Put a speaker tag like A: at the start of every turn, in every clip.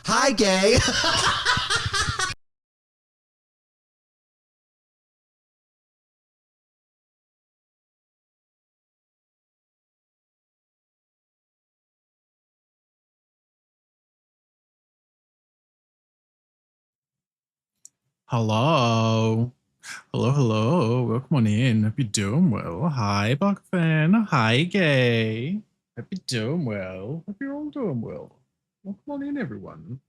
A: Hi, gay.
B: Hello. Hello. Welcome on in. Hope you're doing well. Hi, Buckfan. Hi, gay. Hope you're doing well. Hope you're all doing well. Welcome on in, everyone.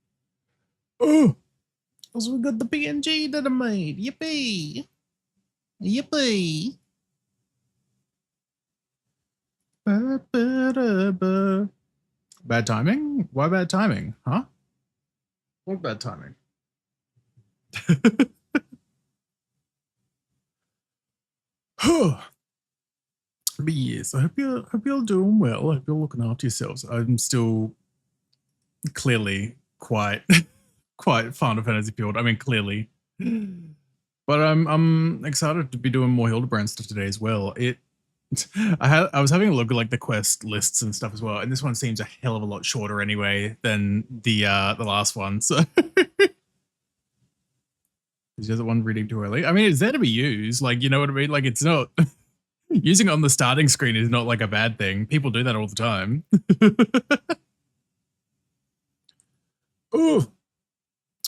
B: Oh, so we got the PNG that I made. Yippee. Yippee. Ba-ba-da-ba. Bad timing? Why bad timing? Huh? What bad timing? But yes, I hope you're doing well. I hope you're looking after yourselves. I'm still clearly quite quite Final Fantasy build. I mean, clearly, but I'm excited to be doing more Hildibrand stuff today as well. I was having a look at like the quest lists and stuff as well, and this one seems a hell of a lot shorter anyway than the last one. So is the other one reading too early? I mean, it's there to be used. Like, you know what I mean? Like, it's not using it on the starting screen is not like a bad thing. People do that all the time. Oh,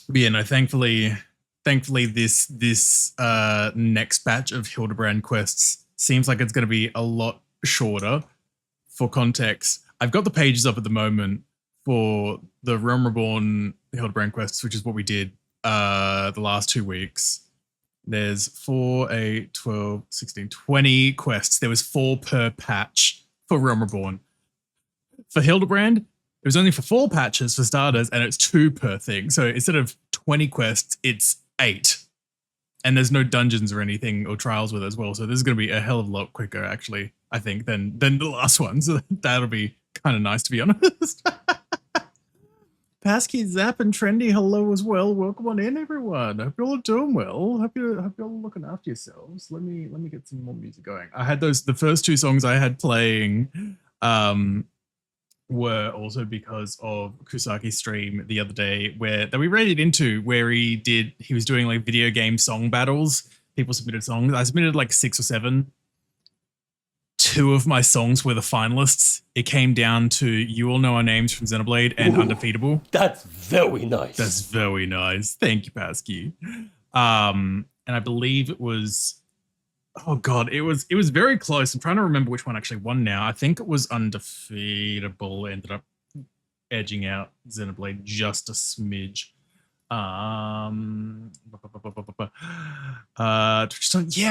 B: but yeah, no, thankfully this next batch of Hildibrand quests seems like it's going to be a lot shorter. For context, I've got the pages up at the moment for the Realm Reborn Hildibrand quests, which is what we did the last 2 weeks. There's 4, 8, 12, 16, 20 quests. There was 4 per patch for Realm Reborn. For Hildibrand, it was only for 4 patches for starters, and it's 2 per thing. So instead of 20 quests, it's 8. And there's no dungeons or anything or trials with it as well. So this is going to be a hell of a lot quicker, actually, I think, than the last one. So that'll be kind of nice, to be honest. Pasky, Zap, and Trendy, hello as well. Welcome on in, everyone. Hope you're all doing well. Hope you're all looking after yourselves. Let me get some more music going. I had the first 2 songs I had playing were also because of Kusaki's stream the other day that we raided into, where he was doing like video game song battles. People submitted songs. I submitted like 6 or 7. 2 of my songs were the finalists. It came down to You All Know Our Names from Xenoblade and Undefeatable.
C: That's very nice.
B: That's very nice. Thank you, Pasky. And I believe it was, oh god, it was very close. I'm trying to remember which one actually won now. I think it was Undefeatable. Ended up edging out Xenoblade just a smidge. Yeah,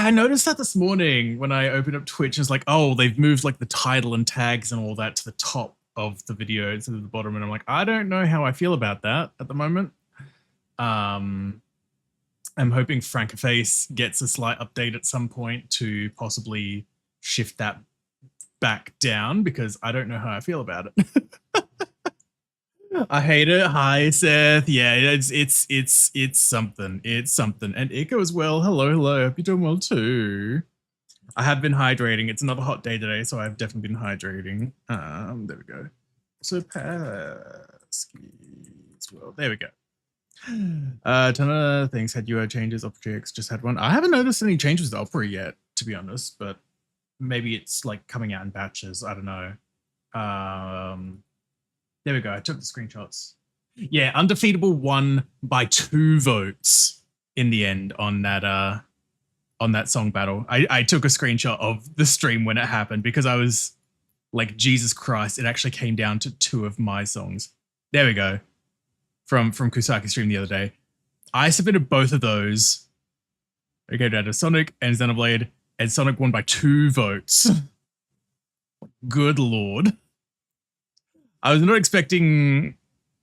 B: I noticed that this morning when I opened up Twitch. It's like, oh, they've moved like the title and tags and all that to the top of the video instead of the bottom, and I'm like, I don't know how I feel about that at the moment. I'm hoping Frankerface gets a slight update at some point to possibly shift that back down, because I don't know how I feel about it. I hate it. Hi, Seth. Yeah, it's something. It's something. And Echo as well. Hello. Hope you're doing well too. I have been hydrating. It's another hot day today, so I've definitely been hydrating. There we go. So Pasky as well. There we go. Ton of things had UI changes. Opera just had one. I haven't noticed any changes to Opera yet, to be honest, but maybe it's like coming out in batches. I don't know. There we go. I took the screenshots. Yeah, Undefeatable won by 2 votes in the end on that song battle. I took a screenshot of the stream when it happened, because I was like, Jesus Christ, it actually came down to 2 of my songs. There we go. From Kusaki's stream the other day. I submitted both of those. It came down to Sonic and Xenoblade, and Sonic won by 2 votes. Good Lord. I was not expecting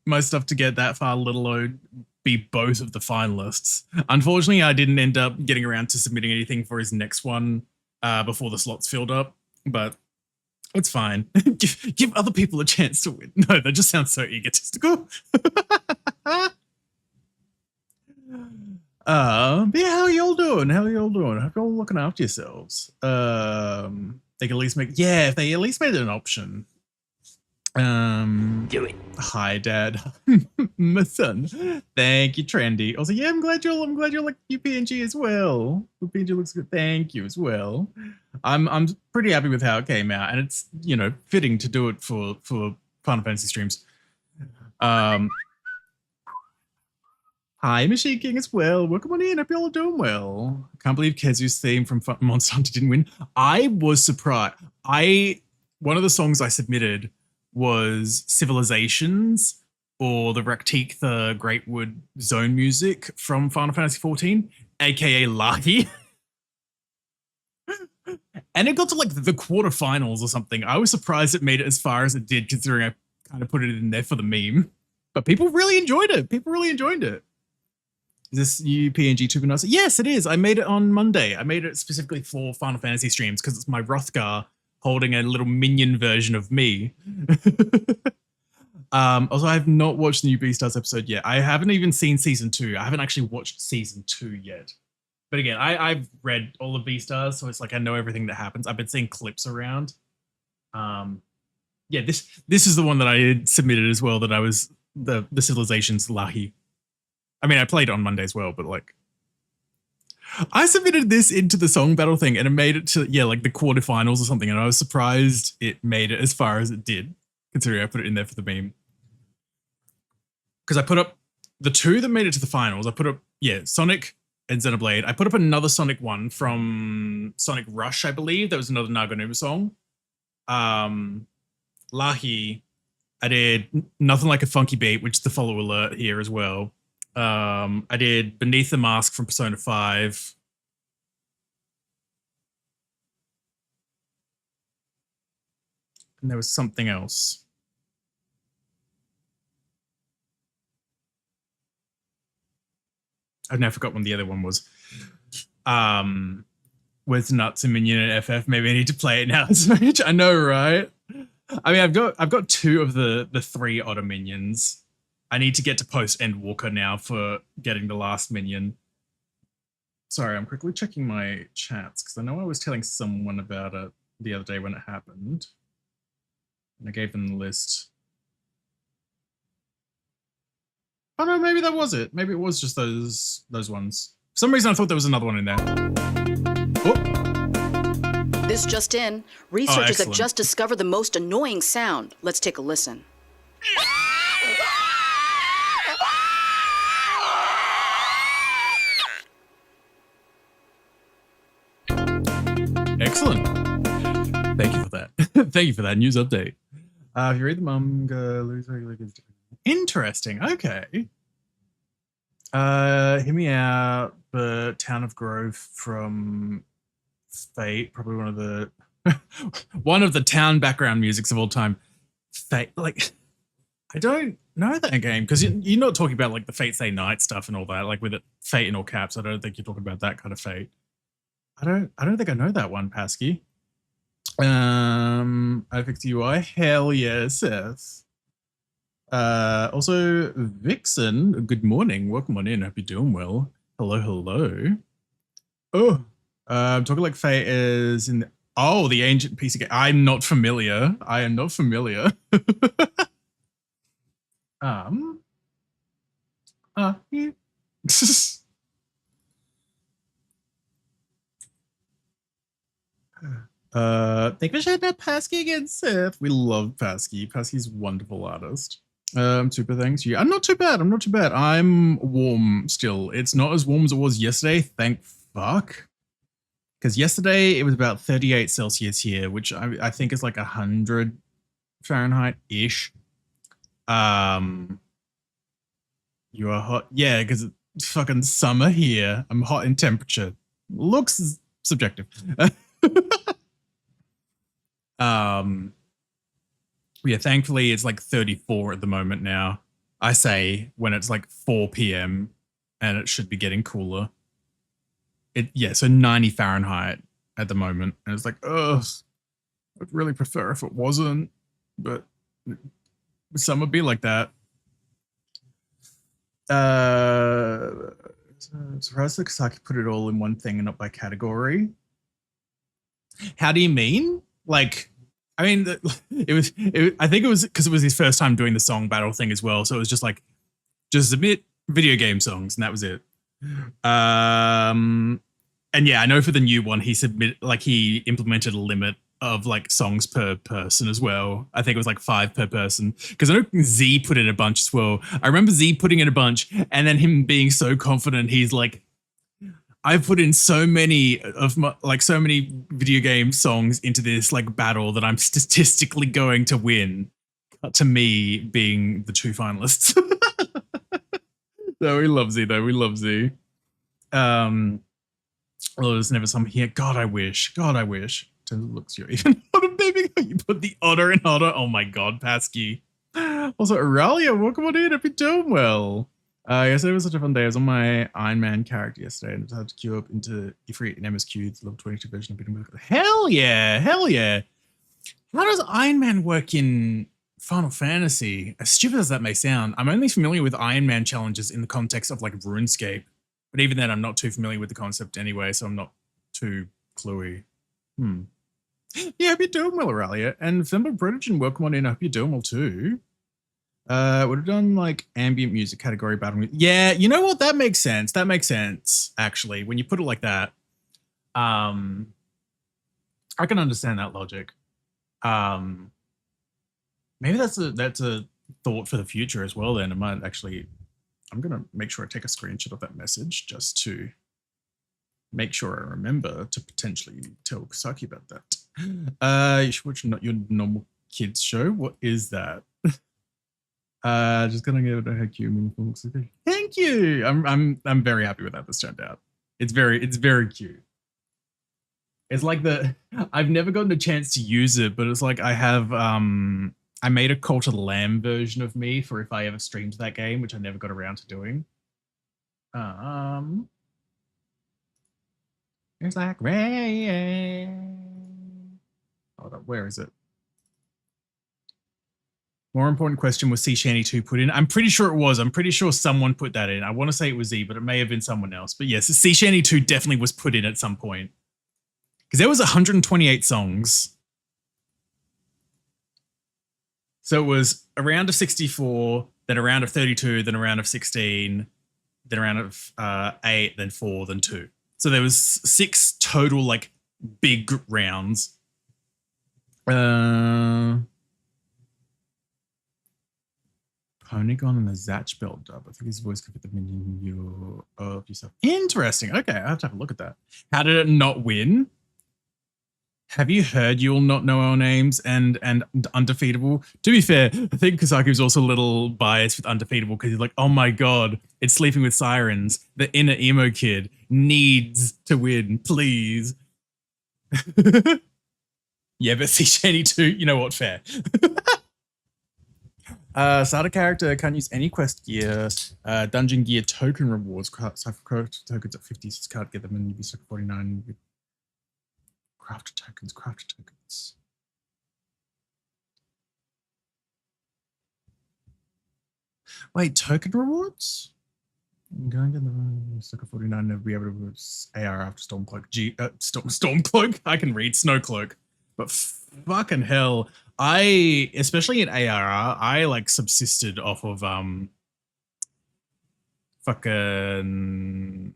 B: my stuff to get that far, let alone be both of the finalists. Unfortunately, I didn't end up getting around to submitting anything for his next one before the slots filled up, but it's fine. give other people a chance to win. No, that just sounds so egotistical. But yeah, how are y'all doing? How are y'all doing? I hope y'all looking after yourselves. They can at least make, if they at least made it an option.
A: Do it.
B: Hi, Dad. My son. Thank you, Trendy. Also, yeah, I'm glad you're like UPNG as well. UPNG looks good. Thank you as well. I'm pretty happy with how it came out, and it's fitting to do it for Final Fantasy streams. Um, Hi, Machine King as well. Welcome on in. Hope you're all doing well. I can't believe Kezu's theme from Monster Hunter didn't win. I was surprised. One of the songs I submitted was Civilizations or the Raktik the Greatwood Zone music from Final Fantasy 14, aka Lahi. And it got to like the quarterfinals or something. I was surprised it made it as far as it did, considering I kind of put it in there for the meme. But people really enjoyed it. People really enjoyed it. Is this new PNG 2.0? Yes, it is. I made it on Monday. I made it specifically for Final Fantasy streams because it's my Rothgar holding a little minion version of me. Also, I have not watched the new Beastars episode yet. I haven't even seen season 2. I haven't actually watched season 2 yet. But again, I've read all of Beastars, so it's like I know everything that happens. I've been seeing clips around. Yeah, this is the one that I submitted as well. That I was the Civilizations Lahi. I mean, I played it on Monday as well, but like, I submitted this into the song battle thing and it made it to, like the quarterfinals or something. And I was surprised it made it as far as it did, considering I put it in there for the meme. Because I put up the 2 that made it to the finals. I put up, Sonic and Xenoblade. I put up another Sonic one from Sonic Rush, I believe. That was another Naganuma song. Lahi, I did Nothing Like a Funky Beat, which is the follow alert here as well. I did Beneath the Mask from Persona 5. And there was something else. I've now forgot what the other one was. With Nuts and Minion and FF. Maybe I need to play it now. I know, right? I mean, I've got 2 of the 3 Otter minions. I need to get to post Endwalker now for getting the last minion. Sorry, I'm quickly checking my chats because I know I was telling someone about it the other day when it happened. And I gave them the list. Oh no, maybe that was it. Maybe it was just those ones. For some reason I thought there was another one in there. Oh.
C: This just in. Researchers have just discovered the most annoying sound. Let's take a listen.
B: Excellent. Thank you for that. Thank you for that news update. If you read the manga, interesting. Okay. Hear me out. The Town of Grove from Fate, probably one of the one of the town background musics of all time. Fate, like, I don't know that game because you're not talking about like the Fate Stay Night stuff and all that, like with it Fate in all caps. I don't think you're talking about that kind of Fate. I don't think I know that one, Pasky. I fixed UI. Hell yeah, Seth. Also, Vixen, good morning. Welcome on in. Hope you're doing well. Hello, hello. Oh, Talking Like Fate is in the ancient PC game. I'm not familiar. I am not familiar. Yeah. Thank you for shouting out Pasky again, Seth. We love Pasky. Pasky's a wonderful artist. Super thanks you. I'm not too bad. I'm warm still. It's not as warm as it was yesterday, thank fuck. Because yesterday it was about 38 Celsius here, which I think is like 100 Fahrenheit-ish. You are hot. Yeah, because it's fucking summer here. I'm hot in temperature. Looks subjective. Yeah, thankfully it's like 34 at the moment now. I say when it's like 4 p.m. and it should be getting cooler. So 90 Fahrenheit at the moment. And it's like, ugh, I'd really prefer if it wasn't, but some would be like that. Surprised that Kasaki put it all in one thing and not by category. How do you mean? Like, I mean, I think it was because it was his first time doing the song battle thing as well. So it was just like, just submit video game songs, and that was it. And yeah, I know for the new one, he implemented a limit of like songs per person as well. I think it was like 5 per person, because I know Z put in a bunch as well. I remember Z putting in a bunch, and then him being so confident, he's like, I've put in so many video game songs into this like battle that I'm statistically going to win. To me being the 2 finalists. No, we love Z though. We love Z. Well, there's never some here. God, I wish. Looks you're even hotter, baby. You put the otter in hotter. Oh my God, Pasky. Also, Aurelia, welcome on in. Hope you're doing well. Yesterday was such a fun day. I was on my Iron Man character yesterday and I had to queue up into Ifrit and MSQ, the level 22 version of Beating. Hell yeah. How does Iron Man work in Final Fantasy? As stupid as that may sound, I'm only familiar with Iron Man challenges in the context of like RuneScape. But even then, I'm not too familiar with the concept anyway, so I'm not too cluey. Yeah, hope you're doing well, Aurelia. And Femba Brodogen, welcome on in. I hope you're doing well too. Would have done like ambient music category battle music. Yeah, you know what? That makes sense. Actually, when you put it like that. I can understand that logic. Maybe that's a thought for the future as well. Then I'm gonna make sure I take a screenshot of that message just to make sure I remember to potentially tell Kasaki about that. You should watch not your normal kids show. What is that? Just gonna give it a meaningful. Thank you. I'm very happy with how this turned out. It's very cute. It's like I've never gotten a chance to use it, but it's like I have I made a Cult of the Lamb version of me for if I ever streamed that game, which I never got around to doing. It's like rain. Hold up, where is it? More important question, was C Shanty 2 put in? I'm pretty sure it was. I'm pretty sure someone put that in. I want to say it was Z, but it may have been someone else. But yes, C Shanty 2 definitely was put in at some point. Because there was 128 songs. So it was a round of 64, then a round of 32, then a round of 16, then a round of 8, then 4, then 2. So there was 6 total like big rounds. Polygon and the Zatch belt dub. I think his voice could fit the menu of yourself. Interesting. Okay, I have to have a look at that. How did it not win? Have you heard You'll Not Know Our Names and Undefeatable? To be fair, I think Kasaki was also a little biased with Undefeatable because he's like, oh my God, it's Sleeping with Sirens. The inner emo kid needs to win, please. Yeah, but see Shani 2, you know what, fair. Starter character can't use any quest gear, dungeon gear token rewards, cypher tokens at 50, so can't get them in UB 49 with crafted tokens. Wait, token rewards? I'm going to the Sucker 49 to be able to AR after Stormcloak. Stormcloak? I can read Snowcloak. But fucking hell, especially in ARR, I like subsisted off of fucking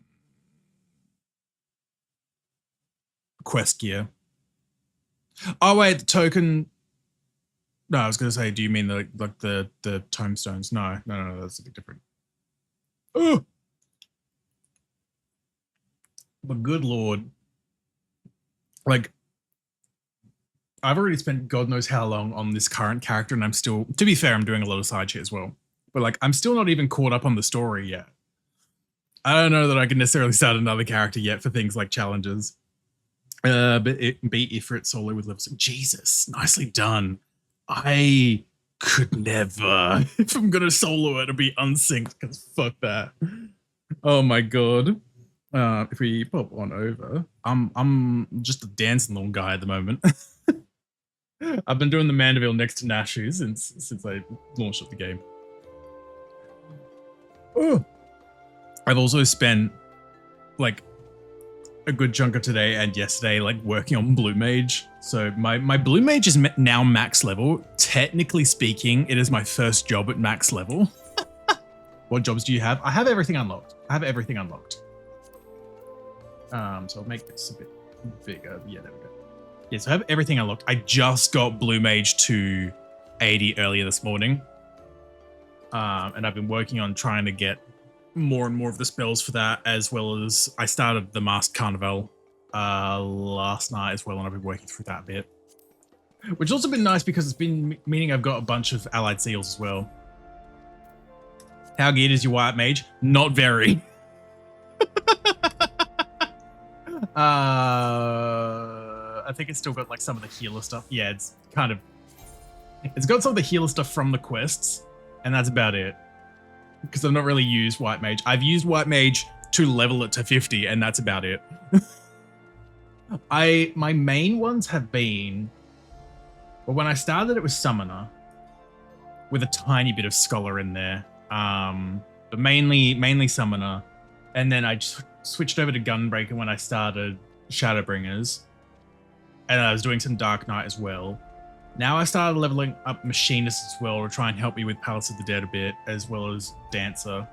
B: quest gear. Oh wait, the token. No, I was gonna say, do you mean the tomestones? No, that's a bit different. Oh, but good lord, like I've already spent God knows how long on this current character, and I'm still, to be fair, I'm doing a lot of side shit as well. But like, I'm still not even caught up on the story yet. I don't know that I can necessarily start another character yet for things like challenges. But it beat Ifrit solo with levels. Jesus, nicely done. I could never, if I'm gonna solo it, to be unsynced, because fuck that. Oh my God. If we pop on over, I'm just a dancing little guy at the moment. I've been doing the Mandeville next to Nashu since I launched up the game. Oh. I've also spent like a good chunk of today and yesterday, like working on Blue Mage. So my Blue Mage is now max level. Technically speaking, it is my first job at max level. What jobs do you have? I have everything unlocked. So I'll make this a bit bigger. Yeah, there we go. Yeah, so I have everything unlocked. I just got Blue Mage to 80 earlier this morning. And I've been working on trying to get more and more of the spells for that, as well as I started the Masked Carnival last night as well, and I've been working through that a bit. Which has also been nice because it's been meaning I've got a bunch of allied seals as well. How geared is your White Mage? Not very. I think it's still got like some of the healer stuff. Yeah, it's got some of the healer stuff from the quests, and that's about it. Because I've not really used White Mage. I've used White Mage to level it to 50, and that's about it. My main ones have been, well, when I started it was Summoner, with a tiny bit of Scholar in there. But mainly Summoner. And then I just switched over to Gunbreaker when I started Shadowbringers. And I was doing some Dark Knight as well. Now I started leveling up Machinist as well to try and help me with Palace of the Dead a bit, as well as Dancer.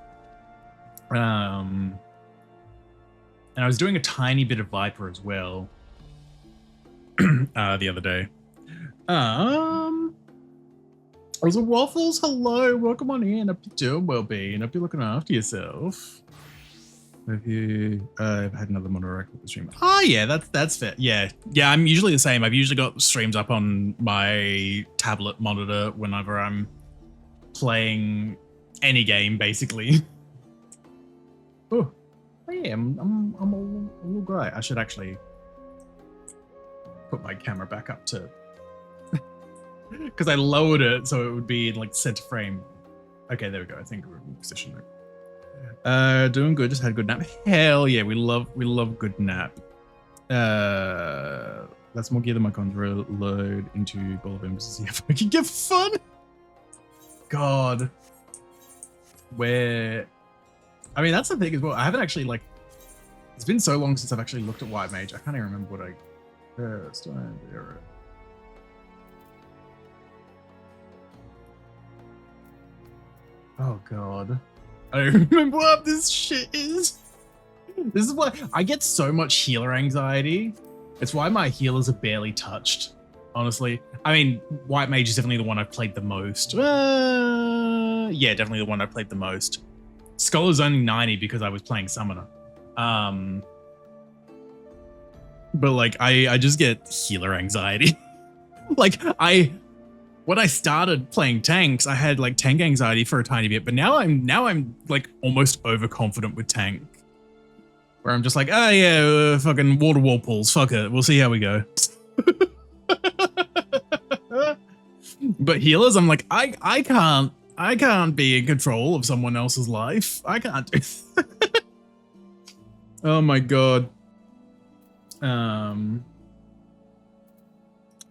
B: And I was doing a tiny bit of Viper as well the other day. Also, Waffles, hello, welcome on in. Hope you're doing well, Bean. Hope you're looking after yourself. Have you had another monitor stream? Oh yeah, that's fair. Yeah, I'm usually the same. I've usually got streams up on my tablet monitor whenever I'm playing any game, basically. Oh yeah, I'm all great. I should actually put my camera back up to, because I lowered it so it would be in like center frame. Okay, there we go. I think we're in position there. Doing good. Just had a good nap. Hell yeah, we love good nap. That's more gear than my Conjurer. Load into Ball of Embers to see if I can get fun. God, where? I mean, that's the thing as well. I haven't actually like. It's been so long since I've actually looked at White Mage. I can't even remember what I. Oh God. I don't remember what this shit is. This is why I get so much healer anxiety. It's why my healers are barely touched, honestly. I mean, White Mage is definitely the one I've played the most. Yeah, definitely the one I played the most. Scholar's only 90 because I was playing Summoner. But like, I just get healer anxiety. Like, when I started playing tanks, I had like tank anxiety for a tiny bit, but now I'm like almost overconfident with tank, where I'm just like, oh yeah, fucking water wall pulls, fuck it, we'll see how we go. But healers, I'm like, I can't be in control of someone else's life. I can't do that. Oh my God.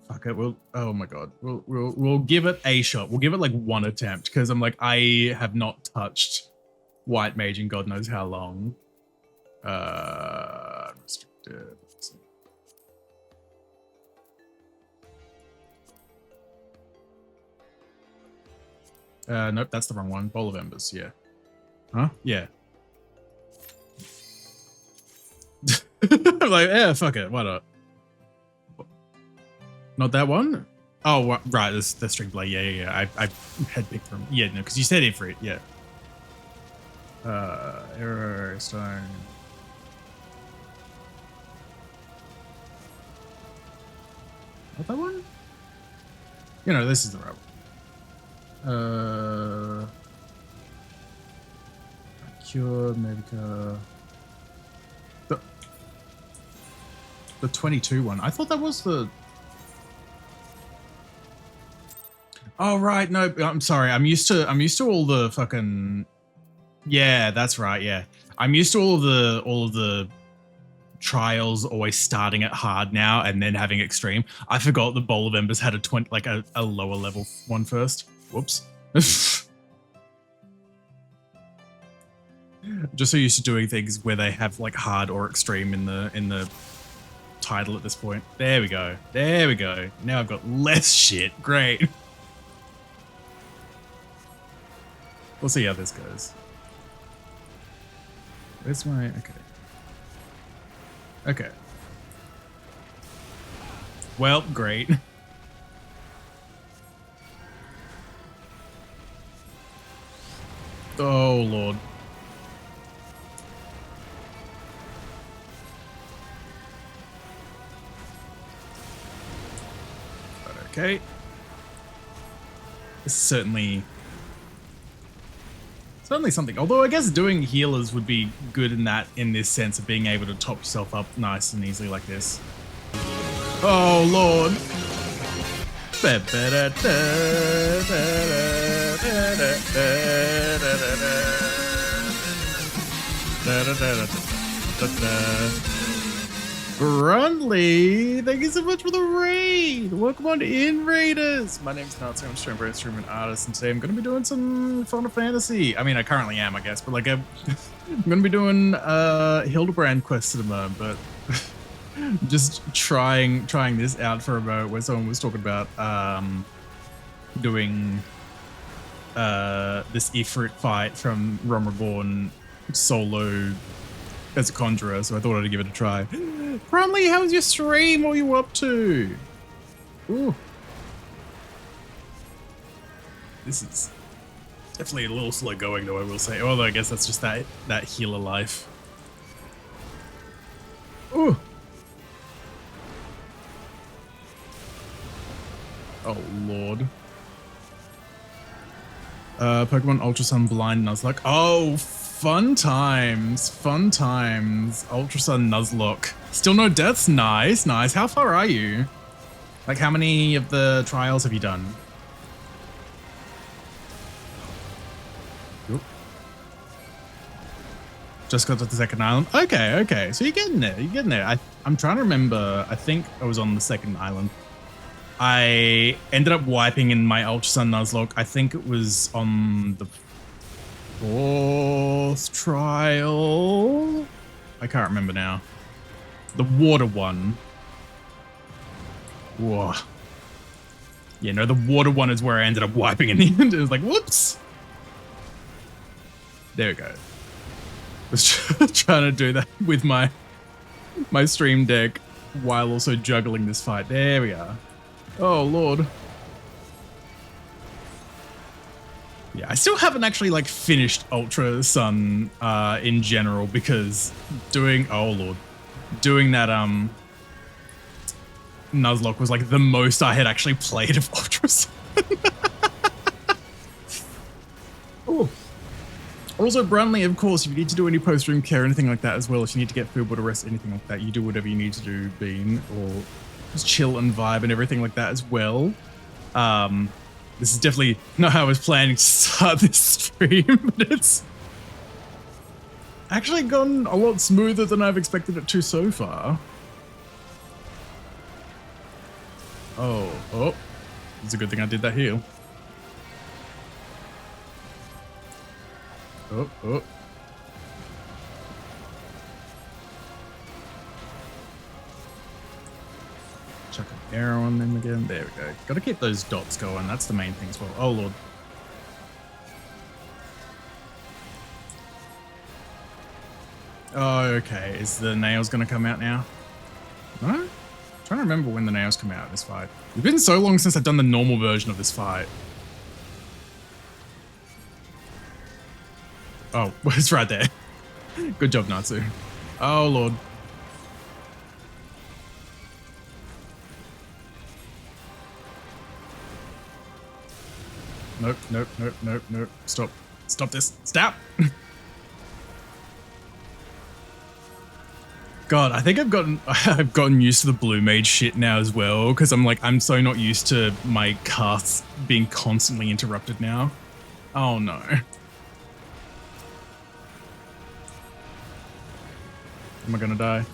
B: Fuck it. Oh my God. We'll give it a shot. We'll give it like one attempt, because I'm like, I have not touched White Mage in God knows how long. Restricted. Nope, that's the wrong one. Bowl of Embers, yeah. Huh? Yeah. I'm like, yeah, fuck it. Why not? Not that one? Oh, right, the string play. Yeah. I had picked from. Yeah, no, because you said Ifrit, yeah. Arrow, stone. Not that one? You know, this is the right one. Cure, Medica. The 22 one. I thought that was the. Oh right, no, I'm sorry. I'm used to all the fucking. Yeah, that's right. Yeah, I'm used to all of the trials always starting at hard now and then having extreme. I forgot the Bowl of Embers had a lower level one first. Whoops. Just so used to doing things where they have like hard or extreme in the title at this point. There we go. There we go. Now I've got less shit. Great. We'll see how this goes. Where's my... Okay. Okay. Well, great. Oh, Lord. Okay. This is certainly something. Although I guess doing healers would be good in this sense of being able to top yourself up nice and easily like this. Oh, Lord. Brundley, thank you so much for the raid. Welcome on in, Raiders. My name's Natsu. I'm a streamer and artist, and today I'm going to be doing some Final Fantasy. I mean, I currently am, I guess, but like I'm going to be doing Hildibrand quests at the moment, but just trying this out for a moment where someone was talking about doing this Ifrit fight from Realm Reborn solo as a conjurer, so I thought I'd give it a try. Brumley, how was your stream? What were you up to? Ooh. This is definitely a little slow going though, I will say. Although I guess that's just that healer life. Ooh. Oh, Lord. Pokemon Ultra Sun Blind Nuzlocke. Oh, fun times. Fun times. Ultra Sun Nuzlocke. Still no deaths? Nice, nice. How far are you? Like, how many of the trials have you done? Oop. Just got to the second island. Okay, okay. So you're getting there. You're getting there. I'm trying to remember. I think I was on the second island. I ended up wiping in my Ultra Sun Nuzlocke. I think it was on the 4th trial. I can't remember now. The water one. Whoa. Yeah, no, the water one is where I ended up wiping in the end. It was like, whoops. There we go. I was trying to do that with my stream deck while also juggling this fight. There we are. Oh, Lord. Yeah, I still haven't actually, like, finished Ultra Sun in general because doing that, Nuzlocke was, like, the most I had actually played of Ultra Sun. Oh. Also, Brunley, of course, if you need to do any post-stream care or anything like that as well, if you need to get food, water, rest, anything like that, you do whatever you need to do, Bean, or just chill and vibe and everything like that as well. This is definitely not how I was planning to start this stream, but it's actually gone a lot smoother than I've expected it to so far. Oh, it's a good thing I did that heal. Oh. Chuck an arrow on them again. There we go. Got to keep those dots going. That's the main thing as well. Oh, Lord. Oh, okay. Is the nails going to come out now? No? I'm trying to remember when the nails come out of this fight. It's been so long since I've done the normal version of this fight. Oh, it's right there. Good job, Natsu. Oh, Lord. Nope. Stop this. Stop. God, I think I've gotten used to the blue mage shit now as well, because I'm so not used to my casts being constantly interrupted now. Oh no. Am I gonna die?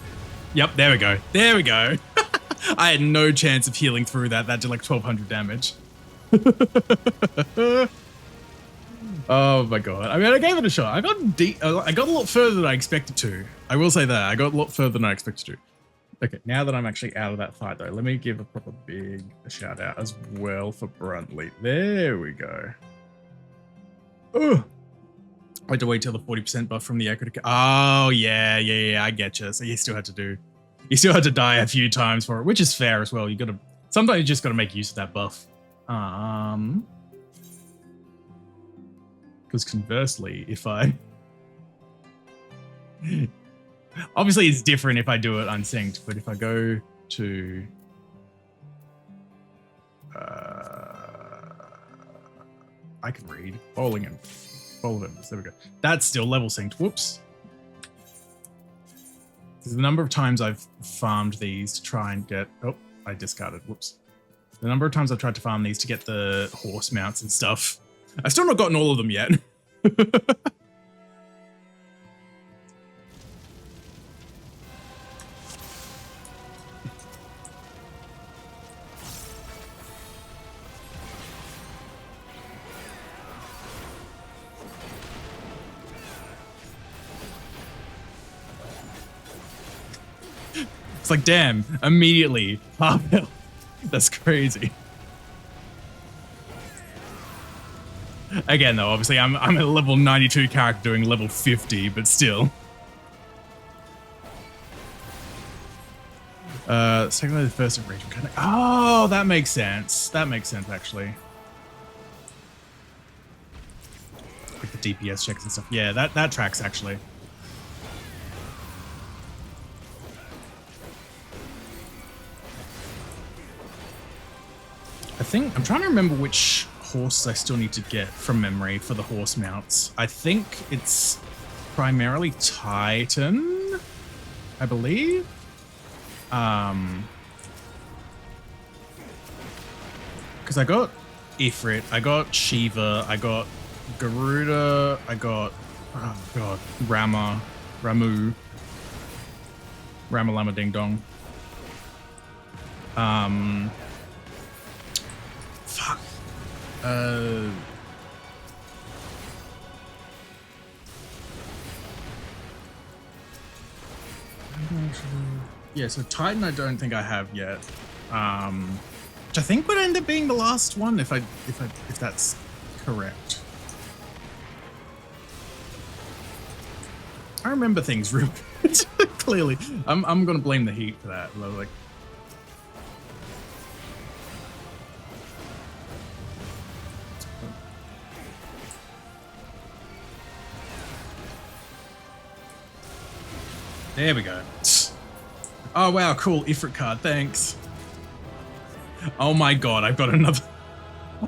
B: Yep, there we go. There we go. I had no chance of healing through that. That did like 1200 damage. Oh my god. I mean, I gave it a shot. I got a lot further than I expected to. I will say that. I got a lot further than I expected to. Okay, now that I'm actually out of that fight though, let me give a proper big shout out as well for Bruntley. There we go. Oh, I had to wait till the 40% buff from the echo to... Oh, yeah, I get you. So you still had to die a few times for it, which is fair as well. Sometimes you just got to make use of that buff. Because conversely, if I... Obviously, it's different if I do it unsynced, but if I go to... I can read. Bowling and Bolivins. There we go. That's still level synced. Whoops. There's the number of times I've farmed these to try and get... Oh, I discarded. Whoops. The number of times I've tried to farm these to get the horse mounts and stuff. I've still not gotten all of them yet. It's like, damn, immediately, half health. That's crazy. Again, though, obviously, I'm a level 92 character doing level 50, but still. Secondly, the first of region. Oh, that makes sense. That makes sense, actually. Like the DPS checks and stuff. Yeah, that tracks, actually. I'm trying to remember which horses I still need to get from memory for the horse mounts. I think it's primarily Titan, I believe. Because I got Ifrit, I got Shiva, I got Garuda, I got, oh god, Ramu, Ramalama Ding Dong. Fuck. Yeah, so Titan I don't think I have yet. Which I think would end up being the last one if that's correct. I remember things real good. Clearly. I'm gonna blame the heat for that. Like, there we go. Oh, wow, cool. Ifrit card, thanks. Oh my god, I've got another...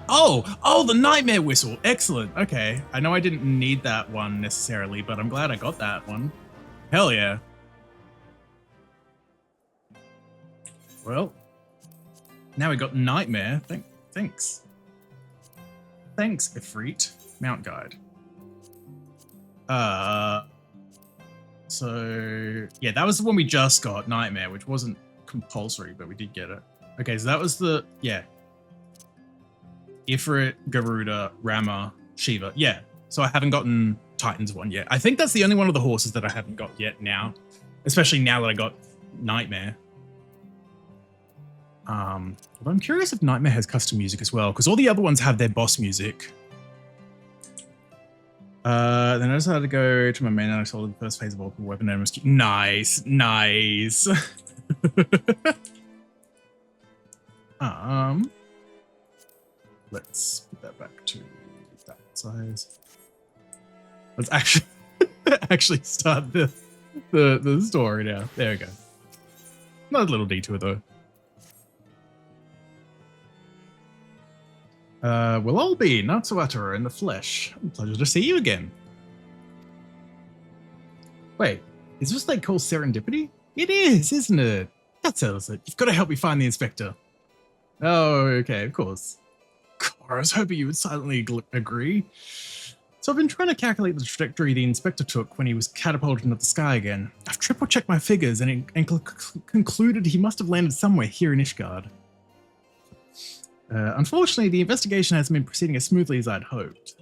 B: Oh, the Nightmare Whistle. Excellent. Okay. I know I didn't need that one necessarily, but I'm glad I got that one. Hell yeah. Well, now we got Nightmare. Thanks. Thanks, Ifrit. Mount Guide. So, yeah, that was the one we just got, Nightmare, which wasn't compulsory, but we did get it. Okay, so that was the, yeah. Ifrit, Garuda, Rama, Shiva. Yeah, so I haven't gotten Titan's one yet. I think that's the only one of the horses that I haven't got yet now, especially now that I got Nightmare. But I'm curious if Nightmare has custom music as well, because all the other ones have their boss music. Then I decided to go to my main and I saw the first phase of Ultimate Weapon and Rescue. Nice. Let's put that back to that size. Let's actually start the story now. There we go. Not a little detour though. We'll all be Natsuatara in the flesh. Pleasure to see you again. Wait, is this like called serendipity? It is, isn't it? That settles it. You've got to help me find the inspector. Oh, okay, of course. God, I was hoping you would silently agree. So I've been trying to calculate the trajectory the inspector took when he was catapulted into the sky again. I've triple checked my figures and concluded he must have landed somewhere here in Ishgard. Unfortunately, the investigation hasn't been proceeding as smoothly as I'd hoped.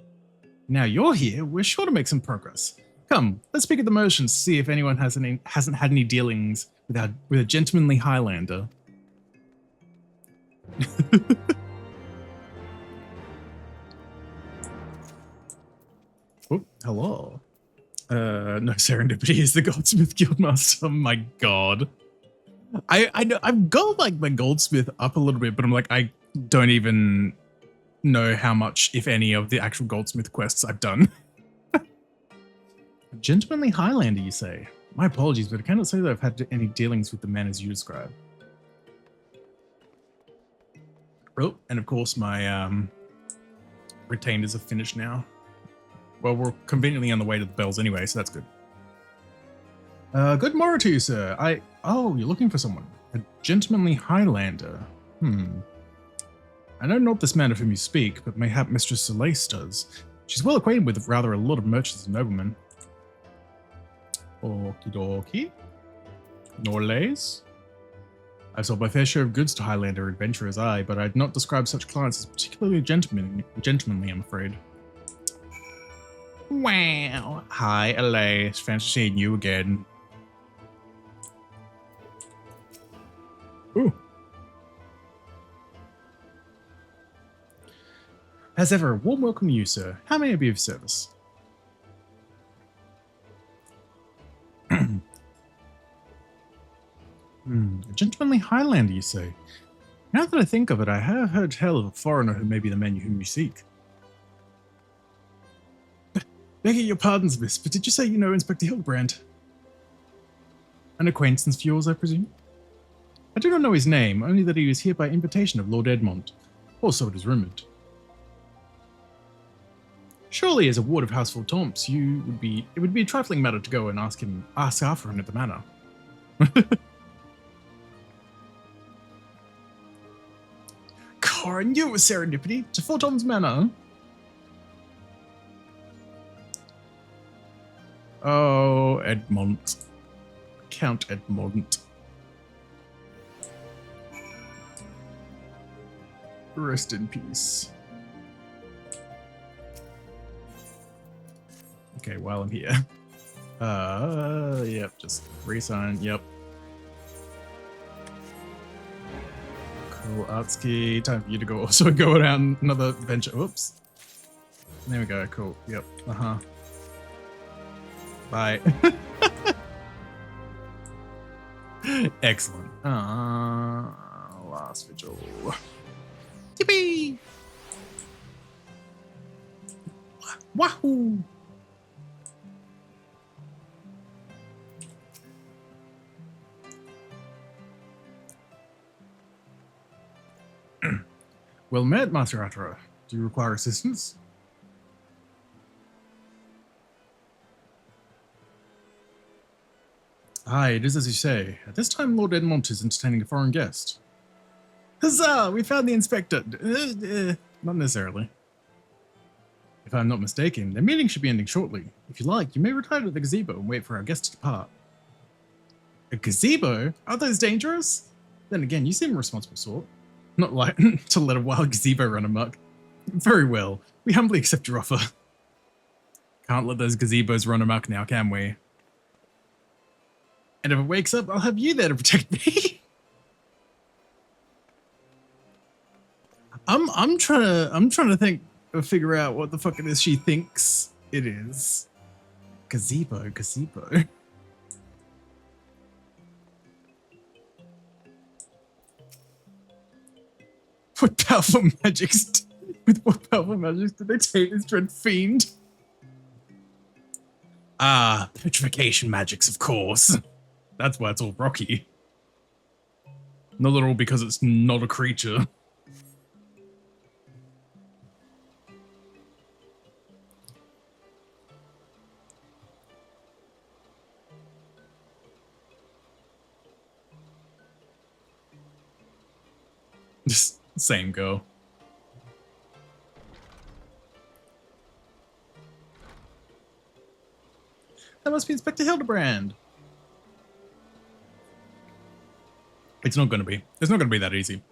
B: Now you're here, we're sure to make some progress. Come, let's speak at the motions to see if anyone hasn't had any dealings with a gentlemanly Highlander. Oh, hello. No serendipity is the Goldsmith Guildmaster. Oh my god. I know I've got like my Goldsmith up a little bit, but I'm like, I don't even know how much, if any, of the actual Goldsmith quests I've done. A gentlemanly Highlander, you say? My apologies, but I cannot say that I've had any dealings with the man as you describe. Oh, and of course my retainers are finished now. Well, we're conveniently on the way to the bells anyway, so that's good. Good morrow to you, sir. Oh, you're looking for someone. A gentlemanly Highlander. I know not this man of whom you speak, but mayhap Mistress Celeste does. She's well acquainted with rather a lot of merchants and noblemen. Okie dokie. Norlays. I've sold my fair share of goods to Highlander adventurers, aye, but I'd not describe such clients as particularly gentlemanly, I'm afraid. Wow. Hi, Elias. Fancy seeing you again. Ooh. As ever, a warm welcome to you, sir. How may I be of service? A gentlemanly Highlander, you say? Now that I think of it, I have heard tell of a foreigner who may be the man whom you seek. Begging your pardons, miss, but did you say you know Inspector Hildibrand? An acquaintance of yours, I presume? I do not know his name, only that he was here by invitation of Lord Edmond. Or so it is rumoured. Surely, as a ward of Houseful Tomps, it would be a trifling matter to go and ask after him at the manor. Car, knew it was serendipity to Four Tom's Manor. Oh, Edmond. Count Edmond. Rest in peace. Okay, while I'm here. Yep, just resign, yep. Cool, Artsky, time for you to go also go around another venture. Oops. There we go, cool, yep, Bye. Excellent. Last vigil. Yippee! Wahoo! Well met, Master Atara. Do you require assistance? Aye, it is as you say. At this time, Lord Edmond is entertaining a foreign guest. Huzzah! We found the inspector! Not necessarily. If I'm not mistaken, the meeting should be ending shortly. If you like, you may retire to the gazebo and wait for our guest to depart. A gazebo? Are those dangerous? Then again, you seem a responsible sort. Not like to let a wild gazebo run amok. Very well. We humbly accept your offer. Can't let those gazebos run amok now, can we? And if it wakes up, I'll have you there to protect me. I'm trying to figure out what the fuck it is she thinks it is. Gazebo. What powerful magics did they take this dread fiend? Ah, petrification magics, of course. That's why it's all rocky. Not at all because it's not a creature. Just same go. That must be Inspector Hildibrand. It's not going to be. It's not going to be that easy.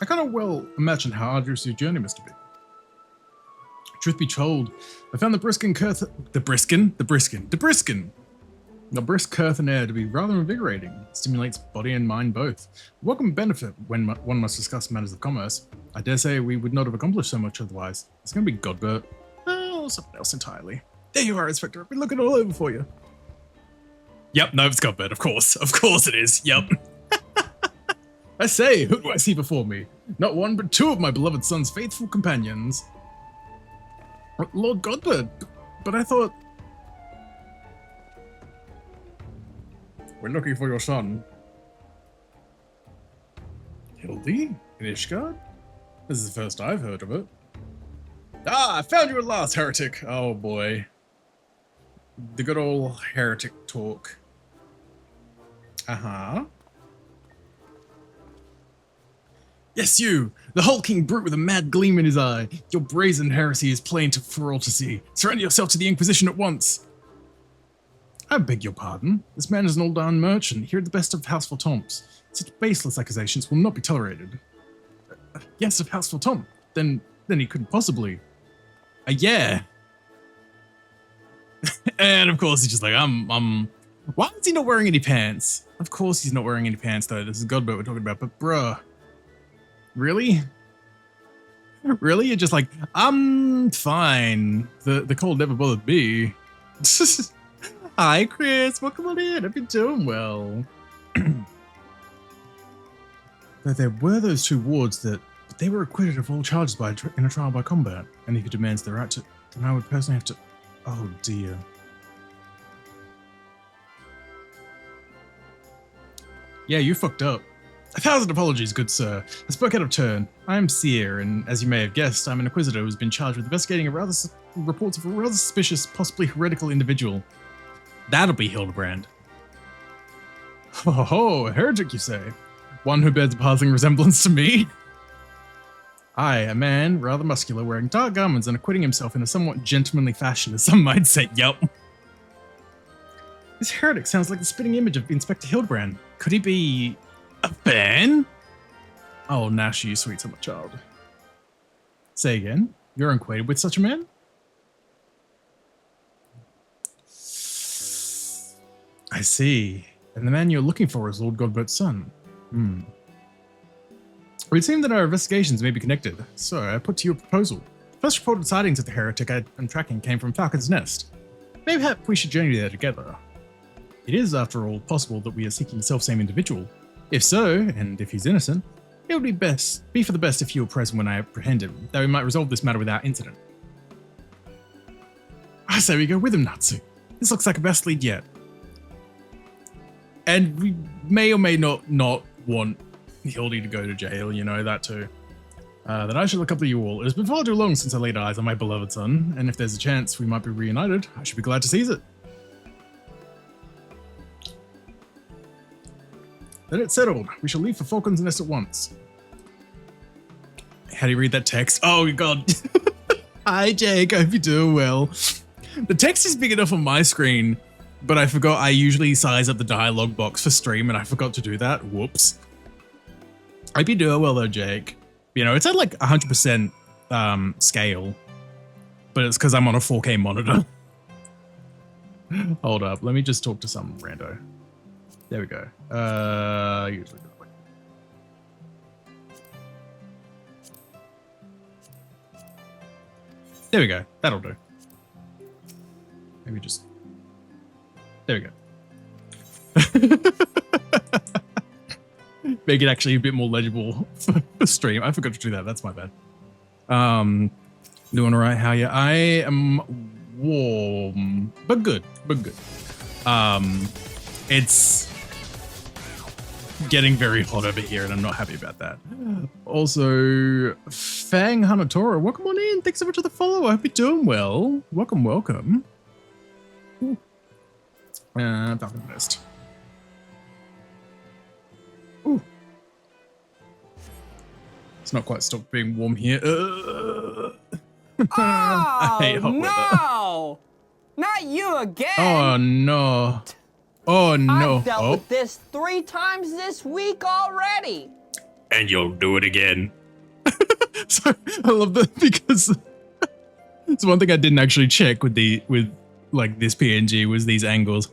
B: I can't well imagine how arduous your journey must be. Truth be told, I found the brisk Curthin air to be rather invigorating. It stimulates body and mind both. A welcome benefit when one must discuss matters of commerce. I dare say we would not have accomplished so much otherwise. It's going to be Godbert. Oh, something else entirely. There you are, Inspector. I've been looking all over for you. Yep, no, it's Godbert, of course. Of course it is, yep. I say, who do I see before me? Not one, but two of my beloved son's faithful companions. Lord Godbert, but I thought... We're looking for your son. Hildy? In Ishgard? This is the first I've heard of it. Ah, I found you at last, heretic. Oh boy. The good old heretic talk. Uh-huh. Yes, you! The hulking brute with a mad gleam in his eye. Your brazen heresy is plain for all to see. Surrender yourself to the Inquisition at once. I beg your pardon. This man is an old-down merchant, here at the best of House Tom. Such baseless accusations will not be tolerated. Yes, of House Tom. Then he couldn't possibly. Yeah. And of course he's just like, why is he not wearing any pants? Of course he's not wearing any pants though. This is Godbert we're talking about, but bruh. Really? Really? You're just like, I'm fine. The cold never bothered me. Hi, Chris. Welcome on in. Hope you're doing well. But there were those two wards that they were acquitted of all charges in a trial by combat. And if he demands the right to, then I would personally have to... Oh, dear. Yeah, you fucked up. 1,000 apologies, good sir. I spoke out of turn. I am Seer, and as you may have guessed, I'm an inquisitor who's been charged with investigating reports of a rather suspicious, possibly heretical individual. That'll be Hildibrand. Ho ho ho, a heretic, you say? One who bears a passing resemblance to me? I, a man, rather muscular, wearing dark garments and acquitting himself in a somewhat gentlemanly fashion, as some might say, yup. This heretic sounds like the spitting image of Inspector Hildibrand. Could he be... a fan? Oh, Nash, you sweet summer child. Say again, you're unacquainted with such a man? I see. And the man you're looking for is Lord Godbert's son. It would seem that our investigations may be connected, so I put to you a proposal. The first reported sightings of the heretic I'm tracking came from Falcon's Nest. Maybe we should journey there together. It is, after all, possible that we are seeking the self-same individual. If so, and if he's innocent, it would be for the best if you were present when I apprehend him, that we might resolve this matter without incident. I say we go with him, Natsu. This looks like a best lead yet. And we may or may not want Hildy to go to jail, you know, that too. That I should look up to you all. It has been far too long since I laid eyes on my beloved son, and if there's a chance we might be reunited, I should be glad to seize it. Then it's settled. We shall leave for Falcon's Nest at once. How do you read that text? Oh god. Hi Jake, I hope you're doing well. The text is big enough on my screen, but I forgot I usually size up the dialogue box for stream and I forgot to do that. Whoops. I hope you're doing well though, Jake. You know, it's at like 100% scale, but it's because I'm on a 4K monitor. Hold up, let me just talk to some rando. There we go. Usually that way. There we go. That'll do. Maybe just... There we go. Make it actually a bit more legible for stream. I forgot to do that. That's my bad. Doing all right, how are you? I am warm, but good, It's getting very hot over here and I'm not happy about that. Also, Fang Hanatora, welcome on in. Thanks so much for the follow. I hope you're doing well. Welcome. Falcon Nest. Ooh. It's not quite stopped being warm here. I hate hot weather.
A: Not you again!
B: Oh no. Oh no.
A: I've dealt with this 3 times this week already.
B: And you'll do it again. Sorry, I love that because It's one thing I didn't actually check with like this PNG was these angles.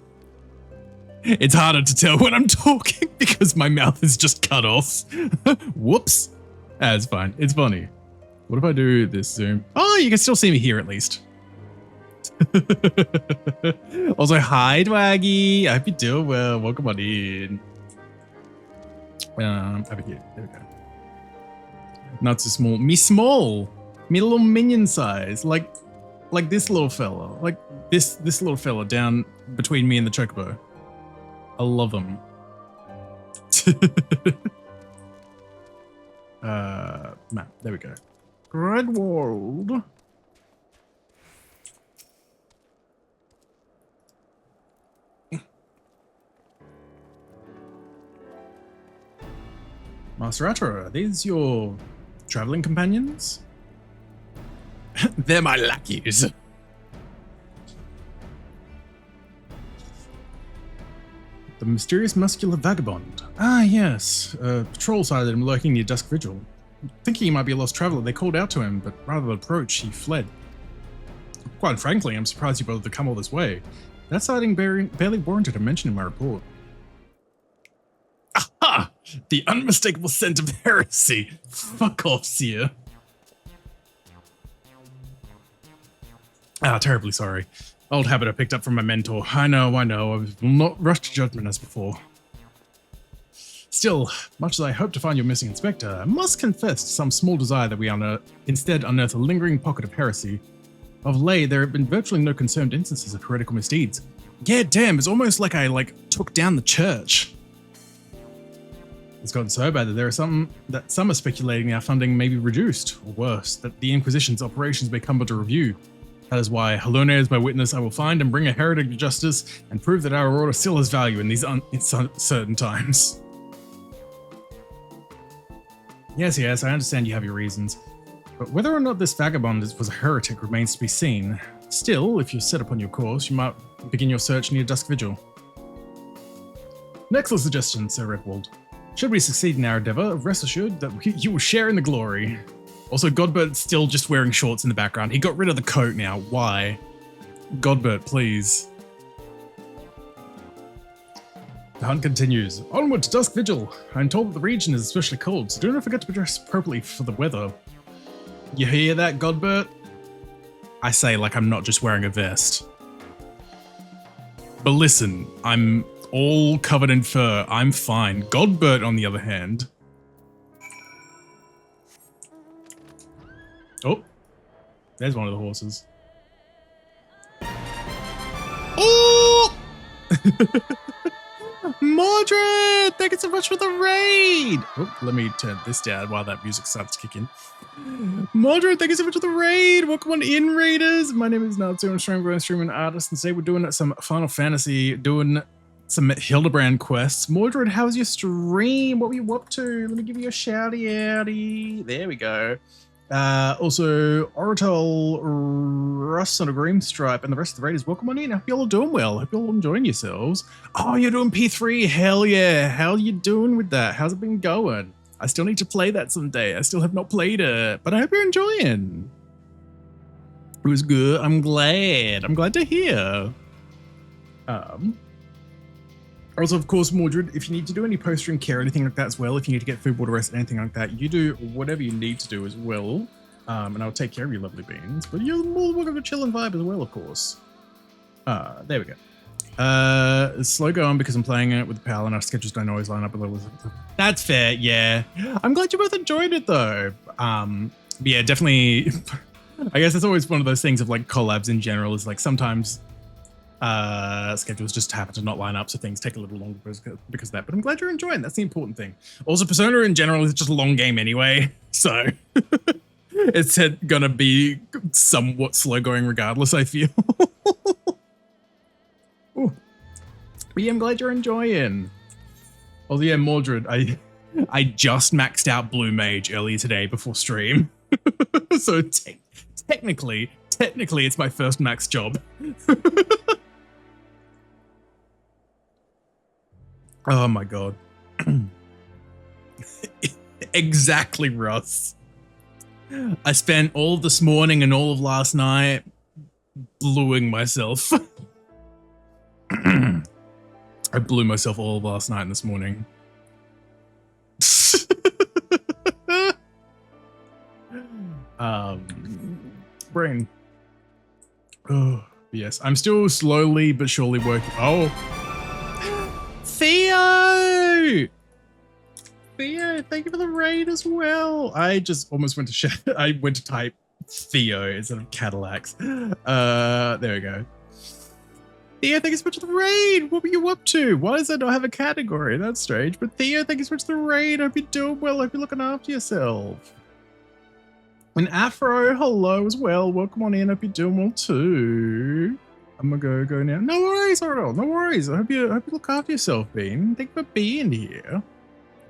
B: It's harder to tell when I'm talking because my mouth is just cut off. Whoops. That's fine. It's funny. What if I do this zoom? Oh, you can still see me here at least. Also, hi Dwaggy. I hope you're doing well. Welcome on in. Over here. There we go. Not so small. Me small. Me little minion size. Like this little fella. Like this little fella down between me and the chocobo. I love them. Map. There we go. Redwald. Master Atro, are these your traveling companions? They're my lackeys. The mysterious muscular vagabond. Ah, yes. Patrol sighted him lurking near Dusk Vigil. Thinking he might be a lost traveler, they called out to him, but rather than approach, he fled. Quite frankly, I'm surprised you bothered to come all this way. That sighting barely warranted a mention in my report. Aha! The unmistakable scent of heresy. Fuck off, Seer. Ah, terribly sorry. Old habit I picked up from my mentor. I know. I will not rush to judgment as before. Still, much as I hope to find your missing inspector, I must confess to some small desire that we instead unearth a lingering pocket of heresy. Of late, there have been virtually no confirmed instances of heretical misdeeds. Yeah, damn, it's almost like I, took down the church. It's gotten so bad that some are speculating our funding may be reduced, or worse, that the Inquisition's operations may come under review. That is why, Halone is my witness, I will find and bring a heretic to justice and prove that our order still has value in these uncertain times. Yes, I understand you have your reasons. But whether or not this vagabond was a heretic remains to be seen. Still, if you're set upon your course, you might begin your search near Dusk Vigil. An excellent suggestion, Sir Redwald. Should we succeed in our endeavor, rest assured that you will share in the glory. Also, Godbert's still just wearing shorts in the background. He got rid of the coat now. Why? Godbert, please. The hunt continues. Onward to Dusk Vigil. I'm told that the region is especially cold, so do not forget to dress appropriately for the weather. You hear that, Godbert? I say like I'm not just wearing a vest. But listen, I'm all covered in fur. I'm fine. Godbert, on the other hand. Oh, there's one of the horses. Oh! Mordred, thank you so much for the raid. Oh, let me turn this down while that music starts kicking. Mordred, thank you so much for the raid. Welcome on in, raiders. My name is Natsu. I'm a streaming artist, and today we're doing some Final Fantasy, doing some Hildibrand quests. Mordred, how's your stream? What were you up to? Let me give you a shouty outy. There we go. Also, Oratel, Russ on a Green Stripe, and the rest of the raiders, welcome on in. I hope you're all doing well. I hope you're all enjoying yourselves. Oh, you're doing P3? Hell yeah. How are you doing with that? How's it been going? I still need to play that someday. I still have not played it, but I hope you're enjoying. It was good. I'm glad. I'm glad to hear. Also, of course, Mordred, if you need to do any post-stream care or anything like that as well, if you need to get food, water, rest, anything like that, you do whatever you need to do as well. And I'll take care of you lovely beans. But you're more welcome to chill and vibe as well, of course. There we go. It's slow going because I'm playing it with the pal and our schedules don't always line up a little. That's fair, yeah. I'm glad you both enjoyed it though. Yeah, definitely. I guess it's always one of those things of like collabs in general is like sometimes schedules just happen to not line up, so things take a little longer because of that. But I'm glad you're enjoying. That's the important thing. Also, Persona in general is just a long game anyway, so it's gonna be somewhat slow going regardless, I feel. Ooh. But yeah, I'm glad you're enjoying. Oh yeah, Mordred, I just maxed out Blue Mage earlier today before stream, so technically it's my first max job. Oh my god. Exactly, Russ. I spent all of this morning and all of last night bluing myself. I blew myself all of last night and this morning. Brain. Oh, yes. I'm still slowly but surely working. Oh. Theo! Theo, thank you for the raid as well. I just almost went to I went to type Theo instead of Cadillacs. There we go. Theo, thank you so much for the raid. What were you up to? Why does that not have a category? That's strange. But Theo, thank you so much for the raid. Hope you're doing well. Hope you're looking after yourself. And Afro, hello as well. Welcome on in. Hope you're doing well too. I'm gonna go now. No worries, Arnold. No worries. I hope you look after yourself, Bean. Thank you for being here.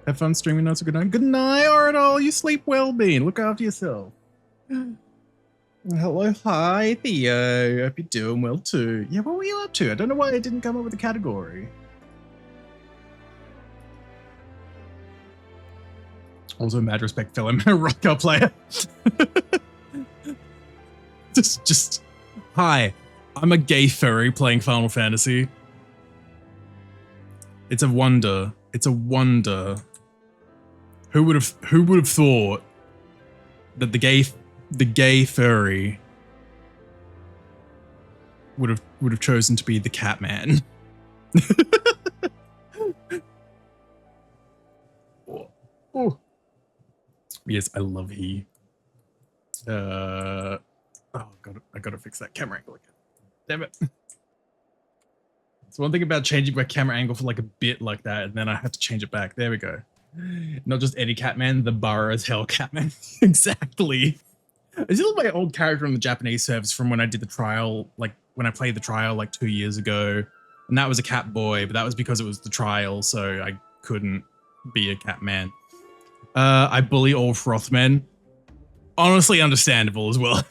B: Have fun streaming. Notes. Good night. Good night, Arnold. You sleep well, Bean. Look after yourself. Hello, hi, Theo. Hope you're doing well too. Yeah, what were you up to? I don't know why it didn't come up with a category. Also, mad respect, Phil. I'm a rocker player. just, hi. I'm a gay furry playing Final Fantasy. It's a wonder. It's a wonder. Who would have thought that the gay furry would have chosen to be the Catman? Oh. Yes, I love he. Oh god, I gotta fix that camera angle again. Damn it. It's one thing about changing my camera angle for like a bit like that, and then I have to change it back. There we go. Not just Eddie Catman, the Burrow as hell Catman. Exactly. This is my old character on the Japanese servers from when I did the trial, like when I played the trial like 2 years ago. And that was a cat boy, but that was because it was the trial, so I couldn't be a Catman. I bully all frothmen. Honestly, understandable as well.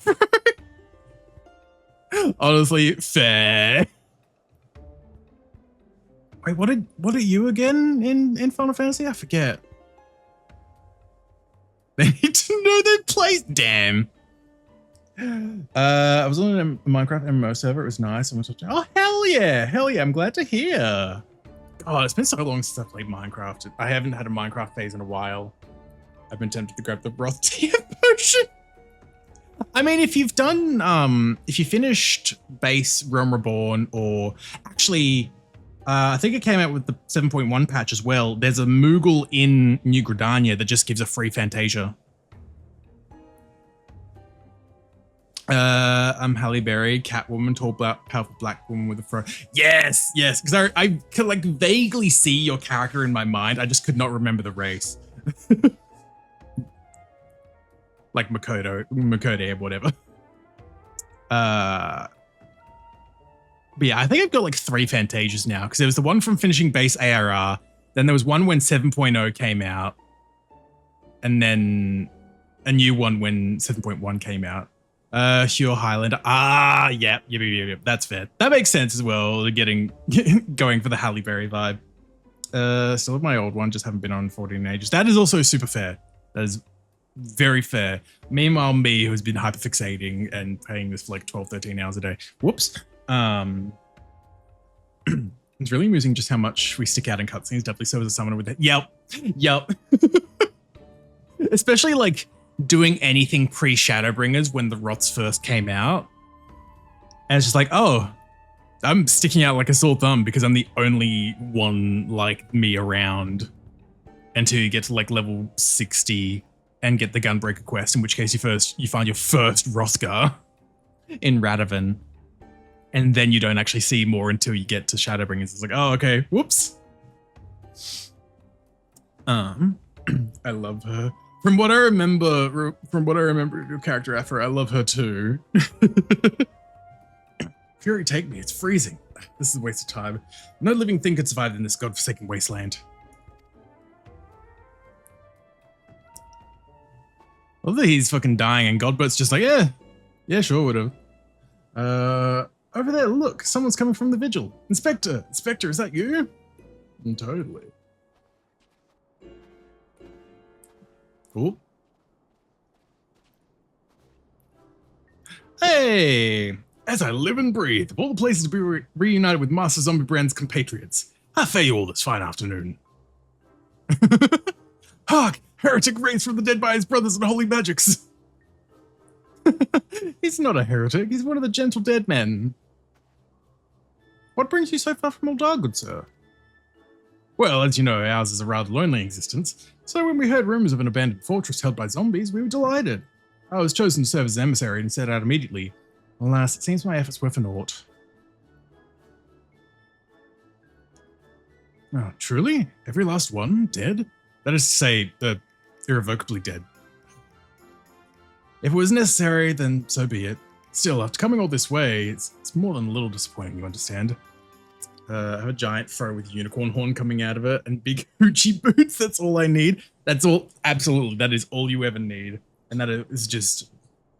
B: Honestly, fair. Wait, what are you again in Final Fantasy? I forget. They need to know their place. Damn. I was on a Minecraft MMO server. It was nice. Oh hell yeah, hell yeah! I'm glad to hear. Oh, it's been so long since I played Minecraft. I haven't had a Minecraft phase in a while. I've been tempted to grab the broth tea potion. I mean, if you've done, if you finished base Realm Reborn, or actually, I think it came out with the 7.1 patch as well. There's a Moogle in New Gridania that just gives a free Fantasia. I'm Halle Berry, Catwoman, tall, powerful black woman with a fro. Yes, yes, because I could like vaguely see your character in my mind. I just could not remember the race. Like Makoto, whatever. But yeah, I think I've got like 3 Fantasias now, because there was the one from finishing base ARR, then there was one when 7.0 came out, and then a new one when 7.1 came out. Hugh Highlander. Yep, that's fair. That makes sense as well, getting going for the Halle Berry vibe. Still my old one, just haven't been on 14 ages. That is also super fair. That is very fair. Meanwhile, me, who's been hyperfixating and playing this for like 12, 13 hours a day. Whoops. It's really amusing just how much we stick out in cutscenes. Definitely so as a summoner with that. Yep. Especially like doing anything pre-Shadowbringers when the Rots first came out. And it's just like, oh, I'm sticking out like a sore thumb because I'm the only one like me around until you get to like level 60 and get the Gunbreaker quest, in which case you find your first Rothgar in Radovan. And then you don't actually see more until you get to Shadowbringers. It's like, oh, okay, whoops. I love her. From what I remember of your character, Afro, I love her too. Fury, take me, it's freezing. This is a waste of time. No living thing could survive in this godforsaken wasteland. I love that he's fucking dying and Godbert's just like, yeah, sure, whatever. Over there, look, someone's coming from the vigil. Inspector, is that you? Totally. Cool. Hey! As I live and breathe, of all the places to be reunited with Master Zombiebrand's compatriots, how fare you all this fine afternoon? Hark! Heretic raised from the dead by his brothers and holy magics! He's not a heretic, he's one of the gentle dead men. What brings you so far from Uldar, good sir? Well, as you know, ours is a rather lonely existence, so when we heard rumors of an abandoned fortress held by zombies, we were delighted. I was chosen to serve as an emissary and set out immediately. Alas, it seems my efforts were for naught. Oh, truly? Every last one? Dead? That is to say, irrevocably dead. If it was necessary, then so be it. Still, after coming all this way, it's more than a little disappointing, you understand? I have a giant fro with unicorn horn coming out of it and big hoochie boots. That's all I need. That's all. Absolutely. That is all you ever need. And that is just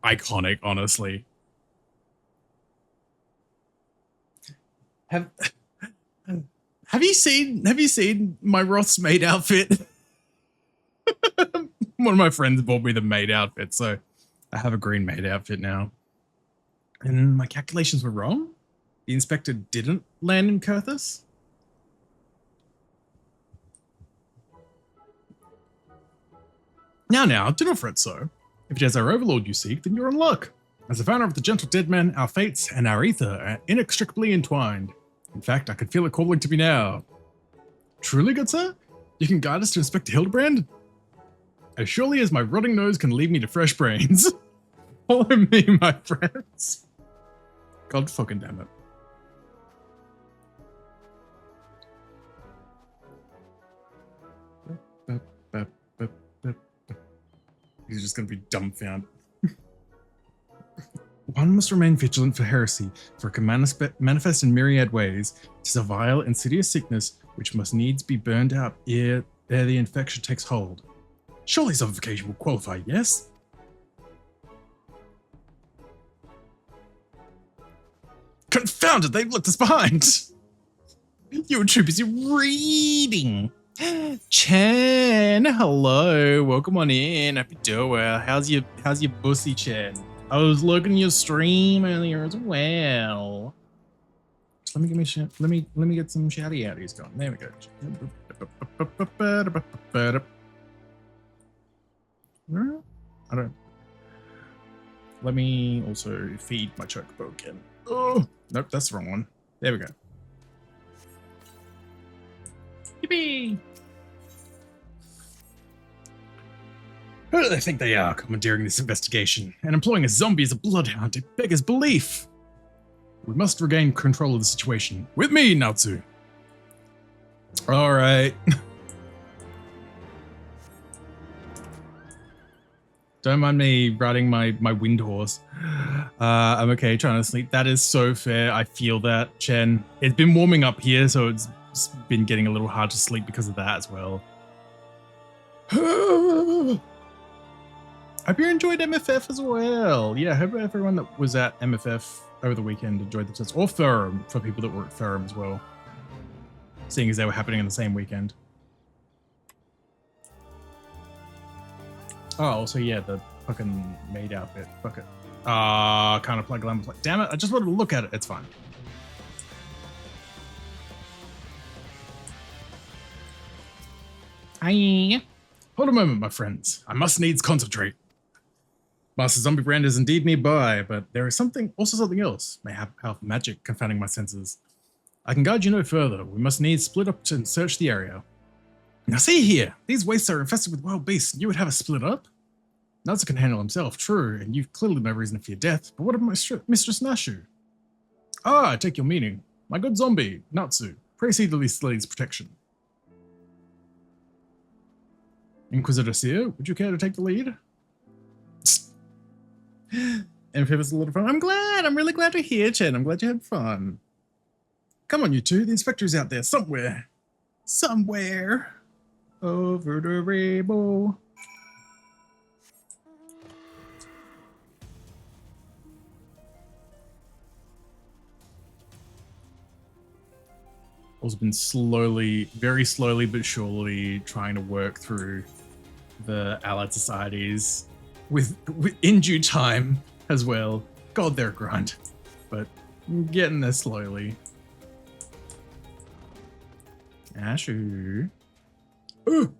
B: iconic, honestly. Have you seen my Roth's maid outfit? One of my friends bought me the maid outfit, so I have a green maid outfit now. And my calculations were wrong? The inspector didn't land in Kurthus? Now, do not fret so. If it is our overlord you seek, then you're in luck. As the founder of the Gentle Dead Men, our fates and our ether are inextricably entwined. In fact, I can feel it calling to me now. Truly, good sir? You can guide us to Inspector Hildibrand? As surely as my rotting nose can lead me to fresh brains. Follow me, my friends. God fucking damn it. He's just going to be dumbfounded. One must remain vigilant for heresy, for it can manifest in myriad ways. It is a vile, insidious sickness which must needs be burned out ere the infection takes hold. Surely suffocation will qualify, yes? Confound it, they've left us behind! You were too busy reading! Chen, hello, welcome on in. Happy doing. How's your pussy, Chen? I was looking at your stream earlier as well. Just let me get some shouty outies going. There we go. I don't. Let me also feed my chocobo again. Oh, nope, that's the wrong one. There we go. Yippee! Who do they think they are, commandeering this investigation and employing a zombie as a bloodhound? It beggars belief. We must regain control of the situation. With me, Natsu. All right. Don't mind me riding my wind horse. I'm okay, trying to sleep. That is so fair. I feel that, Chen. It's been warming up here, so it's been getting a little hard to sleep because of that as well. Hope you enjoyed MFF as well. Yeah, I hope everyone that was at MFF over the weekend enjoyed the test. Or Ferrum, for people that were at Ferrum as well. Seeing as they were happening on the same weekend. Oh, also, yeah, the fucking maid outfit. Fuck it. Can't apply glamour. Damn it, I just wanted to look at it. It's fine. Hi. Hold a moment, my friends. I must needs concentrate. Master Zombiebrand is indeed nearby, but there is also something else. Mayhap powerful magic confounding my senses. I can guide you no further. We must needs split up and search the area. Now see here, these wastes are infested with wild beasts, and you would have us split up? Natsu can handle himself, true, and you've clearly no reason to fear death, but what of Mistress Nashu? Ah, I take your meaning. My good zombie, Natsu, proceed to this lady's protection. Inquisitor Seer, would you care to take the lead? And if it was a lot of fun, I'm really glad to hear, Chen. I'm glad you had fun. Come on, you two, the inspector's out there somewhere. Somewhere. Over the rainbow. Also been very slowly but surely trying to work through the allied societies with in due time as well. God, they're a grind. But I'm getting there slowly. Ashu. Ooh!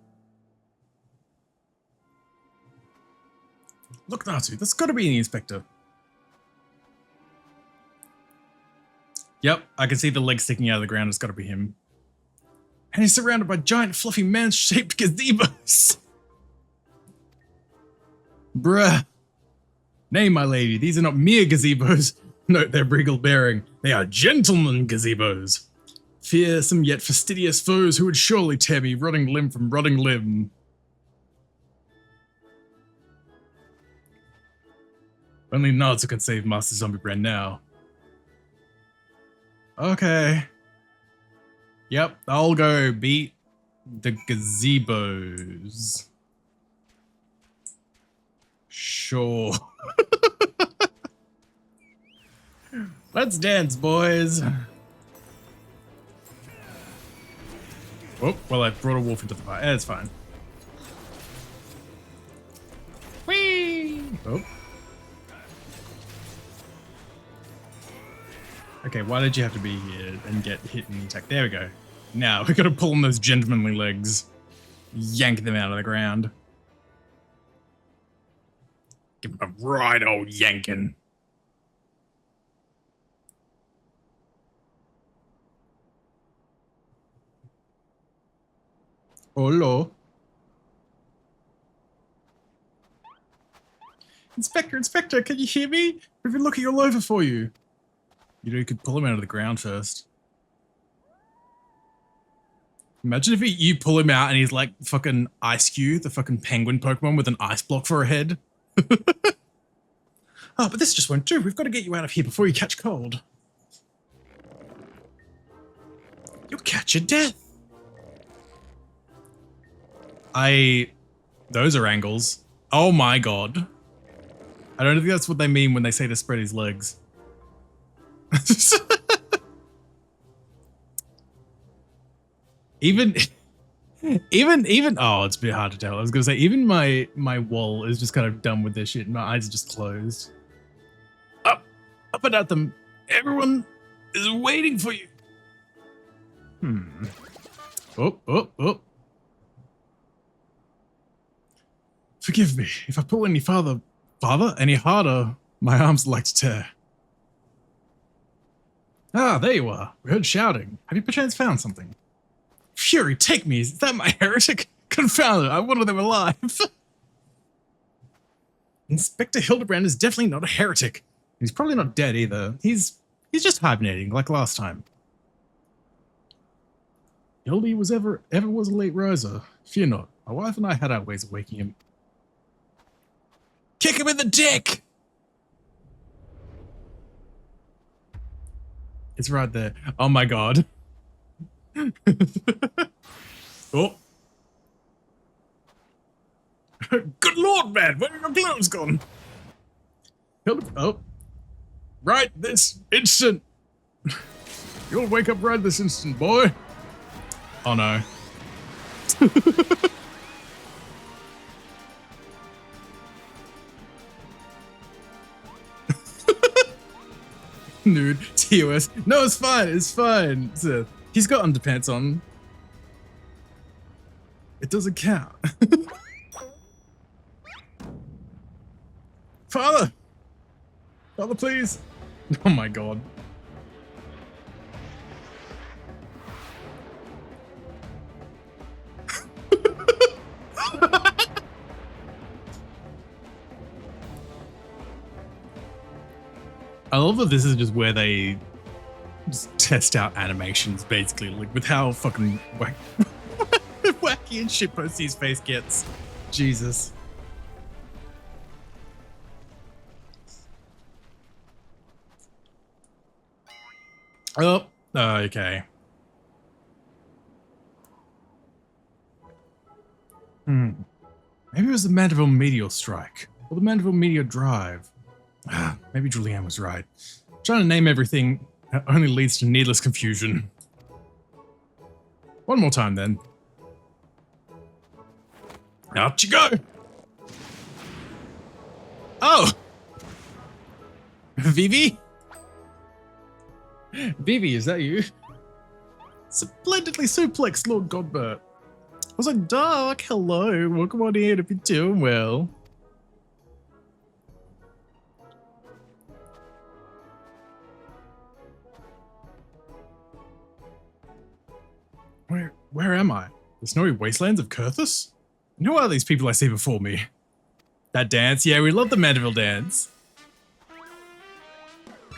B: Look, Natsu, that's gotta be the inspector. Yep, I can see the leg sticking out of the ground. It's gotta be him. And he's surrounded by giant, fluffy, man-shaped gazebos. Bruh. Nay, my lady, these are not mere gazebos. Note their regal bearing. They are gentlemen gazebos. Fearsome yet fastidious foes who would surely tear me rotting limb from rotting limb. Only Natsu can save Master Zombiebrand now. Okay. Yep, I'll go beat the gazebos. Sure. Let's dance, boys. Oh, well, I brought a wolf into the fight. It's fine. Whee! Oh. Okay, why did you have to be here and get hit and attack? There we go. Now, we gotta pull on those gentlemanly legs. Yank them out of the ground. Give them a right old yanking. Hello. Inspector, can you hear me? We've been looking all over for you. You know, you could pull him out of the ground first. Imagine if you pull him out and he's like fucking Ice Cube, the fucking penguin Pokemon with an ice block for a head. Oh, but this just won't do. We've got to get you out of here before you catch cold. You'll catch your death. Those are angles. Oh my god. I don't think that's what they mean when they say to spread his legs. even, oh, it's a bit hard to tell. I was gonna say, even my wall is just kind of done with this shit. My eyes are just closed. Up and at them. Everyone is waiting for you. Oh. Forgive me if I pull any any harder, my arms like to tear. Ah, there you are. We heard shouting. Have you perchance found something? Fury, take me. Is that my heretic? Confound it, I wanted them alive. Inspector Hildibrand is definitely not a heretic. He's probably not dead either. He's just hibernating like last time. Hildy was ever was a late riser. Fear not. My wife and I had our ways of waking him. Kick him in the dick! It's right there. Oh my god. Oh. Good lord, man! Where are your clothes gone? Oh. Right this instant! You'll wake up right this instant, boy! Oh no. Nude. TOS. No, it's fine. It's fine. He's got underpants on. It doesn't count. Father! Father, please! Oh my god. I love that this is just where they just test out animations, basically, like with how fucking wacky and shitposty his face gets. Jesus. Oh, okay. Maybe it was the Mandeville Meteor Strike, or the Mandeville Meteor Drive. Maybe Julianne was right. Trying to name everything only leads to needless confusion. One more time, then. Out you go! Oh! Vivi? Vivi, is that you? Splendidly suplex, Lord Godbert. I was like, Doc, hello, welcome on in if you're doing well. Where am I? The snowy wastelands of Kurthus? And who are these people I see before me? That dance? Yeah, we love the Mandeville dance.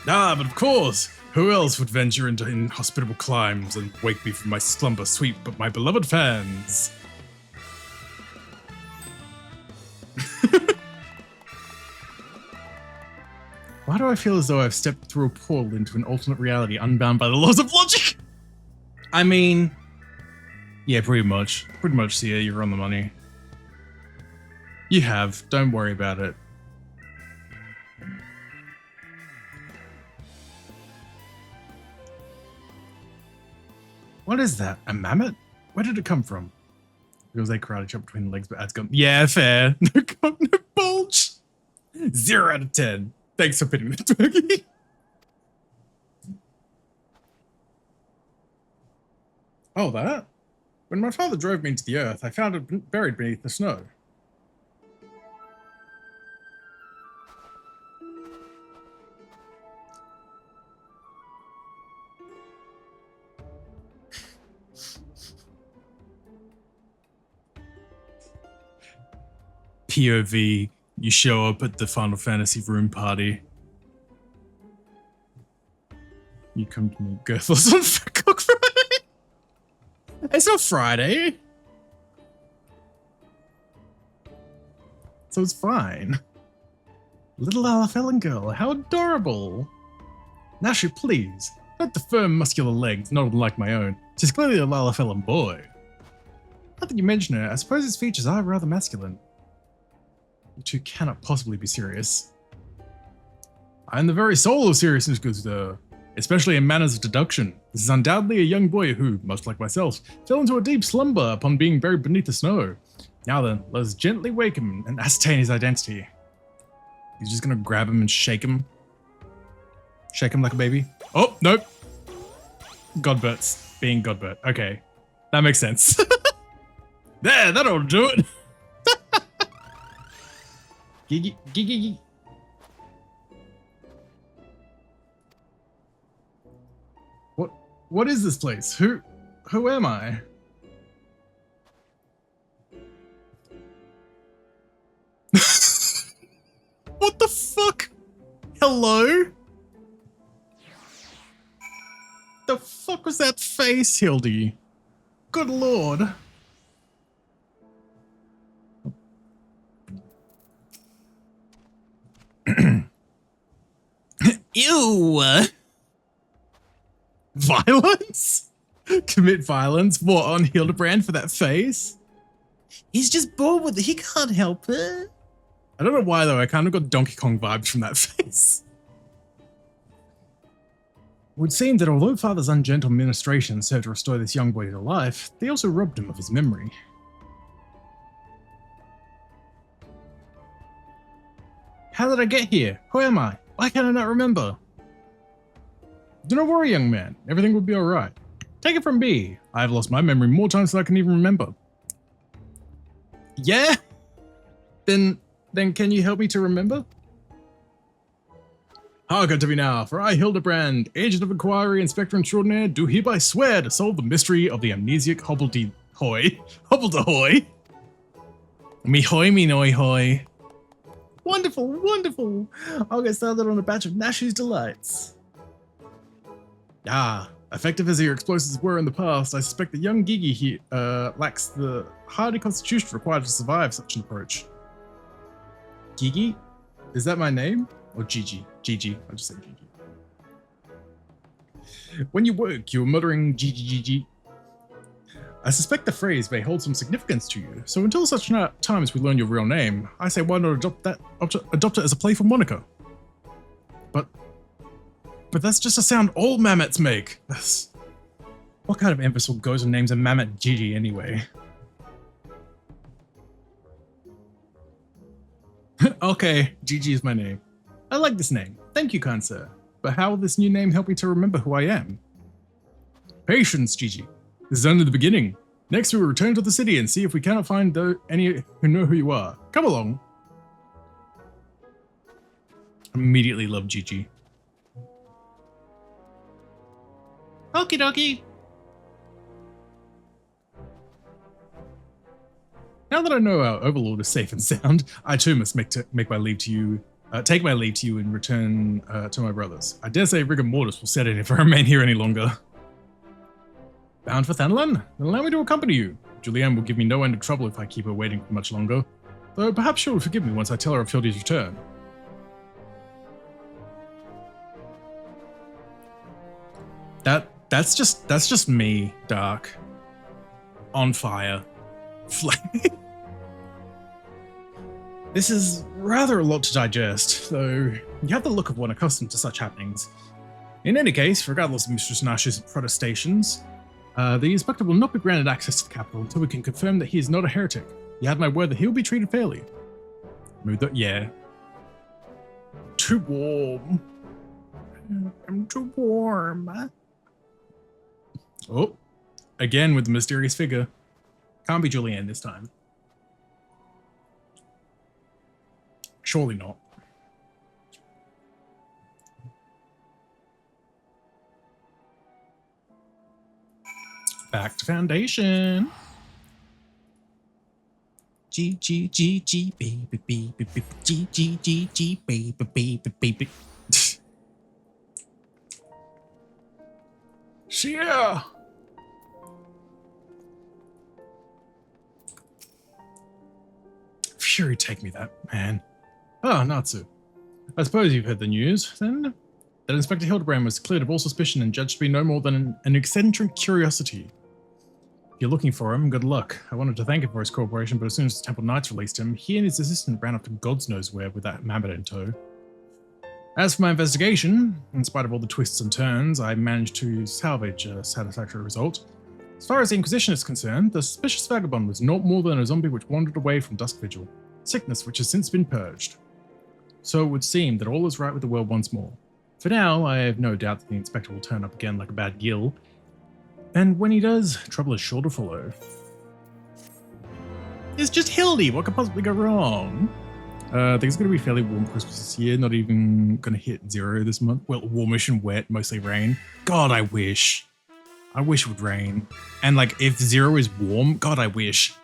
B: Ah, but of course, who else would venture into inhospitable climes and wake me from my slumber sweet but my beloved fans? Why do I feel as though I've stepped through a portal into an alternate reality unbound by the laws of logic? I mean, yeah, pretty much. Pretty much, Sia, you're on the money. You have. Don't worry about it. What is that? A mammoth? Where did it come from? Because they karate chop between the legs, but adds gum. Yeah, fair. No gum, no bulge. 0 out of 10. Thanks for pitting the turkey. Oh, that? When my father drove me into the earth, I found it buried beneath the snow. POV, you show up at the Final Fantasy room party. You come to meet Goethals on Cook Friday. It's not Friday. So it's fine. Little Alafellan girl, how adorable. Nashu, please. Note the firm, muscular legs, not unlike my own. She's clearly a Alafellan boy. Now that you mention it, I suppose his features are rather masculine. You two cannot possibly be serious. I am the very soul of seriousness, good sir. Especially in matters of deduction. This is undoubtedly a young boy who, much like myself, fell into a deep slumber upon being buried beneath the snow. Now then, let us gently wake him and ascertain his identity. He's just gonna grab him and shake him. Shake him like a baby. Oh, nope. Godbert's being Godbert. Okay, that makes sense. There, that'll do it. Gigi, gigi. What is this place? Who am I? What the fuck? Hello? The fuck was that face, Hildy? Good lord. Ew. Violence? Commit violence? What, on Hildibrand for that face? He's just bored with it. He can't help it. I don't know why though. I kind of got Donkey Kong vibes from that face. It would seem that although Father's ungentle ministration served to restore this young boy to life, they also robbed him of his memory. How did I get here? Who am I? Why can I not remember? Do not worry, young man. Everything will be alright. Take it from me. I have lost my memory more times than I can even remember. Yeah? Then can you help me to remember? Hearken to me now, for I, Hildibrand, Agent of Inquiry, Inspector Extraordinaire, do hereby swear to solve the mystery of the amnesiac Hobbledehoy. Hobbledehoy? Me hoy, me noy hoy. Wonderful, wonderful. I'll get started on a batch of Nashu's delights. Ah, effective as your explosives were in the past, I suspect that young Gigi here lacks the hardy constitution required to survive such an approach. Gigi? Is that my name? Or Gigi? Gigi. I'll just say Gigi. When you woke, you were muttering Gigi Gigi. I suspect the phrase may hold some significance to you, so until such time as we learn your real name, I say why not adopt it as a playful moniker. But that's just a sound all mammoths make. What kind of imbecile goes and names a mammoth Gigi anyway? Okay, Gigi is my name. I like this name. Thank you, kind sir. But how will this new name help me to remember who I am? Patience, Gigi. This is only the beginning. Next, we will return to the city and see if we cannot find any who know who you are. Come along. Immediately love Gigi. Okie dokie. Now that I know our overlord is safe and sound, I too must take my leave to you and return to my brothers. I dare say rigor mortis will set in if I remain here any longer. Bound for Thanlan? Then allow me to accompany you. Julianne will give me no end of trouble if I keep her waiting for much longer. Though perhaps she will forgive me once I tell her of Hildy's return. That's just me, Dark. On fire. This is rather a lot to digest, though you have the look of one accustomed to such happenings. In any case, regardless of Mistress Nash's protestations, the inspector will not be granted access to the capital until we can confirm that he is not a heretic. You have my word that he will be treated fairly. Yeah. Too warm. I'm too warm. Oh, again with the mysterious figure. Can't be Julianne this time. Surely not. Back to Foundation. G G G G baby baby baby G G G G baby baby baby. Yeah. Fury, take me that, man. Oh, Natsu. I suppose you've heard the news, then? That Inspector Hildibrand was cleared of all suspicion and judged to be no more than an eccentric curiosity. If you're looking for him, good luck. I wanted to thank him for his cooperation, but as soon as the Temple Knights released him, he and his assistant ran off to God's knows where with that mammoth in tow. As for my investigation, in spite of all the twists and turns, I managed to salvage a satisfactory result. As far as the Inquisition is concerned, the suspicious vagabond was naught more than a zombie which wandered away from Dusk Vigil, sickness which has since been purged. So it would seem that all is right with the world once more. For now, I have no doubt that the Inspector will turn up again like a bad gill, and when he does, trouble is sure to follow. It's just Hildy, what could possibly go wrong? I think it's going to be a fairly warm Christmas this year, not even going to hit 0 this month. Well, warmish and wet, mostly rain. God, I wish. I wish it would rain. And like, if 0 is warm, God, I wish.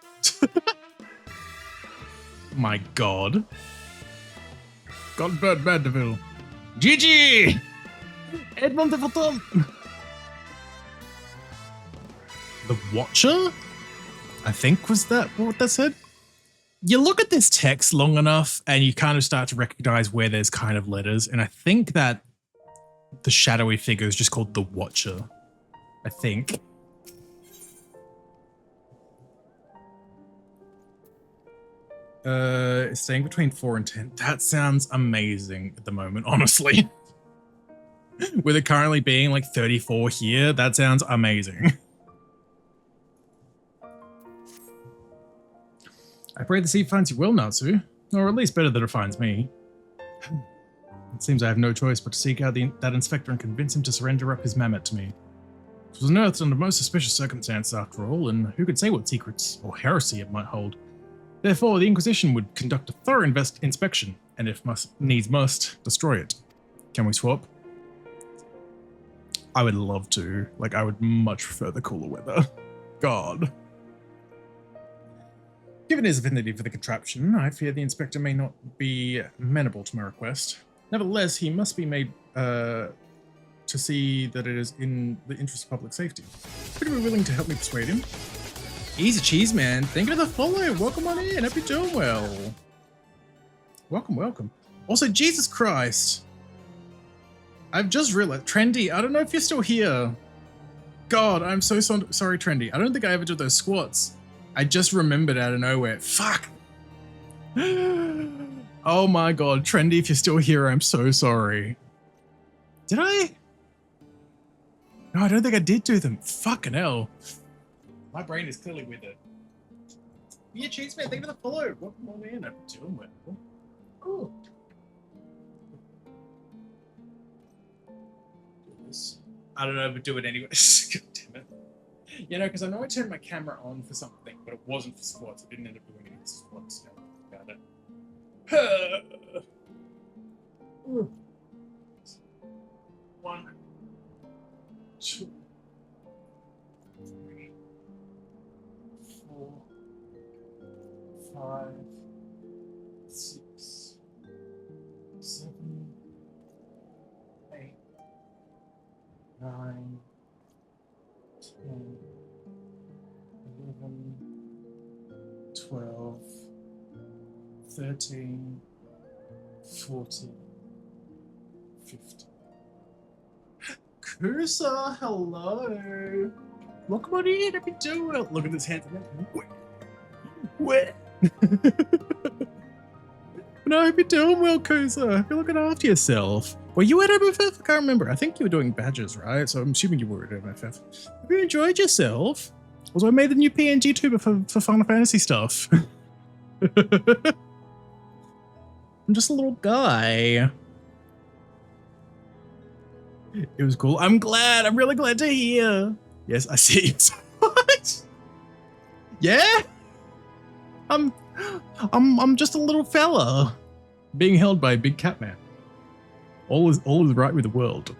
B: My God. God, bad devil. GG! Edmond de Phantom! The Watcher? I think was that what that said? You look at this text long enough and you kind of start to recognize where there's kind of letters, and I think that the shadowy figure is just called the Watcher. I think. Staying between 4 and 10. That sounds amazing at the moment, honestly. With it currently being like 34 here, that sounds amazing. I pray the sea finds you well, Natsu, or at least better than it finds me. It seems I have no choice but to seek out that inspector and convince him to surrender up his mammoth to me. It was unearthed under most suspicious circumstances after all, and who could say what secrets or heresy it might hold. Therefore, the Inquisition would conduct a thorough inspection, and if needs must, destroy it. Can we swap? I would love to. Like, I would much prefer the cooler weather. God. Given his affinity for the contraption, I fear the inspector may not be amenable to my request. Nevertheless, he must be made to see that it is in the interest of public safety. Would you be willing to help me persuade him? Easy cheese, man. Thank you for the follow. Welcome on in. Hope you're doing well. Welcome, welcome. Also, Jesus Christ. I've just realized, Trendy, I don't know if you're still here. God, I'm so sorry, Trendy. I don't think I ever did those squats. I just remembered out of nowhere. Fuck. Oh my God, Trendy, if you're still here, I'm so sorry. Did I? No, I don't think I did do them. Fucking hell. My brain is clearly with it. Yeah, cheese man, thank you for the follow. Welcome on in. I'm doing well. Cool. I don't know, but do it anyways. God damn it. You know, because I know I turned my camera on for something, but it wasn't for squats. I didn't end up doing any squats. Got it. One, two, three, 4, 5, 6, 7, 8, 9, 10, 11, 12, 13, 14, 15. Kusa, hello. Look what he had to be doing. Look at his hands. What? No, I hope you're doing well, Kusa. I hope you're looking after yourself. Were you at MFF? I can't remember. I think you were doing badges, right? So I'm assuming you were at MFF. Have you enjoyed yourself? Also, I made the new PNG tuber for Final Fantasy stuff. I'm just a little guy. It was cool. I'm glad. I'm really glad to hear. Yes, I see it. What? Yeah? I'm just a little fella being held by a big cat man. All is right with the world.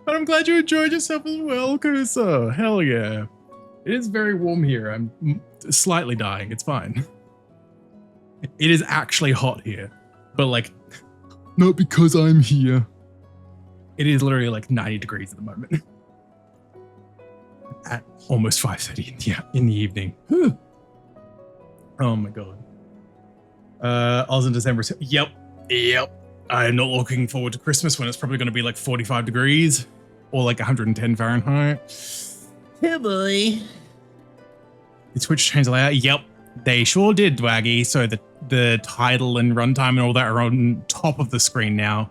B: But I'm glad you enjoyed yourself as well, Kusa. Hell yeah. It is very warm here. I'm slightly dying. It's fine. It is actually hot here. But like, not because I'm here. It is literally like 90 degrees at the moment. At almost 5:30 in the evening. Whew. Oh my god. Oz in December. Yep. I'm not looking forward to Christmas when it's probably going to be like 45 degrees or like 110 Fahrenheit. Yeah, boy. The Twitch changed the layout. Yep, they sure did, Dwaggy. So the title and runtime and all that are on top of the screen now,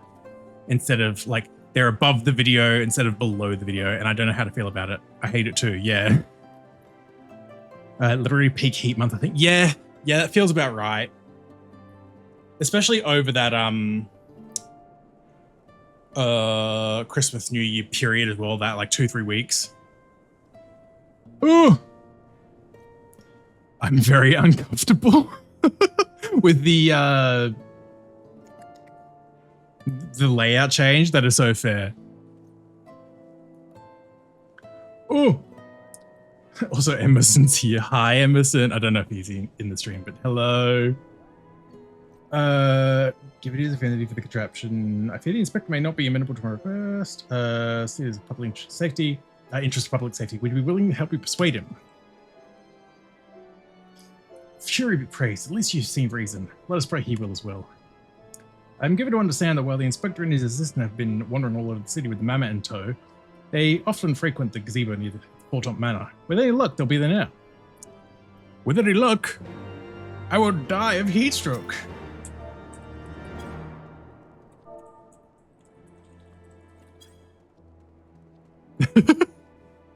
B: instead of like they're above the video instead of below the video. And I don't know how to feel about it. I hate it too. Yeah. Literally peak heat month, I think. Yeah, that feels about right. Especially over that Christmas New Year period as well, that like 2-3 weeks. Ooh, I'm very uncomfortable with the layout change. That is so fair. Oh, also Emerson's here. Hi, Emerson. I don't know if he's in the stream, but hello. Give it his affinity for the contraption. I fear the inspector may not be amenable to my request. See, there's public safety, interest of public safety. We'd be willing to help you persuade him. Fury be praised. At least you seem reason. Let us pray he will as well. I'm given to understand that while the inspector and his assistant have been wandering all over the city with the mama in tow, they often frequent the gazebo near the Portont Manor. With any luck, they'll be there now. With any luck, I will die of heat stroke.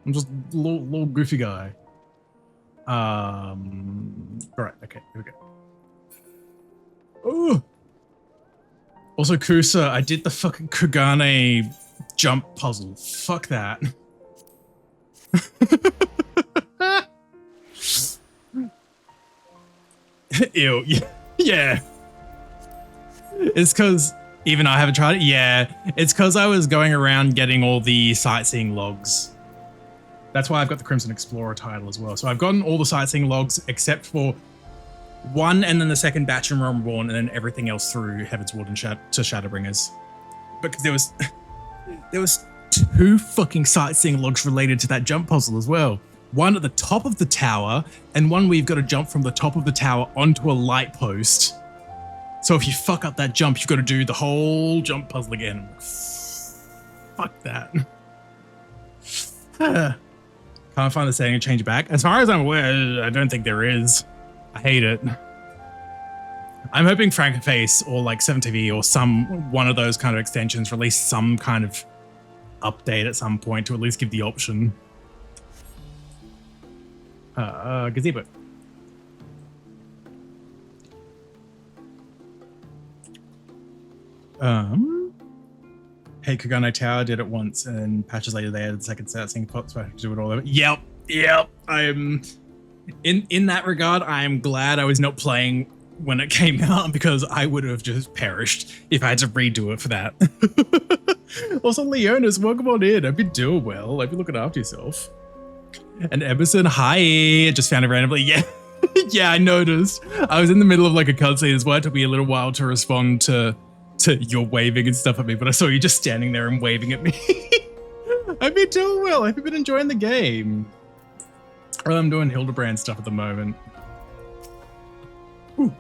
B: I'm just a little goofy guy. Alright, okay, here we go. Oh! Also, Kusa, I did the fucking Kugane jump puzzle. Fuck that. Ew, yeah. It's because even I haven't tried it. Yeah, it's because I was going around getting all the sightseeing logs. That's why I've got the Crimson Explorer title as well. So I've gotten all the sightseeing logs except for one and then the second batch in Realm Reborn and then everything else through Heavensward and to Shadowbringers. Because there was 2 fucking sightseeing logs related to that jump puzzle as well. One at the top of the tower and one where you've got to jump from the top of the tower onto a light post. So if you fuck up that jump, you've got to do the whole jump puzzle again. Fuck that. Can't find the setting and change it back. As far as I'm aware, I don't think there is. I hate it. I'm hoping Frankenface or like 7TV or one of those kind of extensions release some kind of update at some point to at least give the option. Gazebo. Hey, Kugane Tower did it once, and patches later they added the second set, sync pops, so I have to do it all over. Yep. I'm in that regard. I am glad I was not playing when it came out because I would have just perished if I had to redo it for that. Also, Leonis, welcome on in. Hope you're doing well. Hope you're looking after yourself. And Emerson, hi. Just found it randomly. Yeah. Yeah, I noticed. I was in the middle of like a cutscene as well. It took me a little while to respond to your waving and stuff at me, but I saw you just standing there and waving at me. Hope you're doing well. Hope you've been enjoying the game. I'm doing Hildibrand stuff at the moment. Ooh.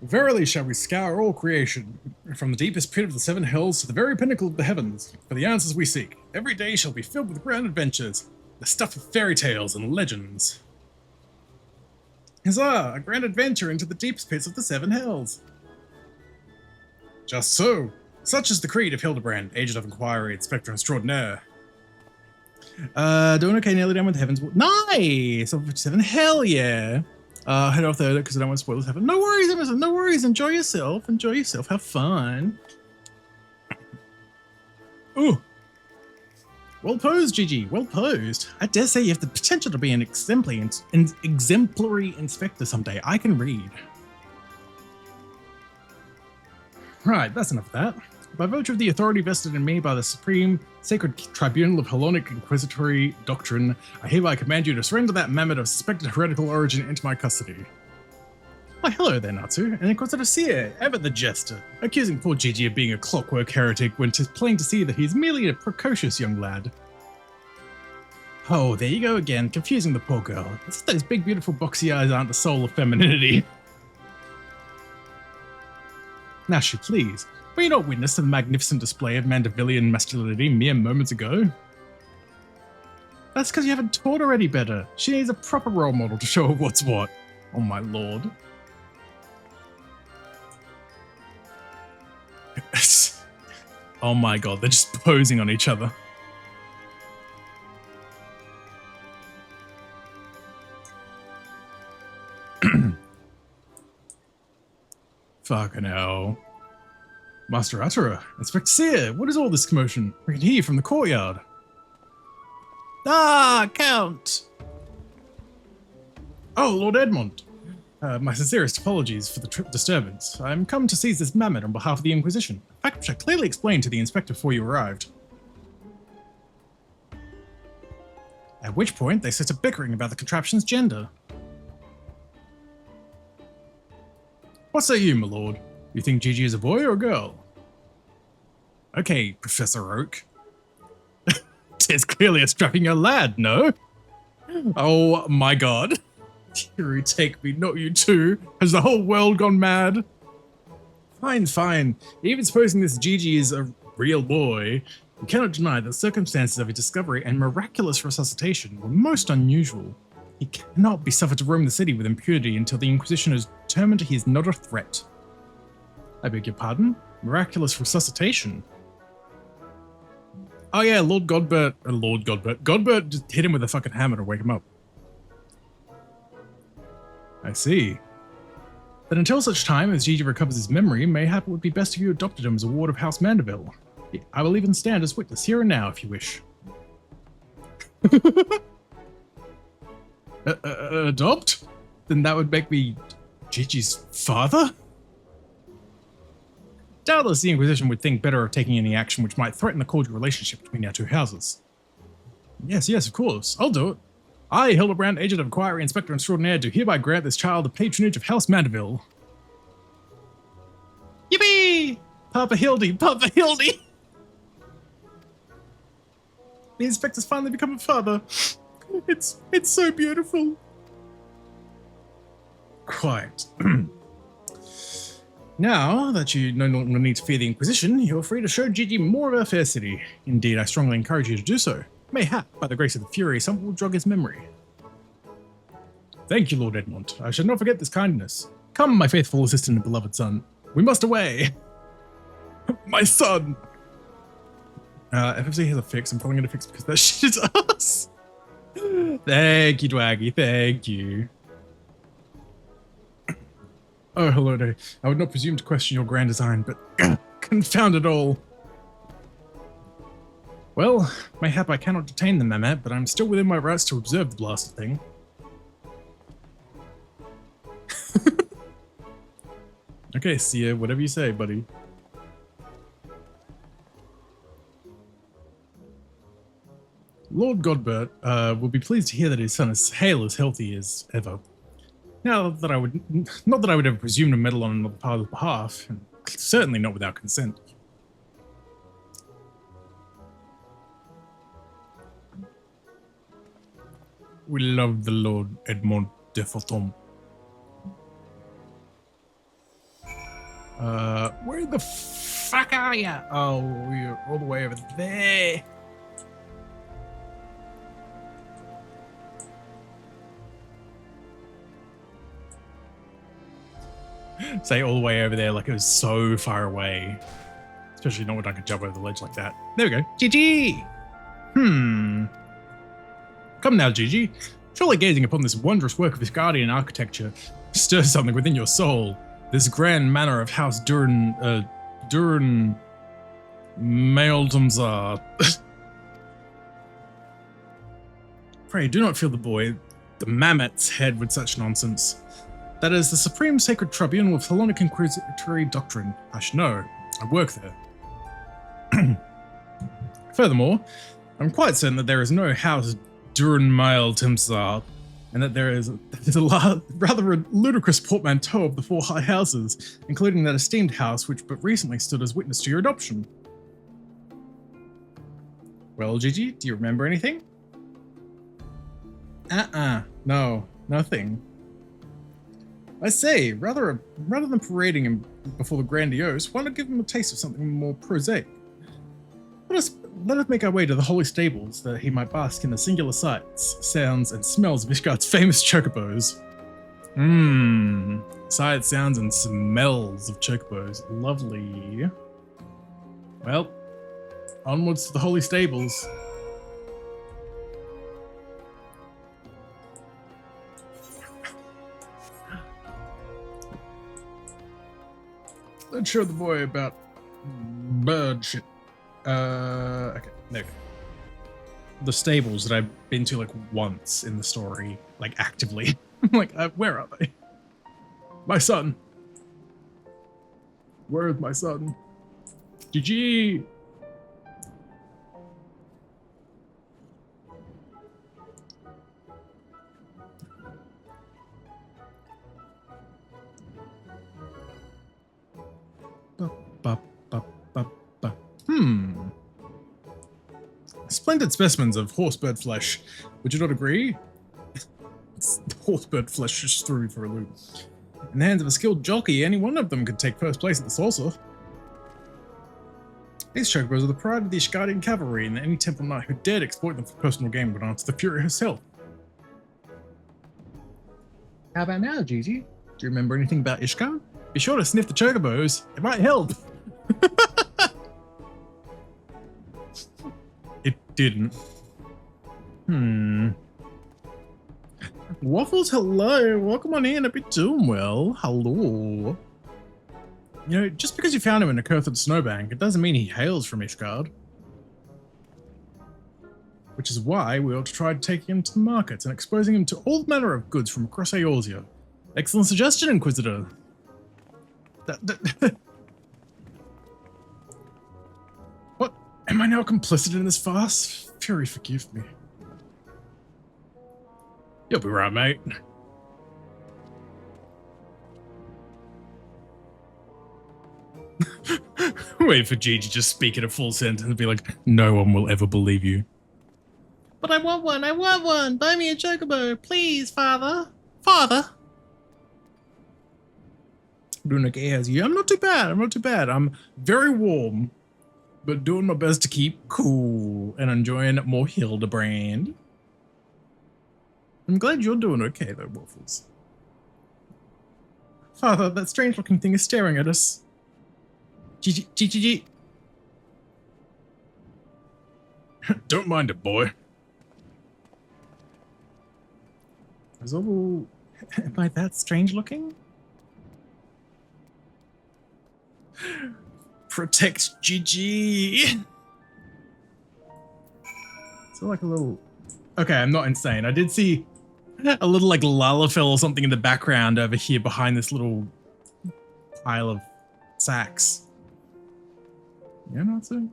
B: Verily shall we scour all creation, from the deepest pit of the seven hills to the very pinnacle of the heavens, for the answers we seek. Every day shall be filled with grand adventures, the stuff of fairy tales and legends. Huzzah! A grand adventure into the deepest pits of the seven hills. Just so. Such is the creed of Hildibrand, agent of inquiry, inspector extraordinaire. Doing okay, nearly done with heavens. Nice! Over 7, hell yeah! Head off there because I don't want spoilers happen. No worries, Emerson, no worries. Enjoy yourself. Have fun. Ooh. Well posed, Gigi. Well posed. I dare say you have the potential to be an exemplary inspector someday. I can read. Right, that's enough of that. By virtue of the authority vested in me by the Supreme Sacred Tribunal of Hellenic Inquisitory Doctrine, I hereby command you to surrender that mammoth of suspected heretical origin into my custody. Why, hello there, Natsu, an Inquisitor Seer, ever the jester, accusing poor Gigi of being a clockwork heretic when 'tis plain to see that he's merely a precocious young lad. Oh, there you go again, confusing the poor girl. It's those big, beautiful, boxy eyes aren't the soul of femininity. Nashi, please. Were you not witness to the magnificent display of Mandevillian masculinity mere moments ago? That's because you haven't taught her any better. She needs a proper role model to show her what's what. Oh my lord. Oh my god, they're just posing on each other. Fucking hell. Master Atara, Inspector Seer, what is all this commotion? We can hear you from the courtyard. Ah, Count! Oh, Lord Edmond. My sincerest apologies for the disturbance. I'm come to seize this mammoth on behalf of the Inquisition, a fact which I clearly explained to the Inspector before you arrived. At which point, they set to bickering about the contraption's gender. What say you, my lord? You think Gigi is a boy or a girl? Okay, Professor Oak. Tis clearly a strapping young lad, no? Oh my god. You take me, not you too. Has the whole world gone mad? Fine. Even supposing this Gigi is a real boy, you cannot deny that the circumstances of his discovery and miraculous resuscitation were most unusual. He cannot be suffered to roam the city with impunity until the Inquisition is determined he is not a threat. I beg your pardon? Miraculous resuscitation? Oh yeah, Godbert just hit him with a fucking hammer to wake him up. I see. But until such time as Gigi recovers his memory, mayhap it would be best if you adopted him as a ward of House Mandeville. I will even stand as witness here and now if you wish. Adopt? Then that would make me Gigi's father? Doubtless the Inquisition would think better of taking any action which might threaten the cordial relationship between our two houses. Yes, of course. I'll do it. I, Hildibrand, Agent of Inquiry, Inspector Extraordinaire, do hereby grant this child the patronage of House Mandeville. Yippee! Papa Hildy! The Inspector's finally become a father. It's so beautiful. Quiet. Now that you no longer need to fear the Inquisition, you're free to show Gigi more of our fair city. Indeed, I strongly encourage you to do so. Mayhap, by the grace of the Fury, something will jog his memory. Thank you, Lord Edmond. I shall not forget this kindness. Come, my faithful assistant and beloved son. We must away. My son. FFC has a fix. I'm calling it a fix because that shit is us. Thank you, Dwaggy. Thank you. Oh, hello there. I would not presume to question your grand design, but confound it all. Well, mayhap I cannot detain the Mamet, but I'm still within my rights to observe the blasted thing. Okay, see ya, whatever you say, buddy. Lord Godbert will be pleased to hear that his son is hale as healthy as ever. Now that I would, not that I would ever presume to meddle on another father's behalf, and certainly not without consent. We love the Lord Edmond de Forton. Where the fuck are ya? Oh, you're all the way over there. Say all the way over there like it was so far away. Especially not when I could jump over the ledge like that. There we go. GG! Come now, Gigi. Surely gazing upon this wondrous work of his guardian architecture stirs something within your soul. This grand manor of House Durin Maeldomzar. Pray, do not fill the Mamet's head with such nonsense. That is the supreme sacred tribunal of Hellenic Inquisitory doctrine. I should know. I work there. Furthermore, I'm quite certain that there is no House Durin Timsar, and that there's a rather ludicrous portmanteau of the four high houses, including that esteemed house which but recently stood as witness to your adoption. Well, Gigi, do you remember anything? No, nothing. I say, rather than parading him before the grandiose, why not give him a taste of something more prosaic? Let us make our way to the holy stables, that he might bask in the singular sights, sounds, and smells of Ishgard's famous chocobos. Sights, sounds, and smells of chocobos. Lovely. Well, onwards to the holy stables. Let's show the boy about bird shit. Okay, there we go. The stables that I've been to like once in the story, like actively. I'm like, where are they? My son. Where is my son? GG. Splendid specimens of horsebird flesh. Would you not agree? Horsebird flesh just threw me for a loop. In the hands of a skilled jockey, any one of them could take first place at the saucer. These chocobos are the pride of the Ishgardian cavalry, and any temple knight who dared exploit them for personal gain would answer the Fury herself. How about now, Gigi? Do you remember anything about Ishgard? Be sure to sniff the chocobos. It might help. It didn't. Waffles, hello. Welcome on in. I've been doing well. Hello. You know, just because you found him in a Curthid snowbank, it doesn't mean he hails from Ishgard. Which is why we ought to try taking him to the markets and exposing him to all manner of goods from across Eorzea. Excellent suggestion, Inquisitor. What? Am I now complicit in this farce? Fury, forgive me. You'll be right, mate. Wait for Gigi to speak in a full sentence and be like, no one will ever believe you. But I want one! Buy me a chocobo, please, father! Father! Doing okay as you. I'm not too bad. I'm very warm, but doing my best to keep cool and enjoying more Hildibrand. I'm glad you're doing okay though, Waffles. Father, that strange looking thing is staring at us. G. Don't mind it, boy. Am I that strange looking? Protect Gigi. So like a little... Okay, I'm not insane. I did see a little like Lalafell or something in the background over here behind this little pile of sacks. Yeah, not so.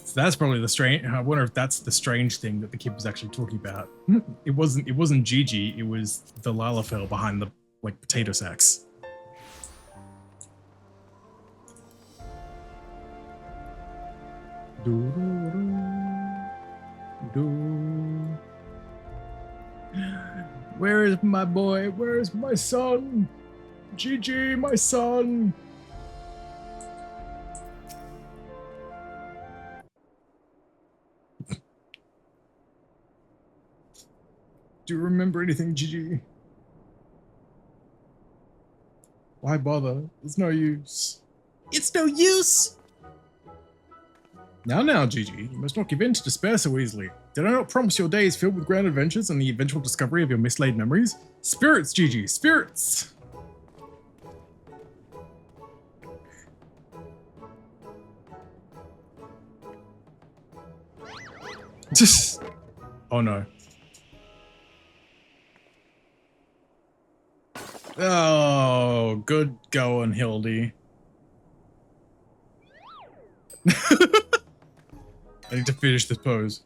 B: So that's probably the strange. I wonder if that's the strange thing that the kid was actually talking about. It wasn't Gigi. It was the Lalafell behind the like potato sacks. Where is my boy? Where is my son? Gigi, my son. Do you remember anything, Gigi? Why bother? It's no use. It's no use! Now, Gigi, you must not give in to despair so easily. Did I not promise your days filled with grand adventures and the eventual discovery of your mislaid memories? Spirits, Gigi, spirits! Oh no. Oh, good going, Hildy. I need to finish this pose.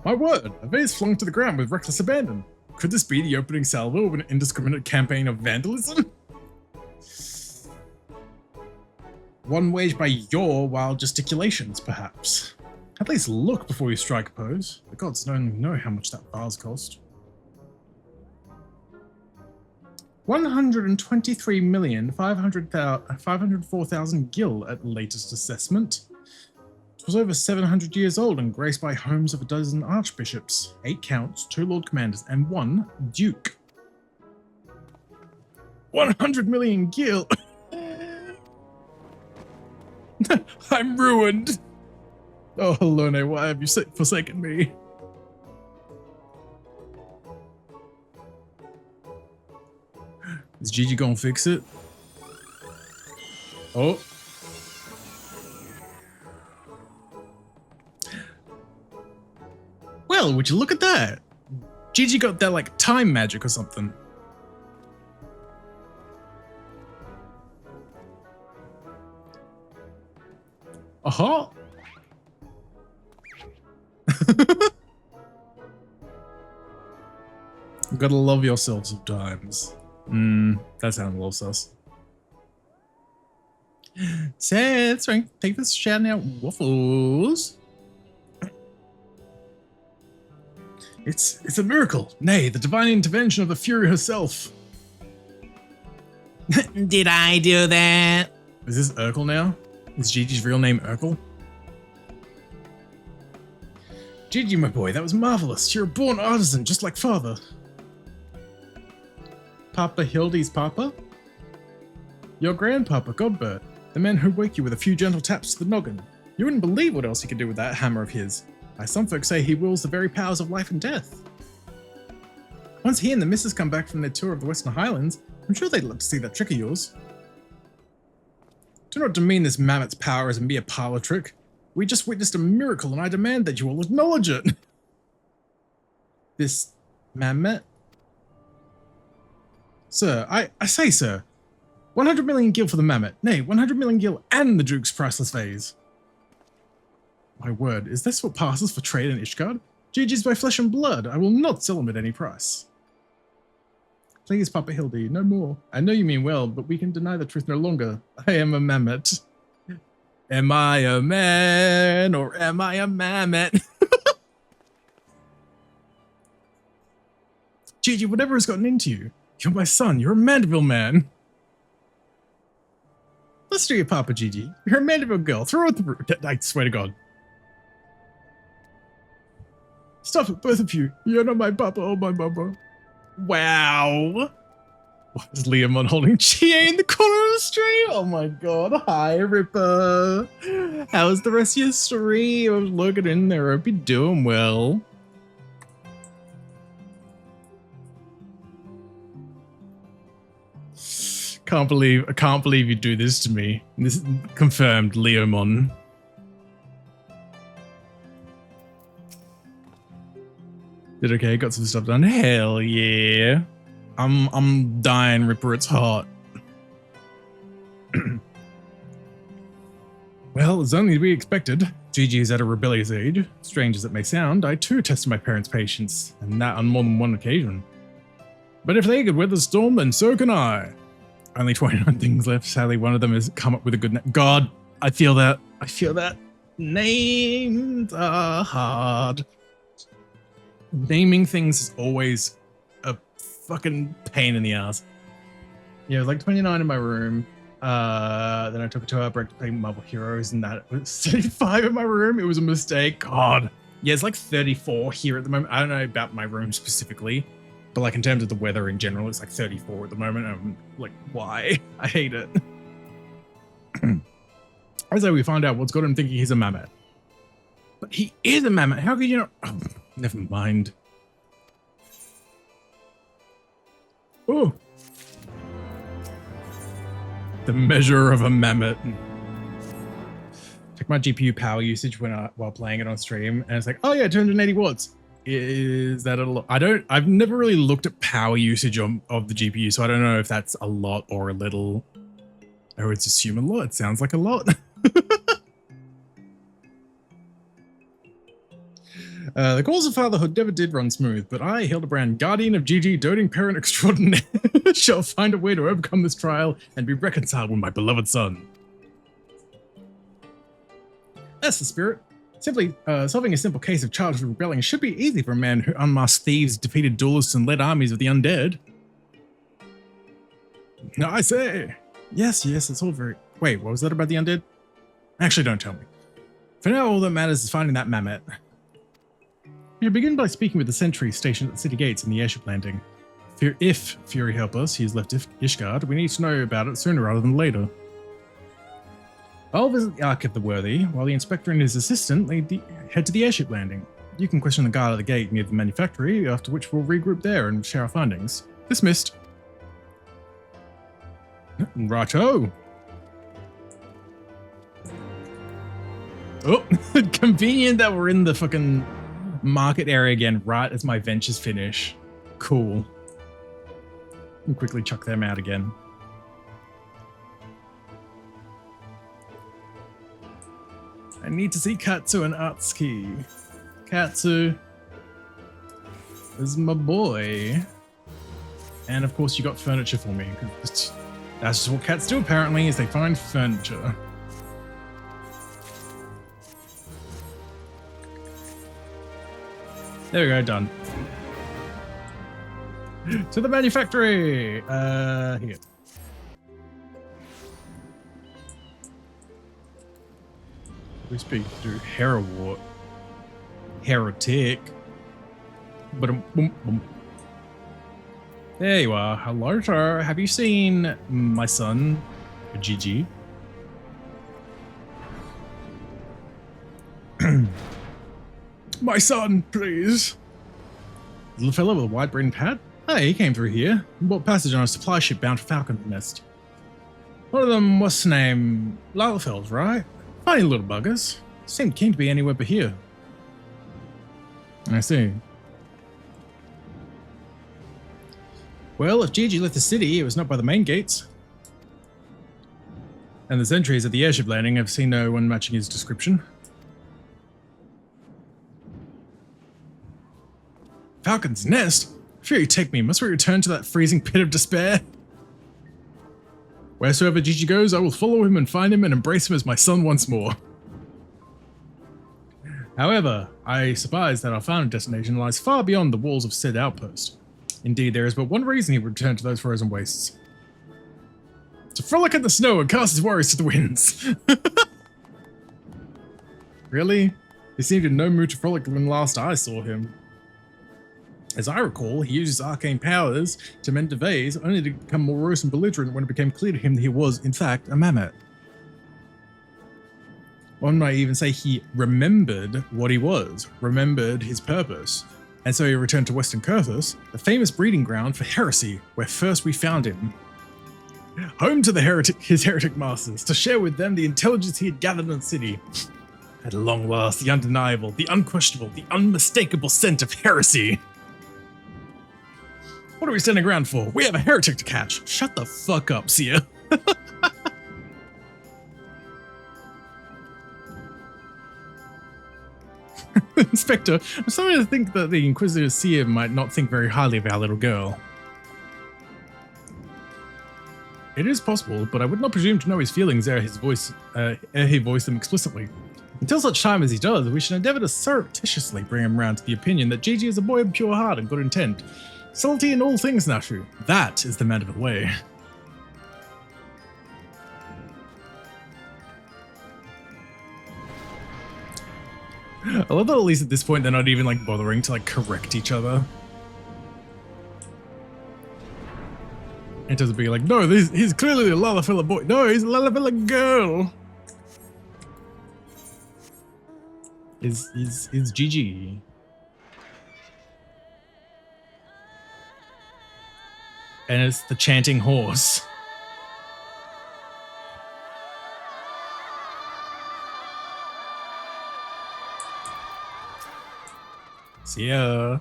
B: My word, a vase flung to the ground with reckless abandon. Could this be the opening salvo of an indiscriminate campaign of vandalism? One waged by your wild gesticulations, perhaps. At least look before you strike a pose. The gods don't know how much that vase cost. 123,504,000 gil at latest assessment. It was over 700 years old and graced by homes of a dozen archbishops, 8 counts, 2 lord commanders, and 1 duke. 100 million gil! I'm ruined! Oh, Helone, why have you forsaken me? Is Gigi gonna fix it? Oh. Well, would you look at that? Gigi got that like time magic or something. Uh-huh. You gotta love yourself sometimes. That sounds a little sus. Seth, take this shouting out waffles. It's a miracle. Nay, the divine intervention of the Fury herself.
D: Did I do that?
B: Is this Urkel now? Is Gigi's real name Urkel? Gigi, my boy, that was marvelous. You're a born artisan, just like father. Papa Hildy's papa? Your grandpapa, Godbert, the man who wake you with a few gentle taps to the noggin. You wouldn't believe what else he could do with that hammer of his. Some folks say he wields the very powers of life and death. Once he and the missus come back from their tour of the Western Highlands, I'm sure they'd love to see that trick of yours. Do not demean this mammoth's power as a mere parlor trick. We just witnessed a miracle and I demand that you all acknowledge it. This mammoth? Sir, I say, sir, 100 million gil for the mammoth. Nay, 100 million gil and the Duke's priceless vase. My word, is this what passes for trade in Ishgard? Gigi's by flesh and blood. I will not sell him at any price. Please, Papa Hildy, no more. I know you mean well, but we can deny the truth no longer. I am a mammoth. Am I a man or am I a mammoth? Gigi, whatever has gotten into you? You're my son. You're a Mandeville man. Listen to your papa, Gigi. You're a Mandeville girl. Throw out the root. I swear to God. Stop it, both of you. You're not my papa or my mama. Wow. Why is Leomon holding Chie in the corner of the stream? Oh my God. Hi, Ripper. How's the rest of your stream? I was looking in there. Hope you're doing well. I can't believe you do this to me. This is confirmed, Leomon. Did okay, got some stuff done. Hell yeah. I'm dying, Ripper, it's hot. Well, it's only to be expected. Gigi is at a rebellious age. Strange as it may sound, I too tested my parents' patience, and that on more than one occasion. But if they could weather the storm, then so can I. Only 29 things left. Sadly, one of them has come up with a good name. God, I feel that. I feel that. Names are hard. Naming things is always a fucking pain in the ass. Yeah, it was like 29 in my room. Then I took it to our break to play Marvel Heroes, and that was 35 in my room. It was a mistake. God. Yeah, it's like 34 here at the moment. I don't know about my room specifically, but like in terms of the weather in general, it's like 34 at the moment. I'm like, why? I hate it. As we find out what's got him thinking he's a mammoth. But he is a mammoth. How could you not? Oh, never mind. Oh. The measure of a mammoth. Check my GPU power usage while playing it on stream, and it's like, oh yeah, 280 watts. Is that a lot? I've never really looked at power usage of the GPU, so I don't know if that's a lot or a little. I would assume a lot. It sounds like a lot. The course of fatherhood never did run smooth, but I, Hildibrand, guardian of Gigi, doting parent extraordinaire, shall find a way to overcome this trial and be reconciled with my beloved son. That's the spirit. Simply solving a simple case of childhood rebellion should be easy for a man who unmasked thieves, defeated duelists, and led armies of the undead. I say. Yes, it's all very... Wait, what was that about the undead? Actually, don't tell me. For now, all that matters is finding that mammoth. You begin by speaking with the sentry stationed at the city gates and the airship landing. If Fury help us, he has left Ishgard, we need to know about it sooner rather than later. I'll visit the Ark of the Worthy, while the inspector and his assistant head to the airship landing. You can question the guard at the gate near the manufactory, after which we'll regroup there and share our findings. Dismissed. Righto. Oh, convenient that we're in the fucking market area again, right as my ventures finish. Cool. And quickly chuck them out again. I need to see Katsu and Atsuki. Katsu is my boy. And of course you got furniture for me. That's just what cats do apparently, is they find furniture. There we go, done. To the manufactory! Here. We speak through Heretic. But there you are. Hello, sir. Have you seen my son, Gigi? My son, please. Little fellow with a wide brimmed hat? Hey, he came through here and bought passage on a supply ship bound for Falcon's Nest. One of them, what's the name? Lalafels, right? Funny little buggers. Seemed keen to be anywhere but here. I see. Well, if Gigi left the city, it was not by the main gates. And the sentries at the airship landing have seen no one matching his description. Falcon's Nest? Sure, you take me. Must we return to that freezing pit of despair? Wheresoever Gigi goes, I will follow him and find him and embrace him as my son once more. However, I surmise that our final destination lies far beyond the walls of said outpost. Indeed, there is but one reason he would return to those frozen wastes. To frolic in the snow and cast his worries to the winds. Really? He seemed in no mood to frolic when last I saw him. As I recall, he used his arcane powers to mend vase, only to become morose and belligerent when it became clear to him that he was, in fact, a mammoth. One might even say he remembered what he was, remembered his purpose. And so he returned to Western Kurthus, the famous breeding ground for heresy, where first we found him. home to his heretic masters, to share with them the intelligence he had gathered in the city. At long last, the undeniable, the unquestionable, the unmistakable scent of heresy. What are we standing around for? We have a heretic to catch. Shut the fuck up, Sia. Inspector, I'm starting to think that the Inquisitor Sia might not think very highly of our little girl. It is possible, but I would not presume to know his feelings ere he voiced them explicitly. Until such time as he does, we should endeavour to surreptitiously bring him round to the opinion that Gigi is a boy of pure heart and good intent. Subtlety in all things, Nashu. That is the man of the way. I love that at least at this point they're not even like bothering to like correct each other. In terms of being like, no, he's clearly a Lalafella boy. No, he's a Lalafella girl. Is Gigi. And it's the chanting horse. See ya.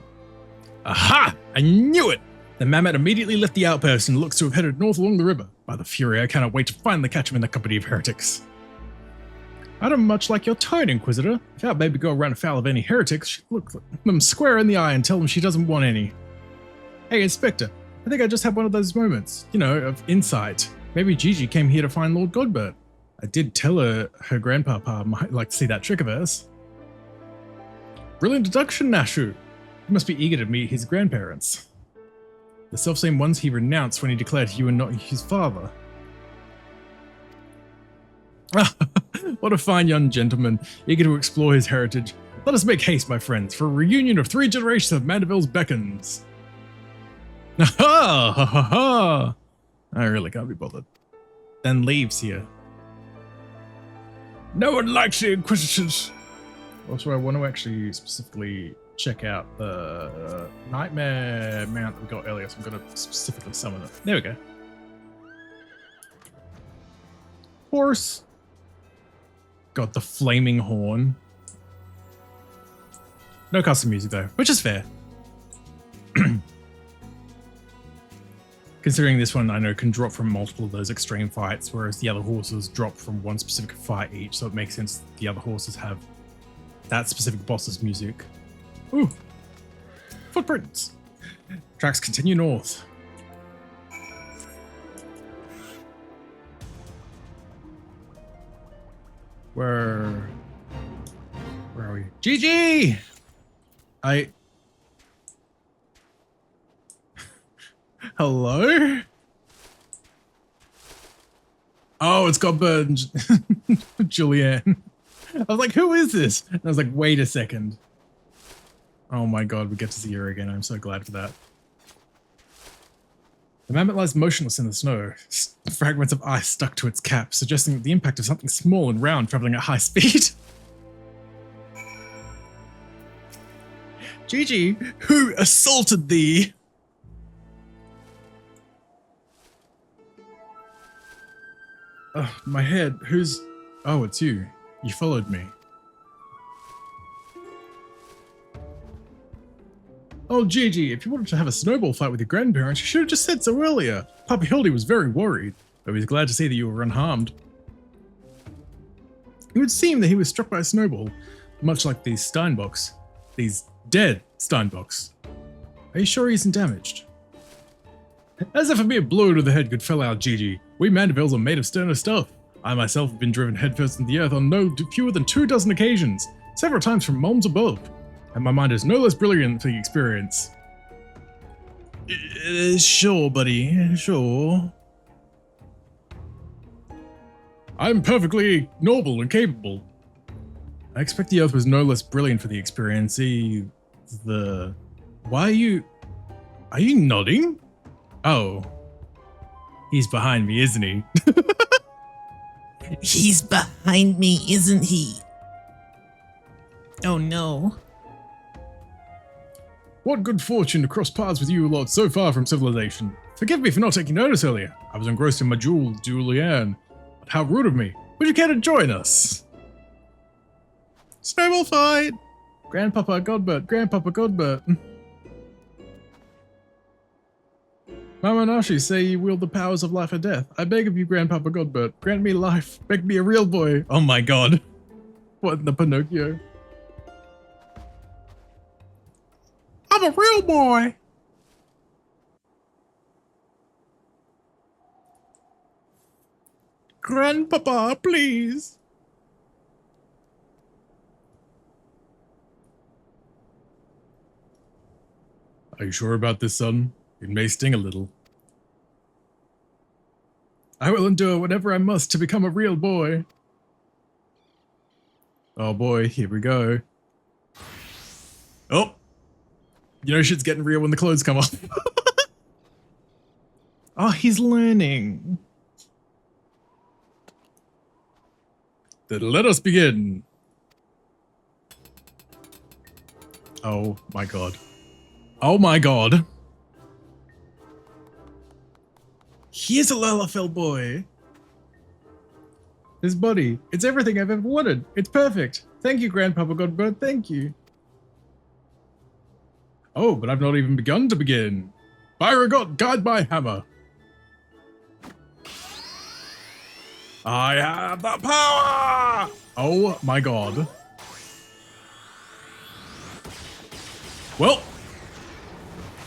B: Aha! I knew it! The Mammoth immediately left the outpost and looks to have headed north along the river. By the Fury, I cannot wait to finally catch him in the company of heretics. I don't much like your tone, Inquisitor. If our baby go around afoul of any heretics, she'd look them square in the eye and tell them she doesn't want any. Hey, Inspector, I think I just had one of those moments, you know, of insight. Maybe Gigi came here to find Lord Godbert. I did tell her grandpapa might like to see that trick of hers. Brilliant deduction, Nashu. You must be eager to meet his grandparents. The selfsame ones he renounced when he declared you were not his father. What a fine young gentleman, eager to explore his heritage. Let us make haste, my friends, for a reunion of 3 generations of Mandeville's beckons. Ha ha ha ha! I really can't be bothered. Then leaves here. No one likes the Inquisitors. Also, I want to actually specifically check out the Nightmare mount that we got earlier, so I'm going to specifically summon it. There we go. Horse. Got the flaming horn. No custom music though, which is fair. Considering this one, I know, can drop from multiple of those extreme fights, whereas the other horses drop from one specific fight each, so it makes sense the other horses have that specific boss's music. Ooh! Footprints! Tracks continue north. Where are we? GG! Hello? Oh, it's Godbert and Julianne. I was like, who is this? And I was like, wait a second. Oh my god, we get to see her again. I'm so glad for that. The mammoth lies motionless in the snow, fragments of ice stuck to its cap, suggesting the impact of something small and round traveling at high speed. Gigi, who assaulted thee? Oh, my head. Who's... Oh, it's you. You followed me. Oh, Gigi, if you wanted to have a snowball fight with your grandparents, you should have just said so earlier. Papa Hildy was very worried, but he was glad to see that you were unharmed. It would seem that he was struck by a snowball, much like these Steinbocks. These dead Steinbocks. Are you sure he isn't damaged? As if a mere blow to the head could fell out, Gigi. We Mandevilles are made of sterner stuff. I myself have been driven headfirst into the earth on no fewer than 24 occasions, several times from realms above. And my mind is no less brilliant for the experience. Sure, buddy, sure. I'm perfectly noble and capable. I expect the Earth was no less brilliant for the experience. Why are you nodding? Oh. He's behind me, isn't he?
D: He's behind me, isn't he? Oh no.
B: What good fortune to cross paths with you lot so far from civilization. Forgive me for not taking notice earlier. I was engrossed in my jewel, Julianne. But how rude of me. Would you care to join us? Snowball fight! Grandpapa Godbert, Grandpapa Godbert. Mama and Ashi say you wield the powers of life or death. I beg of you, Grandpapa Godbert, grant me life. Make me a real boy. Oh my god. What in the Pinocchio? I'm a real boy. Grandpapa, please. Are you sure about this, son? It may sting a little. I will endure whatever I must to become a real boy. Oh boy, here we go. Oh! You know shit's getting real when the clothes come off. Oh, he's learning. Then let us begin. Oh my god. Oh my god. He is a Lalafell boy. His body. It's everything I've ever wanted. It's perfect. Thank you, Grandpapa Godbert. Thank you. Oh, but I've not even begun to begin. Byragot, guide my hammer. I have the power! Oh my god. Well,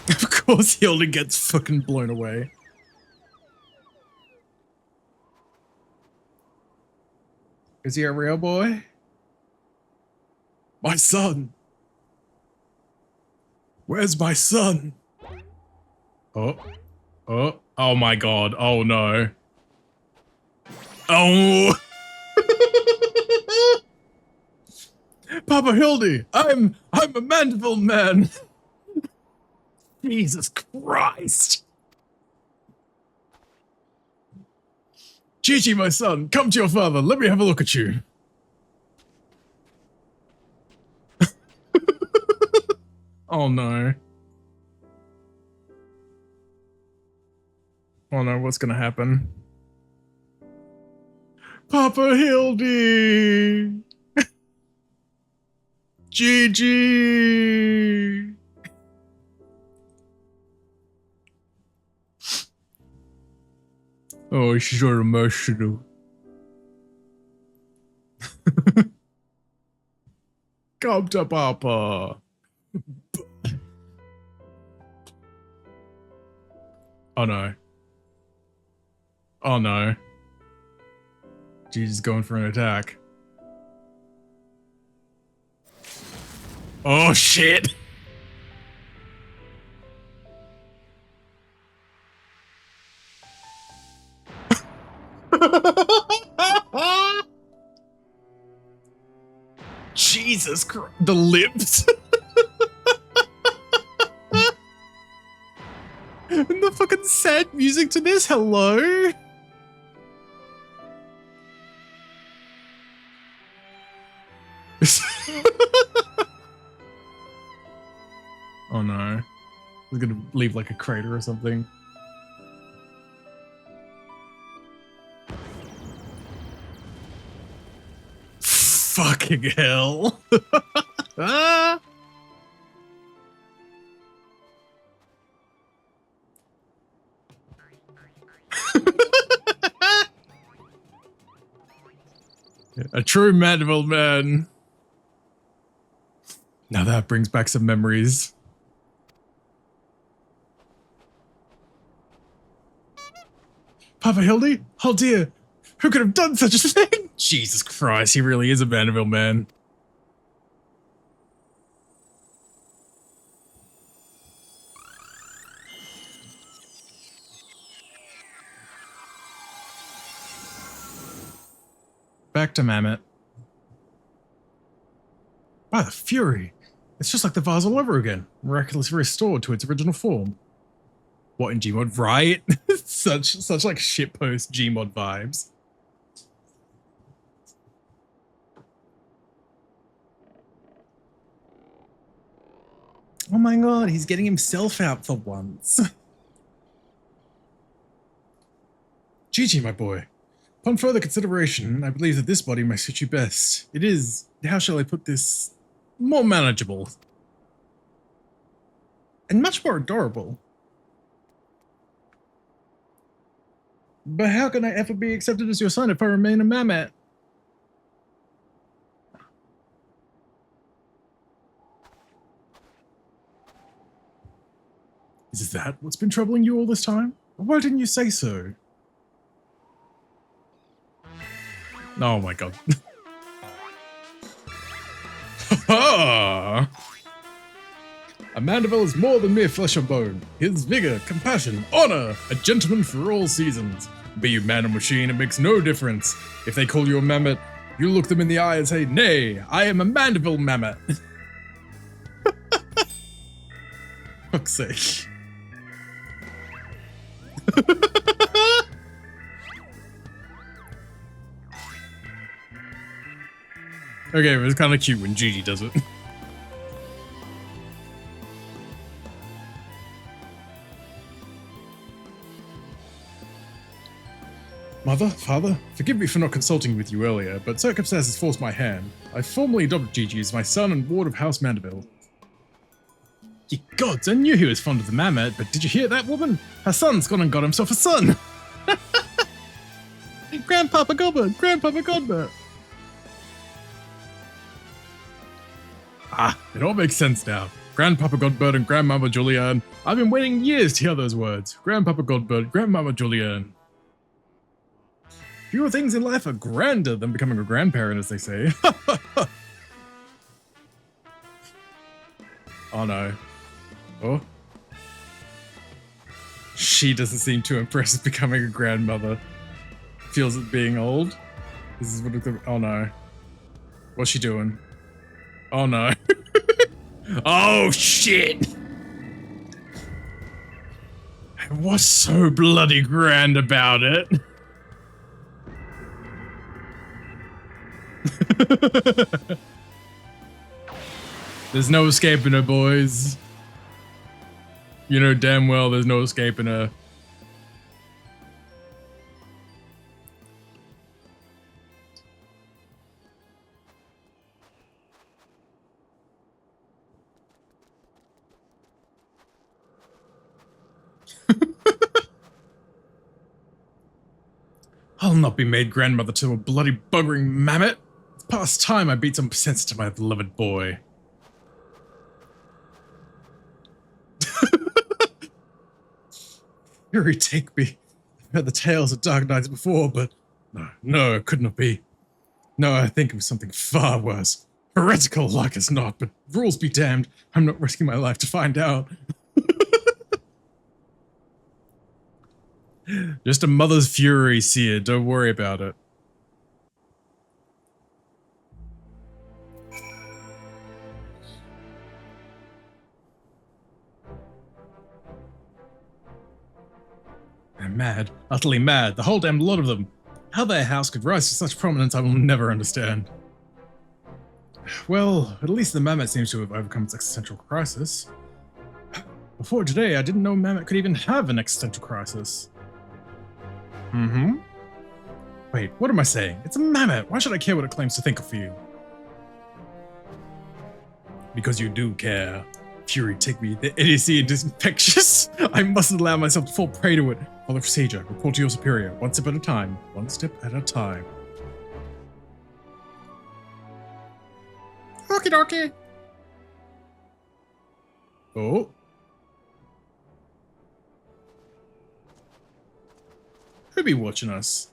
B: of course Hildy gets fucking blown away. Is he a real boy? My son! Where's my son? Oh. Oh. Oh my god. Oh no. Oh! Papa Hildy! I'm a Mandeville man! Jesus Christ! Gigi, my son, come to your father. Let me have a look at you. Oh no. Oh no, what's gonna happen? Papa Hildy! Gigi! Oh, she's so emotional. Come to Papa. Oh no. Oh no. Gigi's going for an attack. Oh shit! Jesus Christ. The lips. And the fucking sad music to this. Hello? Oh no. It's gonna leave like a crater or something. Fucking hell. Ah! A true Mandeville man. Now that brings back some memories. Papa Hildy? Oh dear. Who could have done such a thing? Jesus Christ, he really is a Mandeville man. Back to Mammoth. By the Fury! It's just like the vase all over again, miraculously restored to its original form. What in Gmod, right? such like shitpost Gmod vibes. Oh my god, he's getting himself out for once. Gigi, my boy. Upon further consideration, I believe that this body may suit you best. It is, how shall I put this, more manageable. And much more adorable. But how can I ever be accepted as your son if I remain a mammoth? Is that what's been troubling you all this time? Why didn't you say so? Oh my god. Ha! A Mandeville is more than mere flesh and bone. His vigor, compassion, honor, a gentleman for all seasons. Be you man or machine, it makes no difference. If they call you a mammoth, you look them in the eye and say, "Nay, I am a Mandeville mammoth." Fuck's sake. Okay, but it's kind of cute when Gigi does it. Mother, father, forgive me for not consulting with you earlier, but circumstances forced my hand. I formally adopted Gigi as my son and ward of House Mandeville. Ye gods, I knew he was fond of the mammoth, but did you hear that, woman? Her son's gone and got himself a son! Grandpapa Godbert! Grandpapa Godbert! Ah, it all makes sense now. Grandpapa Godbert and Grandmama Julianne. I've been waiting years to hear those words. Grandpapa Godbert, Grandmama Julianne. Fewer things in life are grander than becoming a grandparent, as they say. Oh no. Oh. She doesn't seem too impressed with becoming a grandmother. Feels it being old. This is what it, oh no. What's she doing? Oh no. Oh shit! What's so bloody grand about it? There's no escaping her, boys. You know damn well there's no escaping her. I'll not be made grandmother to a bloody buggering mammoth. It's past time I beat some sense to my beloved boy. Fury take me. I've heard the tales of dark nights before, but no, it could not be. No, I think it was something far worse. Heretical like as not, but rules be damned. I'm not risking my life to find out. Just a mother's fury, Seer. Don't worry about it. I'm mad. Utterly mad. The whole damn lot of them. How their house could rise to such prominence I will never understand. Well, at least the mammoth seems to have overcome its existential crisis. Before today, I didn't know mammoth could even have an existential crisis. Mm-hmm. Wait, what am I saying? It's a mammoth. Why should I care what it claims to think of you? Because you do care. Fury, take me. The idiocy is infectious. I mustn't allow myself to fall prey to it. Follow the procedure. Report to your superior. One step at a time. One step at a time. Okie dokie. Oh. Who be watching us?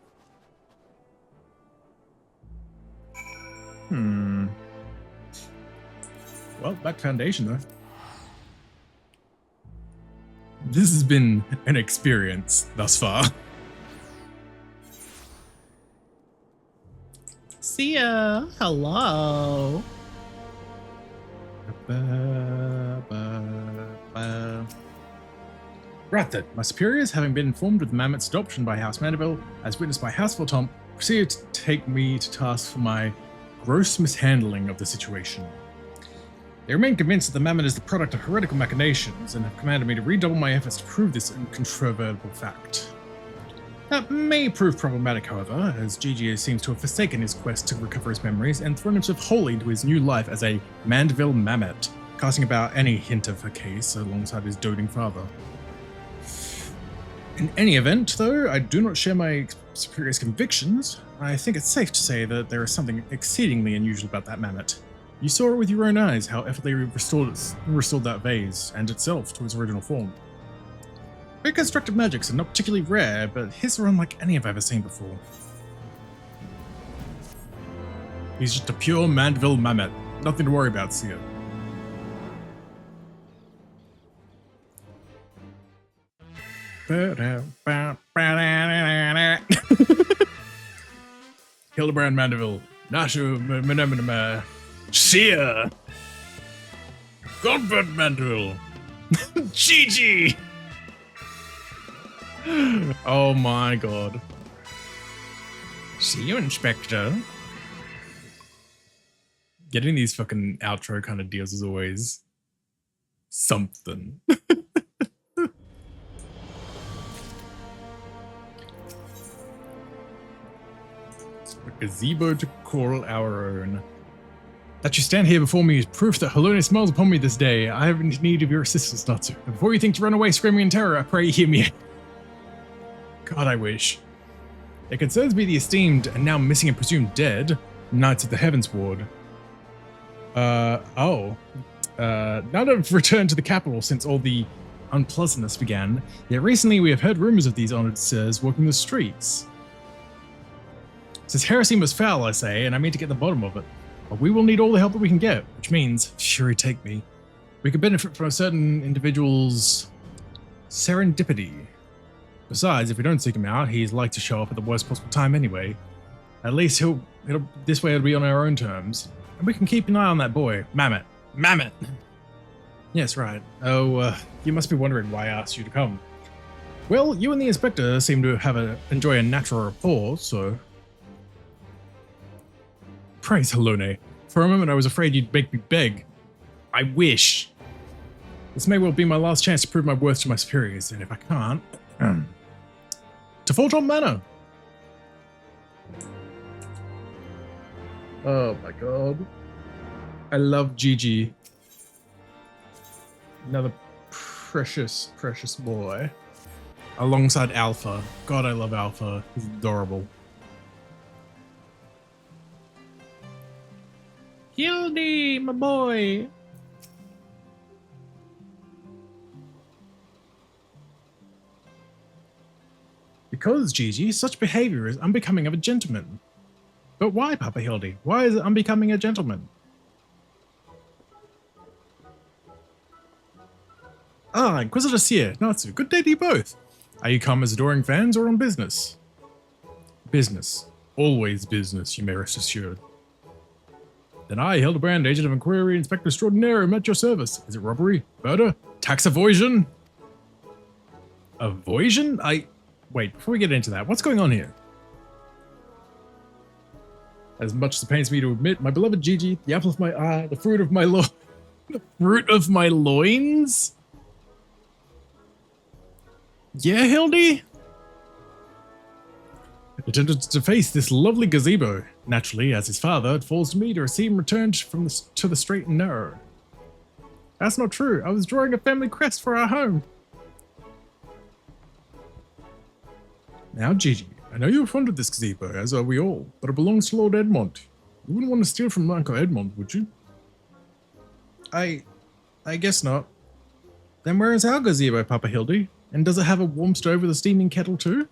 B: Well, back foundation though. This has been an experience thus far.
D: See ya. Hello.
B: Right then, my superiors, having been informed of the mammoth's adoption by House Mandeville, as witnessed by House Voltomp, proceeded to take me to task for my gross mishandling of the situation. They remain convinced that the mammoth is the product of heretical machinations and have commanded me to redouble my efforts to prove this incontrovertible fact. That may prove problematic, however, as Gigi seems to have forsaken his quest to recover his memories and thrown himself wholly into his new life as a Mandeville Mammoth, casting about any hint of her case alongside his doting father. In any event, though, I do not share my superior's convictions. I think it's safe to say that there is something exceedingly unusual about that mammoth. You saw it with your own eyes, how effortlessly restored that vase, and itself, to its original form. Reconstructive magics are not particularly rare, but his are unlike any I've ever seen before. He's just a pure Mandeville Mammoth. Nothing to worry about, Sia. Hildibrand Mandeville. Nashu Sia. Godbert Mandeville. Gigi. Oh my god. See you, Inspector. Getting these fucking outro kind of deals is always something. A gazebo to call our own. That you stand here before me is proof that Halone smiles upon me this day. I have need of your assistance, Natsu. And before you think to run away screaming in terror, I pray you hear me. God, I wish. It concerns me the esteemed and now missing and presumed dead Knights of the Heavens Ward. None have returned to the capital since all the unpleasantness began, yet recently we have heard rumors of these honored sirs walking the streets. Since heresy must foul, I say, and I mean to get the bottom of it. But we will need all the help that we can get, which means, fury take me, we could benefit from a certain individual's serendipity. Besides, if we don't seek him out, he's like to show up at the worst possible time anyway. At least this way it'll be on our own terms. And we can keep an eye on that boy. Mammoth. Mammoth! Yes, right. Oh, you must be wondering why I asked you to come. Well, you and the inspector seem to enjoy a natural rapport, so... Praise Halone. For a moment I was afraid you'd make me beg. I wish. This may well be my last chance to prove my worth to my superiors, and if I can't... to Fulton Manor! Oh my god. I love Gigi. Another precious, precious boy. Alongside Alpha. God, I love Alpha. He's adorable. Hildy, my boy! Because, Gigi, such behavior is unbecoming of a gentleman. But why, Papa Hildy? Why is it unbecoming a gentleman? Ah, Inquisitor Seer, Natsu, good day to you both. Are you come as adoring fans or on business? Business. Always business, you may rest assured. Then I, Hildibrand, Agent of Inquiry, Inspector Extraordinaire, am at your service. Is it robbery? Murder? Tax evasion? Evasion? Wait, before we get into that, what's going on here? As much as it pains me to admit, my beloved Gigi, the apple of my eye, the fruit of my the fruit of my loins? Yeah, Hildy? Attempted to face this lovely gazebo. Naturally, as his father, it falls to me to receive him returned to the straight and narrow. That's not true. I was drawing a family crest for our home. Now, Gigi, I know you're fond of this gazebo, as are we all, but it belongs to Lord Edmond. You wouldn't want to steal from Uncle Edmond, would you? I guess not. Then where is our gazebo, Papa Hildy? And does it have a warm stove with a steaming kettle too?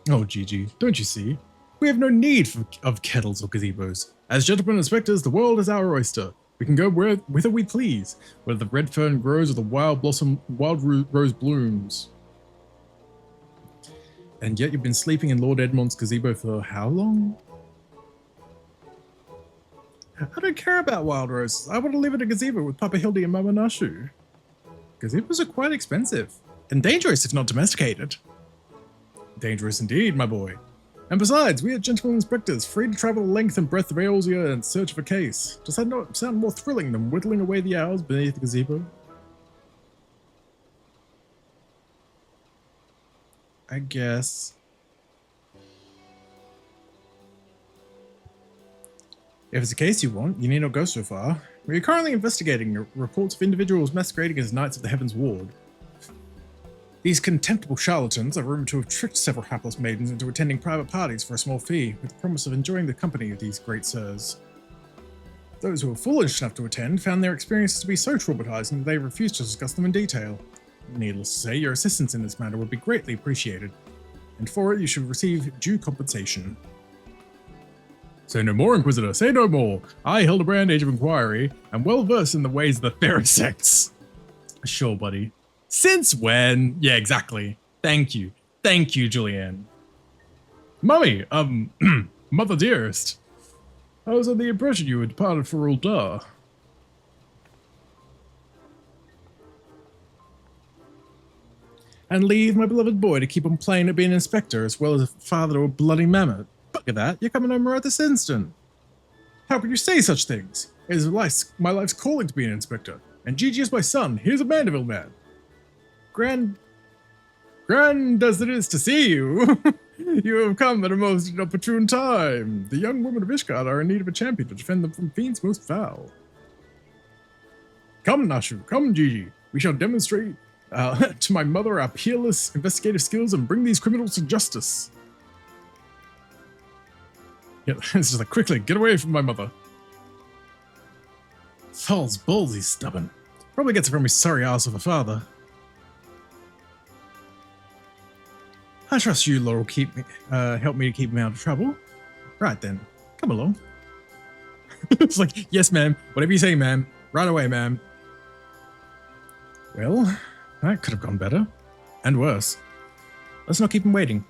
B: Oh, Gigi, don't you see? We have no need of kettles or gazebos. As gentlemen inspectors, the world is our oyster. We can go whither we please, whether the red fern grows or the wild rose blooms. And yet you've been sleeping in Lord Edmond's gazebo for how long? I don't care about wild roses. I want to live in a gazebo with Papa Hildy and Mama Nashu. Gazebos are quite expensive. And dangerous if not domesticated. Dangerous indeed, my boy. And besides, we are gentlemen inspectors, free to travel the length and breadth of Eorzea in search of a case. Does that not sound more thrilling than whittling away the hours beneath the gazebo? I guess. If it's the case you want, you need not go so far. We are currently investigating reports of individuals masquerading as Knights of the Heavens Ward. These contemptible charlatans are rumored to have tricked several hapless maidens into attending private parties for a small fee, with the promise of enjoying the company of these great sirs. Those who were foolish enough to attend found their experiences to be so traumatizing that they refused to discuss them in detail. Needless to say, your assistance in this matter would be greatly appreciated, and for it you should receive due compensation. Say no more, Inquisitor, say no more. I, Hildibrand, Age of Inquiry, am well versed in the ways of the fair sex. Sure, buddy. Since when? Yeah, exactly. Thank you. Thank you, Julianne. Mummy, Mother dearest. I was under the impression you had departed for Uldar. And leave my beloved boy to keep on playing at being an inspector as well as a father to a bloody mammoth. Look at that, you're coming home right this instant. How could you say such things? It is my life's calling to be an inspector. And Gigi is my son. He's a Mandeville man. Grand as it is to see you, you have come at a most inopportune time. The young women of Ishgard are in need of a champion to defend them from fiends most foul. Come, Nashu, come, Gigi. We shall demonstrate to my mother our peerless investigative skills and bring these criminals to justice. Yeah, it's just like, quickly, get away from my mother. False balls, he's stubborn. Probably gets it from his sorry ass of a father. I trust you, Laurel, help me to keep him out of trouble. Right then, come along. It's like, yes, ma'am. Whatever you say, ma'am. Right away, ma'am. Well, that could have gone better. And worse. Let's not keep him waiting.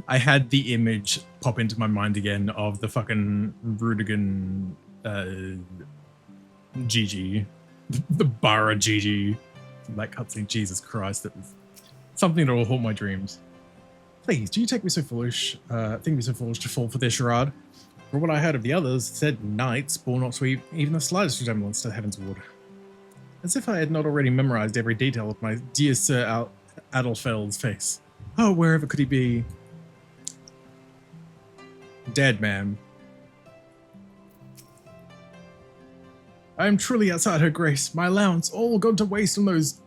B: I had the image pop into my mind again of the fucking Rudigan Gigi. The Bara Gigi. That cutscene, Jesus Christ, that was something that will haunt my dreams. Please, do you think me so foolish to fall for this charade? From what I heard of the others, it said knights bore not to even the slightest resemblance to Heaven's Ward. As if I had not already memorized every detail of my dear Sir Adelfeld's face. Oh, wherever could he be? Dead, ma'am. I am truly outside her grace. My allowance all gone to waste on those,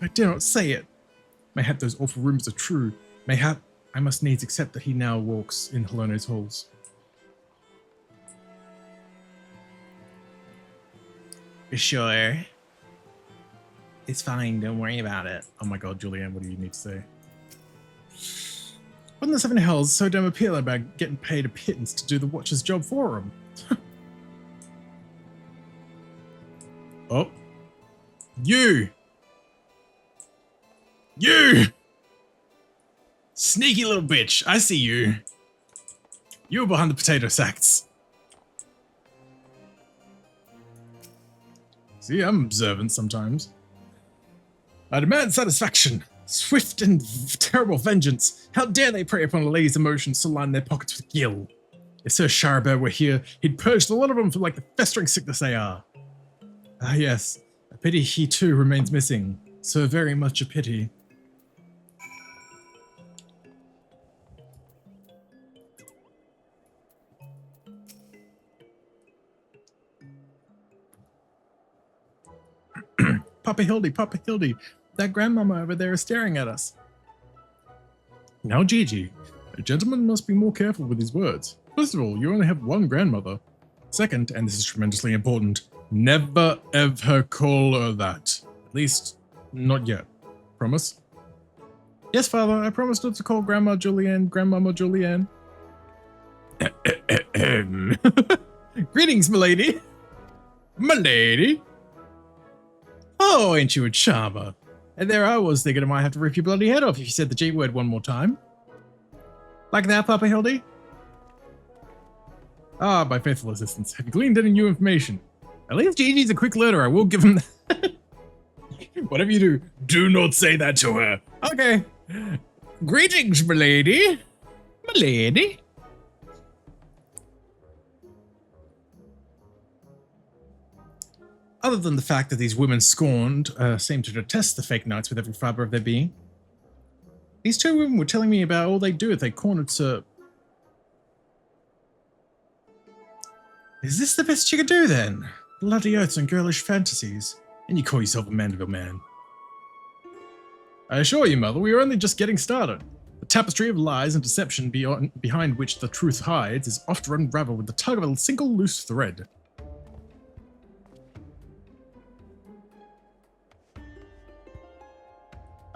B: I dare not say it. Mayhap those awful rumors are true. Mayhap I must needs accept that he now walks in Halone's halls. Sure. It's fine, don't worry about it. Oh my god, Julianne, what do you need to say? What in the seven hells so damn appealing about getting paid a pittance to do the Watcher's job for him? Oh. You! Sneaky little bitch, I see you. You were behind the potato sacks. See, I'm observant sometimes. I demand satisfaction. Swift and terrible vengeance. How dare they prey upon a lady's emotions to line their pockets with gil? If Sir Charbert were here, he'd purged a lot of them from like the festering sickness they are. Ah yes, a pity he too remains missing. So very much a pity. Papa Hildy, that grandmama over there is staring at us. Now, Gigi, a gentleman must be more careful with his words. First of all, you only have one grandmother. Second, and this is tremendously important, never ever call her that. At least, not yet. Promise? Yes, Father, I promise not to call Grandmama Julianne. Greetings, milady. Milady? Oh, ain't you a charmer? And there I was thinking I might have to rip your bloody head off if you said the G word one more time. Like that, Papa Hildy? Ah, my faithful assistants. Have you gleaned any new information? At least Gigi's a quick learner, I will give him that. Whatever you do, do not say that to her. Okay. Greetings, milady. Milady? Other than the fact that these women scorned seem to detest the fake knights with every fibre of their being. These two women were telling me about all they do if they cornered Sir. Is this the best you could do then? Bloody oaths and girlish fantasies. And you call yourself a Mandeville man. I assure you, Mother, we are only just getting started. The tapestry of lies and deception behind which the truth hides is oft unraveled with the tug of a single loose thread.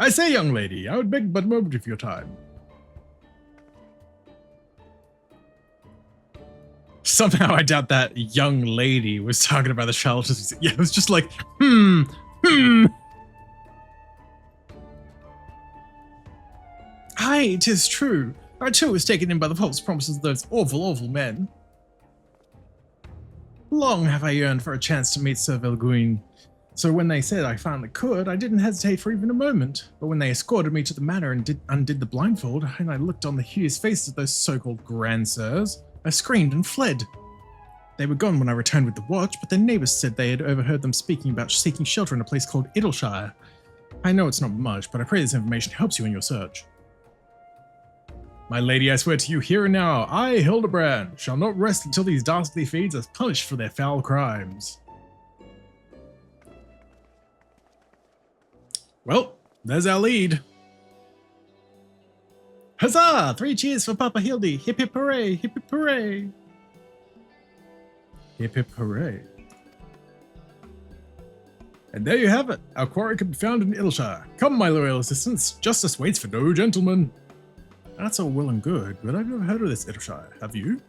B: I say, young lady, I would beg but a moment of your time. Somehow I doubt that young lady was talking about the charlatans. Yeah, it was just like, Aye, 'tis true. I too was taken in by the false promises of those awful, awful men. Long have I yearned for a chance to meet Sir Velguin. So when they said I finally could, I didn't hesitate for even a moment. But when they escorted me to the manor and undid the blindfold, and I looked on the hideous faces of those so-called grandsires, I screamed and fled. They were gone when I returned with the watch, but their neighbours said they had overheard them speaking about seeking shelter in a place called Idleshire. I know it's not much, but I pray this information helps you in your search. My lady, I swear to you here and now, I, Hildibrand, shall not rest until these dastardly feeds are punished for their foul crimes. Well, there's our lead. Huzzah! 3 cheers for Papa Hildy. Hip hip hooray, hip hip hooray. Hip hip hooray. And there you have it. Our quarry can be found in Idleshire. Come, my loyal assistants. Justice waits for no gentleman. That's all well and good, but I've never heard of this Idleshire. Have you?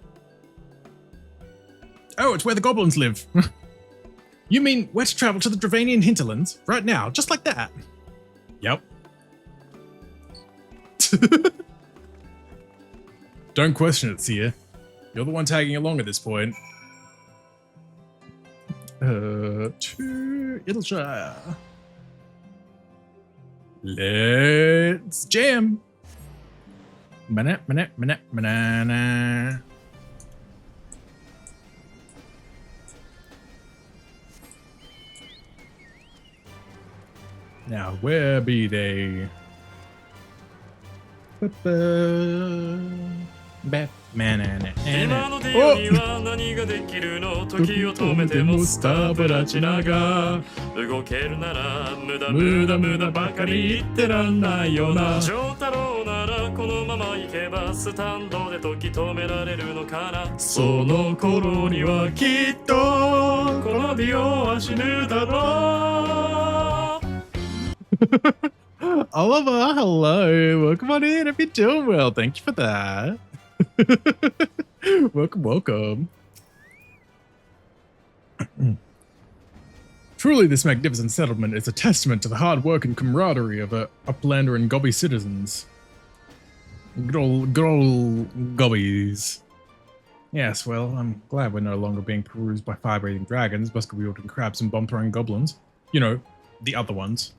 B: Oh, it's where the goblins live. You mean we're to travel to the Dravanian hinterlands? Right now, just like that? Yep. Don't question it, Seer. You're the one tagging along at this point. To Idleshire. Let's jam. Banana. Now, where be they? Batman and
E: 今の出会いは何ができるの時を止めてもスタブラチナが動けるなら無駄ばかり言ってらんないよな丈太郎ならこのまま行けばスタンドで時止められるのかなその頃にはきっとこの美容は死ぬだろう
B: Oliver, hello. Welcome on in. If you're doing well, thank you for that. Welcome. Truly, this magnificent settlement is a testament to the hard work and camaraderie of Uplander and Gobby citizens. Good old Gobbies. Yes, well, I'm glad we're no longer being perused by fire-breathing dragons, musket-wielding crabs, and bomb-throwing goblins. You know, the other ones.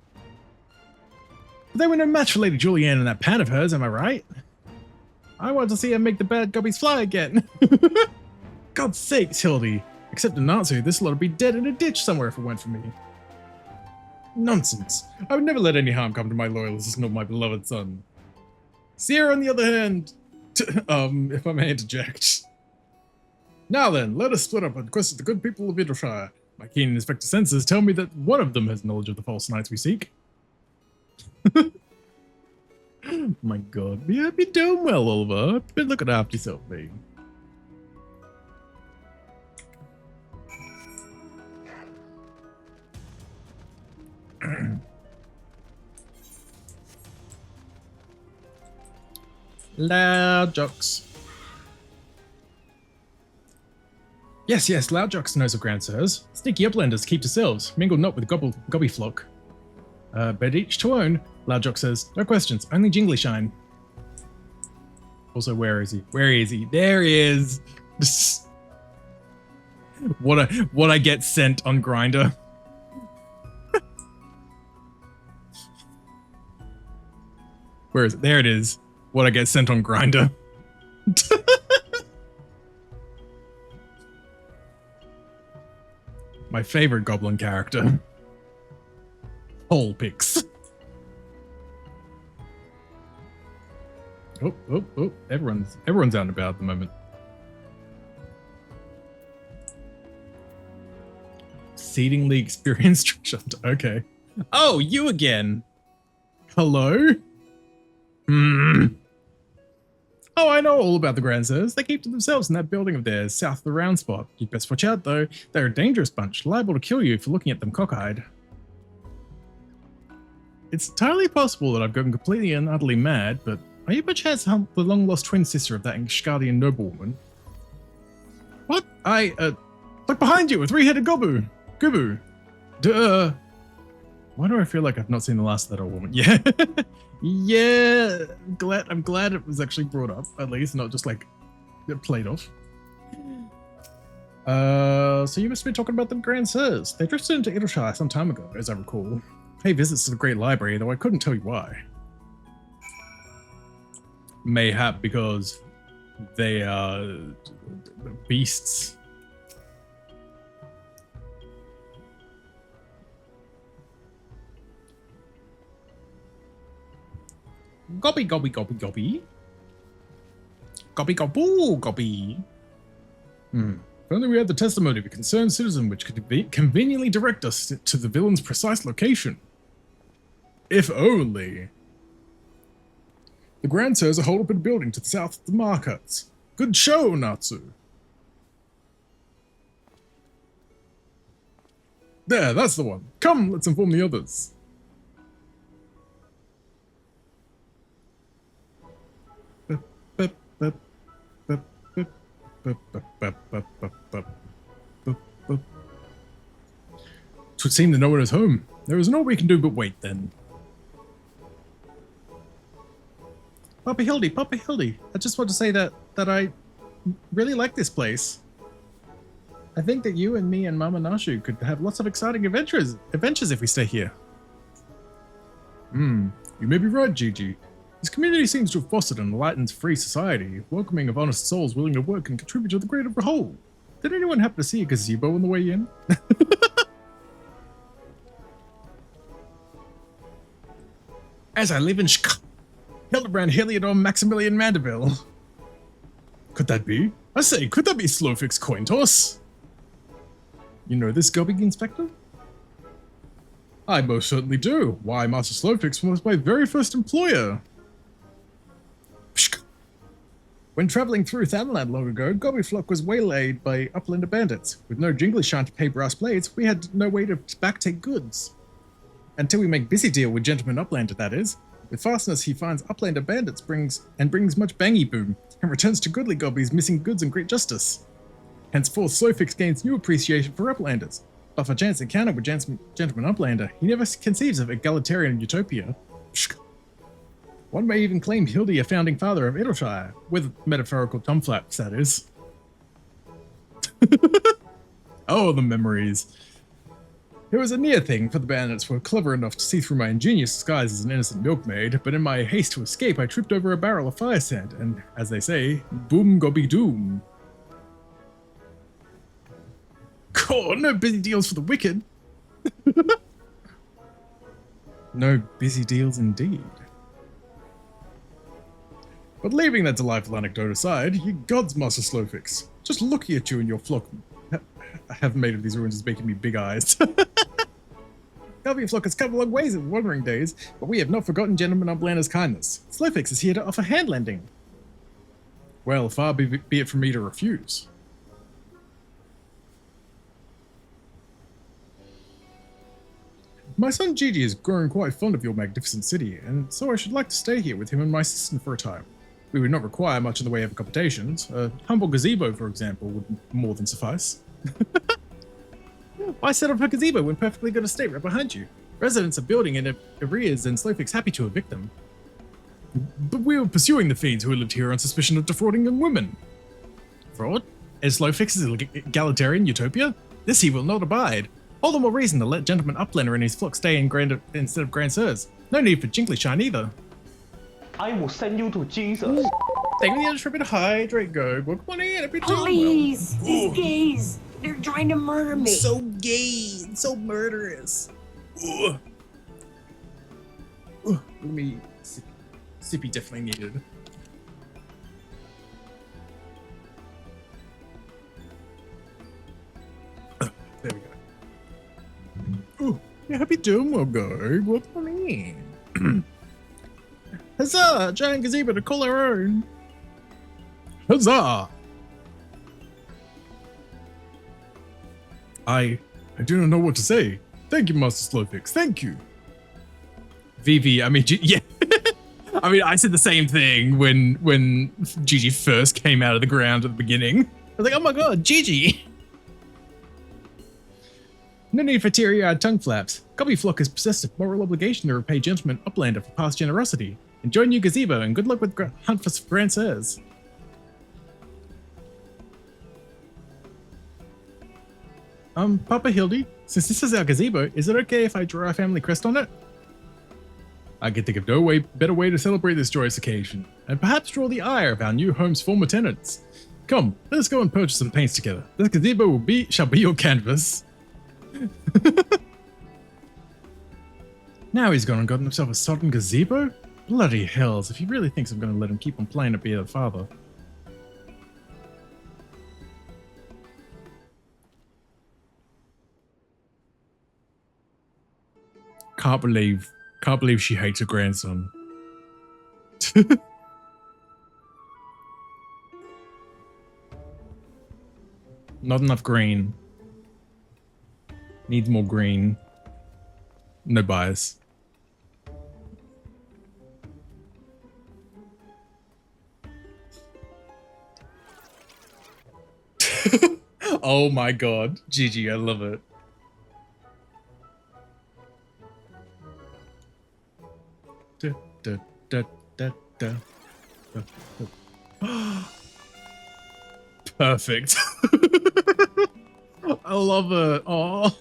B: But they were no match for Lady Julianne and that pan of hers, am I right? I want to see her make the bad gobbies fly again. God's sakes, Hildy. Except in Natsu, this lot would be dead in a ditch somewhere if it weren't for me. Nonsense. I would never let any harm come to my loyal assistant or my beloved son. Sierra, on the other hand, if I may interject. Now then, let us split up and quest the good people of Idleshire. My keen inspector senses tell me that one of them has knowledge of the false knights we seek. My god, yeah, be doing well, Oliver. Been looking after yourself, mate. Loud jocks. Yes, loud jocks knows of grandsirs. Sneaky uplanders keep to selves, mingle not with gobby flock. But each to own. Loudjock says, no questions, only jingly shine. Also, where is he? Where is he? There he is. What I get sent on Grindr. Where is it? There it is. What I get sent on Grindr. My favorite goblin character. Hole picks. Oh. Everyone's out and about at the moment. Exceedingly experienced treasure hunter. Okay. Oh, you again. Hello? Oh, I know all about the Grand Sirs. They keep to themselves in that building of theirs, south of the round spot. You'd best watch out, though. They're a dangerous bunch, liable to kill you for looking at them cockeyed. It's entirely possible that I've gotten completely and utterly mad, but are you by chance the long-lost twin sister of that Ishgardian noblewoman? What? Look behind you, a three-headed Gubu. Duh. Why do I feel like I've not seen the last of that old woman? Yeah. Yeah. I'm glad it was actually brought up, at least, not just like played off. So you must be talking about the Grand Sirs. They drifted into Idleshire some time ago, as I recall. Pay visits to the Great Library, though I couldn't tell you why. Mayhap because they are beasts. Gobby. Gobby gobble. If only we had the testimony of a concerned citizen which could conveniently direct us to the villain's precise location. If only. The Grand Sirs are holed up in a building to the south of the markets. Good show, Natsu. There, that's the one. Come, let's inform the others. Twould seem that no one is home. There is naught we can do but wait, then. Papa Hildy, I just want to say that I really like this place. I think that you and me and Mama Nashu could have lots of exciting adventures if we stay here. You may be right, Gigi. This community seems to have fostered an enlightened, free society, welcoming of honest souls willing to work and contribute to the greater whole. Did anyone happen to see a gazebo on the way in? As I live in Hildibrand Heliodor Maximilian Mandeville. Could that be? I say, could that be Slowfix coin toss? You know this Gobby Inspector? I most certainly do. Why, Master Slowfix was my very first employer. When travelling through Thanland long ago, Gobbyflock was waylaid by Uplander bandits. With no jingly shine to pay brass blades, we had no way to backtake goods. Until we make busy deal with Gentleman Uplander, that is. With fastness, he finds Uplander bandits brings much bangy boom, and returns to goodly Gobby's missing goods and great justice. Henceforth, Slowfix gains new appreciation for Uplanders. But for chance encounter with Gentleman Uplander, he never conceives of egalitarian utopia. One may even claim Hildy a founding father of Idleshire, with metaphorical tumflaps, that is. Oh, the memories. It was a near thing, for the bandits were clever enough to see through my ingenious disguise as an innocent milkmaid, but in my haste to escape, I tripped over a barrel of fire sand, and, as they say, boom gobby doom. Oh, no busy deals for the wicked. No busy deals indeed. But leaving that delightful anecdote aside, ye gods, Master Slowfix. Just looking at you and your flock have made of these ruins is making me big eyes. Gobbyflock has come a long ways in wandering days, but we have not forgotten Gentleman Uplander's kindness. Slowfix is here to offer hand lending. Well, far be it from me to refuse. My son Gigi is growing quite fond of your magnificent city, and so I should like to stay here with him and my assistant for a time. We would not require much in the way of accommodations. A humble gazebo, for example, would more than suffice. Why set up a gazebo when perfectly good estate right behind you? Residents are building in arrears, and Slowfix happy to evict them. But we were pursuing the fiends who lived here on suspicion of defrauding young women. Fraud? Is Slowfix's egalitarian utopia? This he will not abide. All the more reason to let Gentleman Uplander and his flock stay in instead of Grand Sirs. No need for jingly shine either.
F: I will send you to Jesus.
B: Thank you for the hydrate, go. Good morning, happy to.
G: Please, these gays.
A: They're trying to murder me.
B: So gay, so murderous. Ugh. Let me. Sippy definitely needed. There we go. Ooh, yeah, happy doing well, guy. What for me? Huzzah! Giant gazebo to call our own. Huzzah! I do not know what to say. Thank you, Master Slowfix. Thank you. Vivi, I mean, yeah. I mean, I said the same thing when Gigi first came out of the ground at the beginning. I was like, oh my god, Gigi. No need for teary-eyed tongue flaps. Copyflock is possessed of moral obligation to repay gentleman Uplander for past generosity. Enjoy new gazebo and good luck with hunt for Grand Sirs. Papa Hildy, since this is our gazebo, is it okay if I draw our family crest on it? I can think of no better way to celebrate this joyous occasion, and perhaps draw the ire of our new home's former tenants. Come, let us go and purchase some paints together. This gazebo shall be your canvas. Now he's gone and gotten himself a sodden gazebo? Bloody hells, if he really thinks I'm going to let him keep on playing at be the father. Can't believe she hates her grandson. Not enough green. Needs more green. No bias. Oh my god. Gigi, I love it. Da, da, da, da, da. Perfect. I love it. Oh.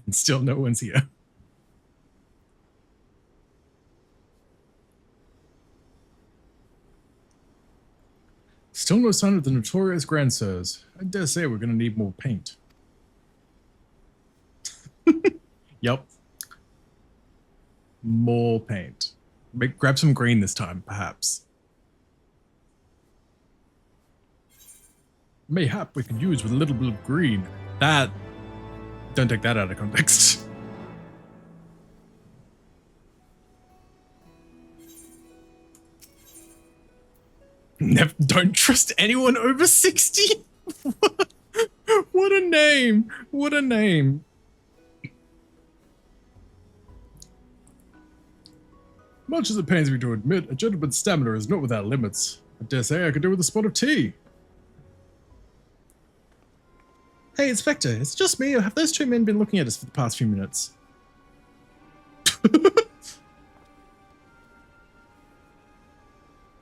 B: And still no one's here. Still no sign of the notorious Grand Sirs. I dare say we're gonna need more paint. Yup. More paint. Grab some green this time, perhaps. Mayhap we could use with a little bit of green. That... Don't take that out of context. Never, don't trust anyone over 60? What a name! What a name! Much as it pains me to admit, a gentleman's stamina is not without limits. I dare say I could do with a spot of tea. Hey, Inspector, it's just me, or have those two men been looking at us for the past few minutes?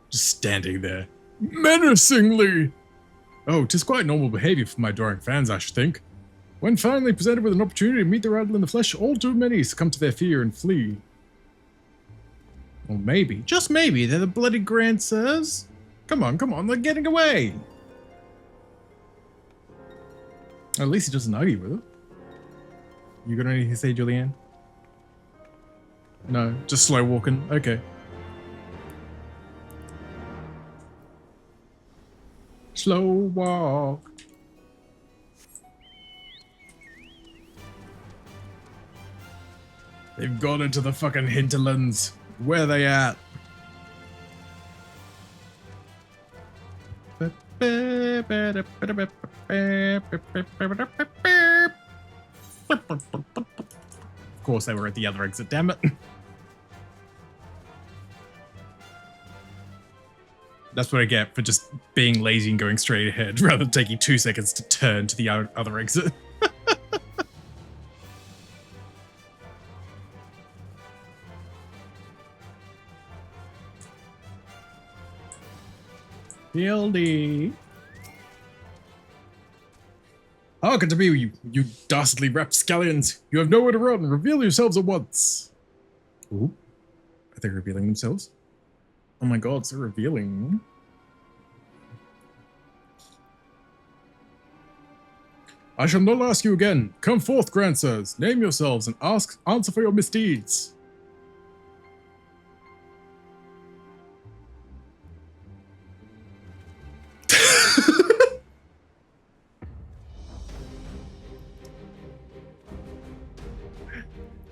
B: Just standing there. Menacingly! Oh, 'tis quite normal behavior for my adoring fans, I should think. When finally presented with an opportunity to meet their idol in the flesh, all too many succumb to their fear and flee. Or maybe, just maybe, they're the bloody Grand Sirs? Come on, they're getting away! At least he doesn't argue with it. You got anything to say, Julianne? No, just slow walking. Okay. Slow walk. They've gone into the fucking hinterlands. Where are they at? Of course they were at the other exit, damn it. That's what I get for just being lazy and going straight ahead rather than taking 2 seconds to turn to the other exit. Hildy. Hearken to me, you dastardly rapscallions. You have nowhere to run. Reveal yourselves at once. Ooh. Are they revealing themselves? Oh my god, they're revealing. I shall not ask you again. Come forth, grandsirs. Name yourselves and answer for your misdeeds.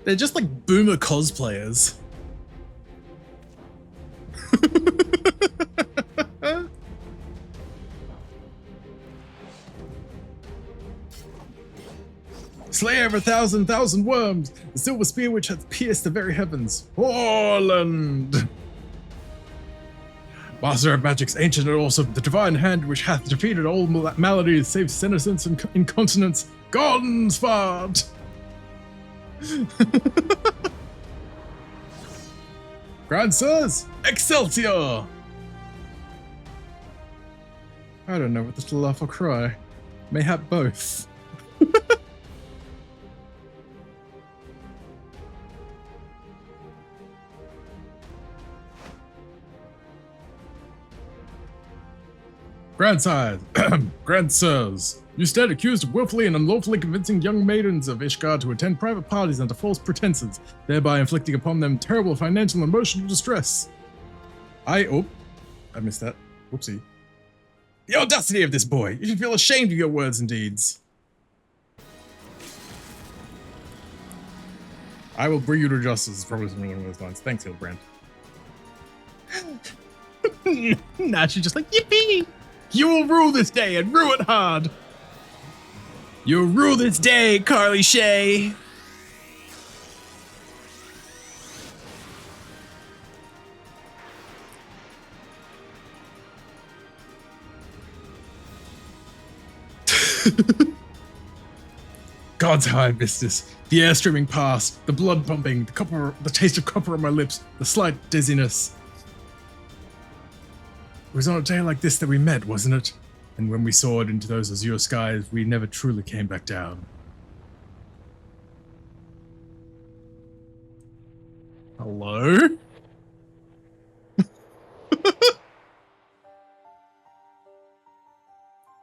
D: They're just like boomer cosplayers.
B: Slayer of a thousand worms, the silver spear which hath pierced the very heavens. Orland! Master of magics, ancient and awesome, the divine hand which hath defeated all maladies save senescence and incontinence. Gonsfart! Grandsirs, Excelsior! I don't know whether to laugh or cry. Mayhap both. Grandsires, grandsirs, you stand accused of willfully and unlawfully convincing young maidens of Ishgard to attend private parties under false pretenses, thereby inflicting upon them terrible financial and emotional distress. I missed that. Whoopsie. The audacity of this boy! You should feel ashamed of your words and deeds. I will bring you to justice, is probably something along those lines. Thanks, Hildibrand.
D: Now she's just like, yippee!
B: You will rule this day and rule it hard.
D: You'll rule this day, Carly Shay.
B: Gods, how I missed this. The air streaming past, the blood pumping, the taste of copper on my lips, the slight dizziness. It was on a day like this that we met, wasn't it? And when we soared into those azure skies, we never truly came back down.
D: Hello?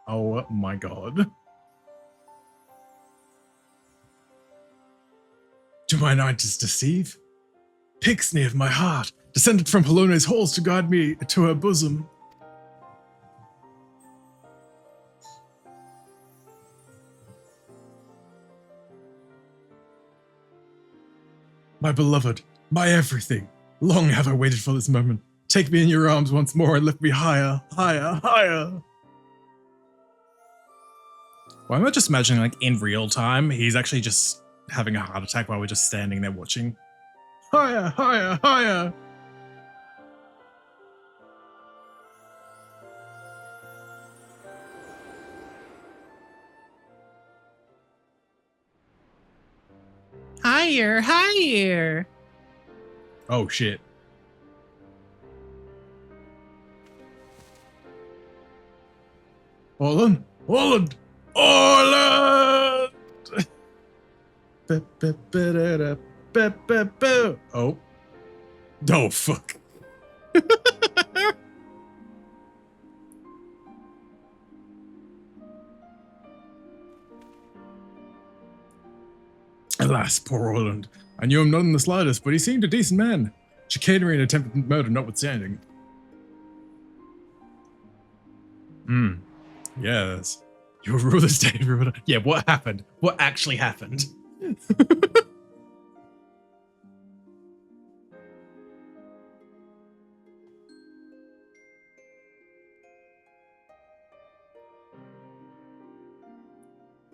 B: Oh my god. Do mine eyes deceive? Pixney of my heart, descended from Helone's halls to guide me to her bosom. My beloved, my everything. Long have I waited for this moment. Take me in your arms once more and lift me higher, higher, higher.
D: Well, I'm not just imagining, like, in real time, he's actually just having a heart attack while we're just standing there watching.
B: Higher, higher, higher.
D: Higher, higher.
B: Oh shit. Orland! Orland! Orland! Oh. Oh, fuck. Alas, poor Orland. I knew him not in the slightest, but he seemed a decent man. Chicanery and attempted murder notwithstanding. Yes. You'll rule this day, everyone.
D: Yeah, what happened? What actually happened?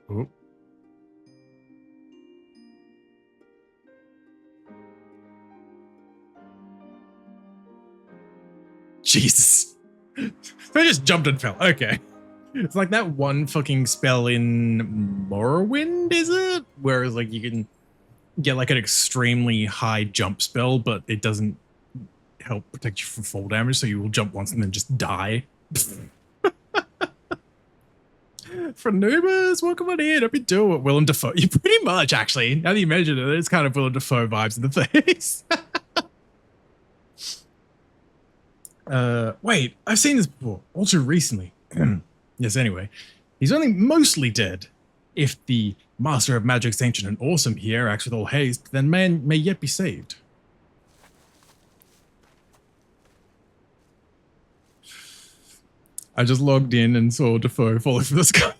B: Oh. Jesus. I just jumped and fell. Okay. It's like that one fucking spell in Morrowind, is it? Where like you can get like an extremely high jump spell, but it doesn't help protect you from fall damage, so you will jump once and then just die.
D: Nubers, welcome on in. Hope you do it. Willem Dafoe. You pretty much, actually. Now that you mention it, it's kind of Willem Dafoe vibes in the face. Wait, I've seen this before. All too recently. Yes, anyway. He's only mostly dead. If the Master of Magic's ancient and awesome here acts with all haste, then man may yet be saved. I just logged in and saw Defoe falling from the sky.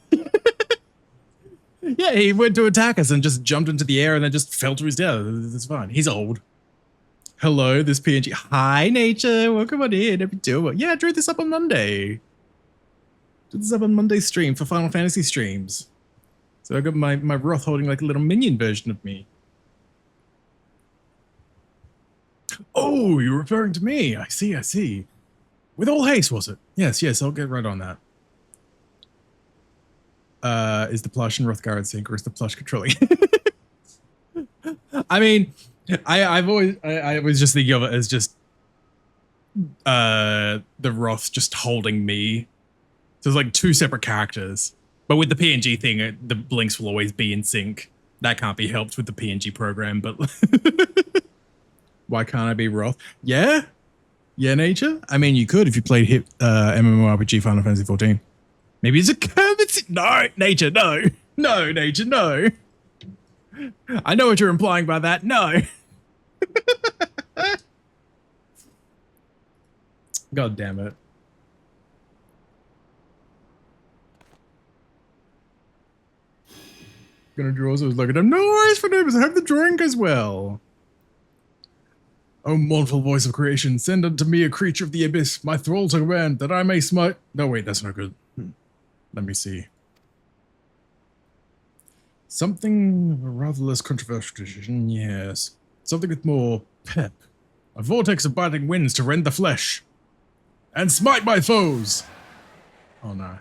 D: Yeah, he went to attack us and just jumped into the air and then just fell to his death. It's fine. He's old. Hello, this PNG. Hi, Nature. Welcome on in. Hope you do it. Yeah, I drew this up on Monday. Did this up on Monday's stream for Final Fantasy streams. So I got my Roth holding like a little minion version of me. Oh, you're referring to me. I see, I see. With all haste, was it? Yes, yes, I'll get right on that. Is the plush in Rothgar in sync, or is the plush controlling? I mean, I was just thinking of it as just the Roth just holding me. So it's like two separate characters. But with the PNG thing, the blinks will always be in sync. That can't be helped with the PNG program, but why can't I be Roth? Yeah? Yeah, Nature? I mean, you could if you played MMORPG Final Fantasy 14. Maybe it's a curved... No, Nature, no. No, Nature, no. I know what you're implying by that. No. God damn it. Gonna draw, so I was looking at him. No worries for Nubers. I hope the drawing goes well. O mournful voice of creation, send unto me a creature of the abyss, my thrall to command, that I may smite... No, wait, that's not good. Let me see. Something of a rather less controversial decision, yes. Something with more pep. A vortex of biting winds to rend the flesh. And smite my foes! Oh no.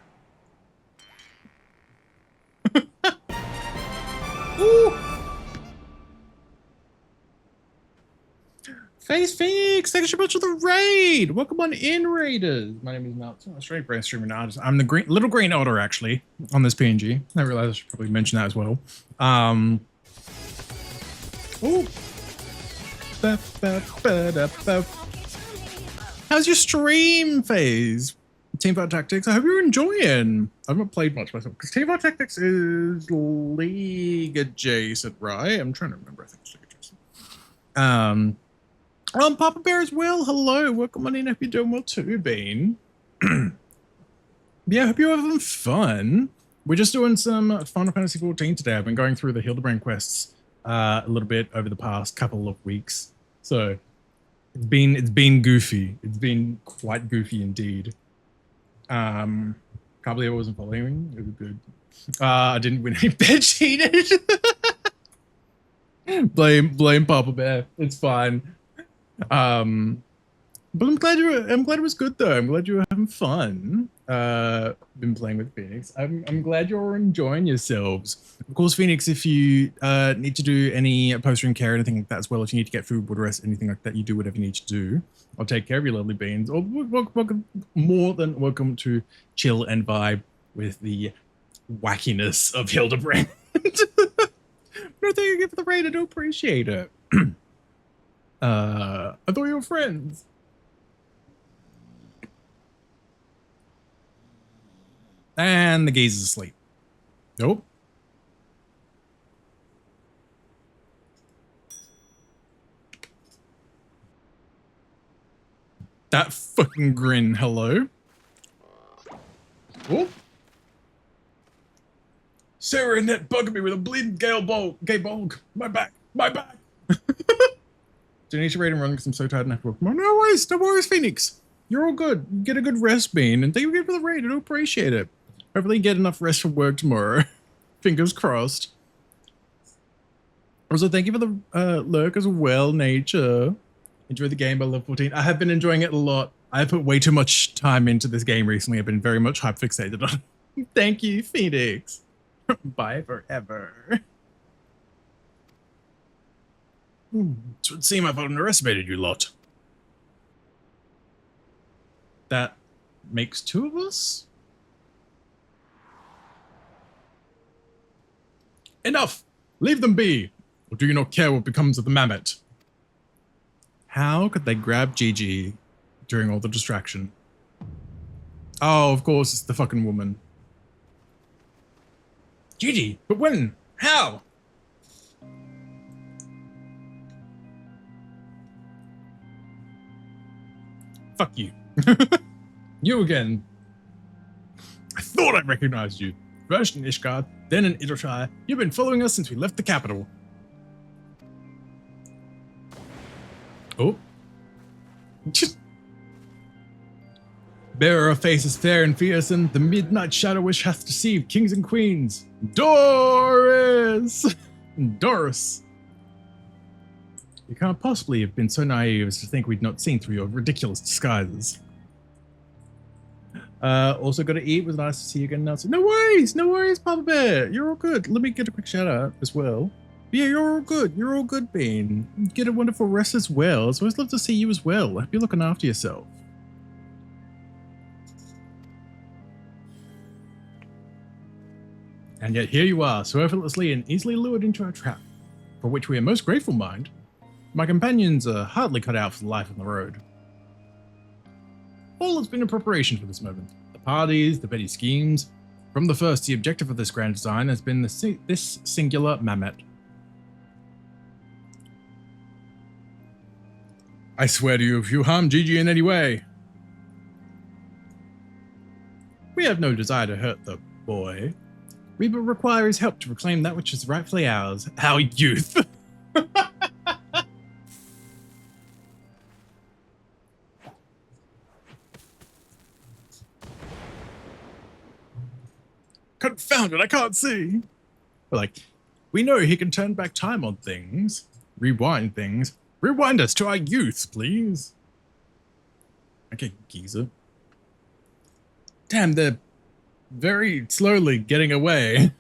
D: Ooh! Face Phoenix, thanks so much for the raid. Welcome on in, Raiders. My name is Melton. I'm a straight brain streaming artist. I'm the little green otter, actually, on this PNG. I realized I should probably mention that as well. Ooh. How's your stream, Phase? Teamfight Tactics. I hope you're enjoying. I've not played much myself because Teamfight Tactics is League adjacent, right? I'm trying to remember. I think it's League adjacent. Papa Bear as well. Hello, welcome on in. Hope you're doing well too, Bean. Yeah, hope you're having fun. We're just doing some Final Fantasy 14 today. I've been going through the Hildibrand quests a little bit over the past couple of weeks, so it's been goofy. It's been quite goofy indeed. Can't believe I wasn't following. It was good. I didn't win any bed cheated. blame Papa Bear. It's fine. But I'm glad it was good though. I'm glad you were having fun. Been playing with Phoenix. I'm glad you're enjoying yourselves. Of course, Phoenix, if you need to do any post-room care or anything like that as well, if you need to get food, water, rest, anything like that, you do whatever you need to do. I'll take care of your lovely beans. Or welcome, more than welcome to chill and vibe with the wackiness of Hildibrand. No, thank you for the raid. I do appreciate it. I thought you were friends. And the gaze is asleep. Nope. That fucking grin, hello. Oh. Sarah and that bugging me with a bleeding gay bulk. My back. Do you need to raid and run because I'm so tired and have to work? No worries, Phoenix. You're all good. Get a good rest, Bean, and thank you again for the raid. I do appreciate it. Hopefully get enough rest for work tomorrow. Fingers crossed. Also, thank you for the lurk as well, Nature. Enjoy the game by level 14. I have been enjoying it a lot. I have put way too much time into this game recently. I've been very much hype fixated on it. Thank you, Phoenix. Bye forever. It would seem I've underestimated you lot. That makes two of us? Enough! Leave them be! Or do you not care what becomes of the mammoth? How could they grab Gigi during all the distraction? Oh, of course, it's the fucking woman. Gigi, but when? How? Fuck you. You again. I thought I recognized you. First in Ishgard, then in Idleshire. You've been following us since we left the capital. Oh. Bearer of faces fair and fearsome, the midnight shadow which hath deceived kings and queens. Doris! Doris. You can't possibly have been so naive as to think we'd not seen through your ridiculous disguises. Also got to eat. Was nice to see you again, Nelson. No worries, Papa Bear. You're all good. Let me get a quick shout out as well. Yeah, you're all good. You're all good, Bean. Get a wonderful rest as well. It's always love to see you as well. I hope you're looking after yourself. And yet here you are, so effortlessly and easily lured into our trap, for which we are most grateful, mind. My companions are hardly cut out for the life on the road. All has been in preparation for this moment. The parties, the petty schemes. From the first, the objective of this grand design has been this singular mammoth. I swear to you, if you harm Gigi in any way. We have no desire to hurt the boy. We but require his help to reclaim that which is rightfully ours, our youth. Confound it, I can't see. But like, we know he can turn back time on things, rewind things. Rewind us to our youth, please. Okay, geezer. Damn, they're very slowly getting away.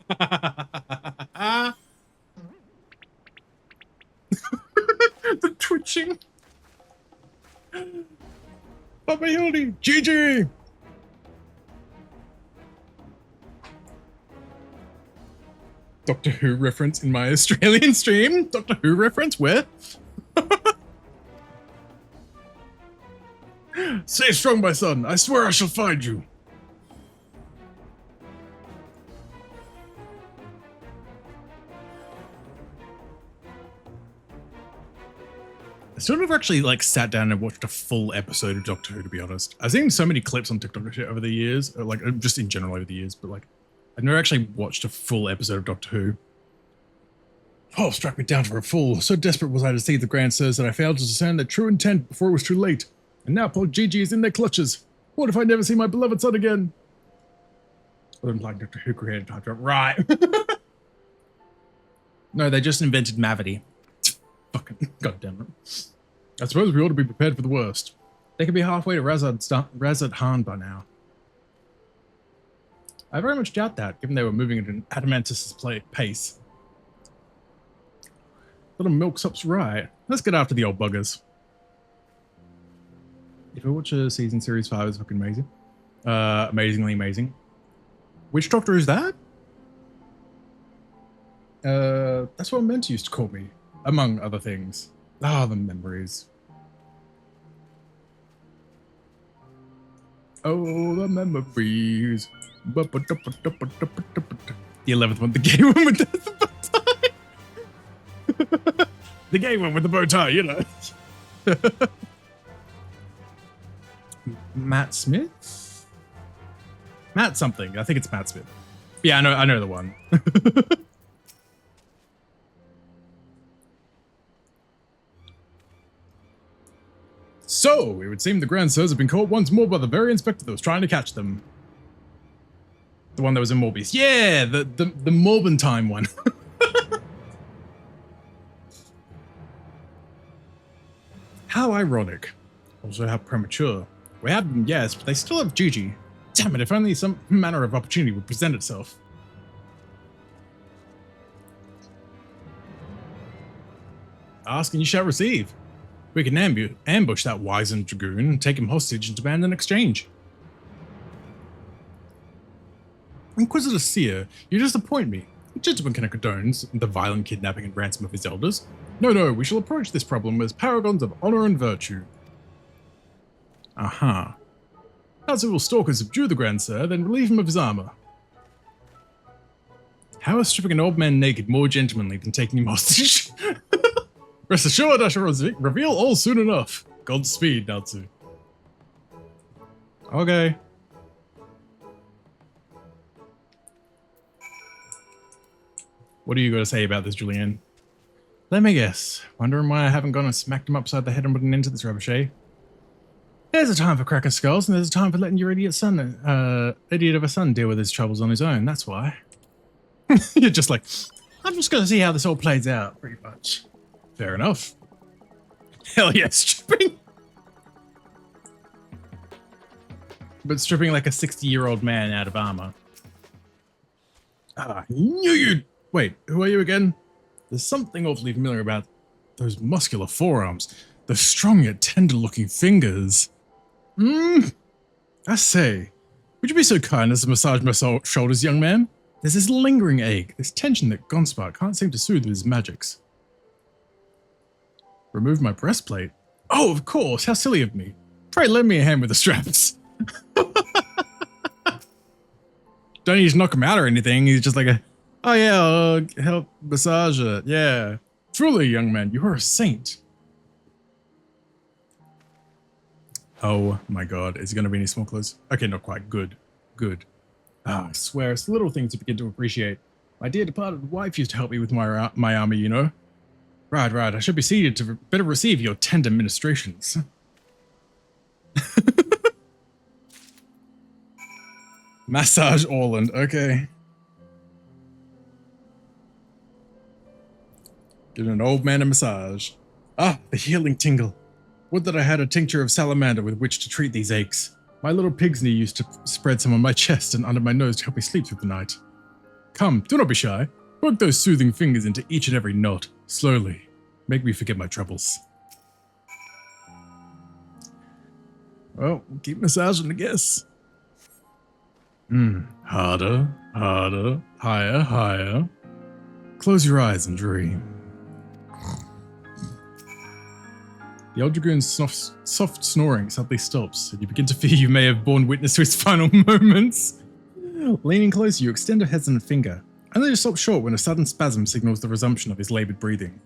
D: The twitching. Papa Hildy, Gigi. Doctor Who reference in my Australian stream. Doctor Who reference? Where? Stay strong, my son. I swear I shall find you. I still never actually like sat down and watched a full episode of Doctor Who, to be honest. I've seen so many clips on TikTok and shit over the years, or like just in general over the years, but like I've never actually watched a full episode of Doctor Who. Oh, struck me down for a fool. So desperate was I to see the Grand Sirs that I failed to discern their true intent before it was too late. And now poor Gigi is in their clutches. What if I never see my beloved son again? Well, implying Doctor Who created time travel. Right. No, they just invented Mavity. Fucking goddamn it. I suppose we ought to be prepared for the worst. They could be halfway to Razad Han by now. I very much doubt that, given they were moving at an Adamantis' pace. Little milksop's right. Let's get after the old buggers. If I watch a season series 5, it's fucking amazing. Amazingly amazing. Which Doctor is that? That's what Menta used to call me, among other things. Ah, the memories. Oh, the memories. The 11th one, the gay one with the bow tie. The gay one with the bow tie, you know. Matt Smith? Matt something. I think it's Matt Smith. Yeah, I know the one. So, it would seem the Grand Sirs have been caught once more by the very inspector that was trying to catch them. The one that was in Morbius. Yeah, the Morbentine one. How ironic. Also how premature. We have them, yes, but they still have Gigi. Damn it, if only some manner of opportunity would present itself. Ask and you shall receive. We can ambush that wizened dragoon and take him hostage and demand an exchange. Inquisitor Seer, you disappoint me. A gentleman cannot condone the violent kidnapping and ransom of his elders. No, we shall approach this problem as paragons of honor and virtue. Aha. As we will stalk and subdue the Grand Sir, then relieve him of his armor. How is stripping an old man naked more gentlemanly than taking him hostage? Rest assured, I shall reveal all soon enough. Godspeed, Natsu. Okay. What are you going to say about this, Julian? Let me guess. Wondering why I haven't gone and smacked him upside the head and put an end to this rubbish, eh? There's a time for cracking skulls, and there's a time for letting your idiot of a son deal with his troubles on his own. That's why. You're just like, I'm just going to see how this all plays out, pretty much. Fair enough. Hell yeah, stripping. But stripping like a 60-year-old man out of armor. Ah, I knew you'd... Wait, who are you again? There's something awfully familiar about those muscular forearms. The strong yet tender-looking fingers. I say, would you be so kind as to massage my shoulders, young man? There's this lingering ache, this tension that Gonspot can't seem to soothe with his magics. Remove my breastplate? Oh, of course, how silly of me. Pray lend me a hand with the straps. Don't need to knock him out or anything, he's just like oh yeah, I'll help massage it, yeah. Truly, young man, you are a saint. Oh my god, is it going to be any small clothes? Okay, not quite. Good. Ah, I swear, it's the little things you begin to appreciate. My dear departed wife used to help me with my army, you know. Right, I should be seated to better receive your tender ministrations. Massage Orland, okay. Giving an old man a massage. Ah, the healing tingle. Would that I had a tincture of salamander with which to treat these aches. My little pig's knee used to spread some on my chest and under my nose to help me sleep through the night. Come, do not be shy. Work those soothing fingers into each and every knot, slowly. Make me forget my troubles. Well, keep massaging, I guess. Harder, higher. Close your eyes and dream. The old dragoon's soft snoring suddenly stops, and you begin to fear you may have borne witness to his final moments. Leaning closer, you extend a hesitant finger, only to stop short when a sudden spasm signals the resumption of his laboured breathing.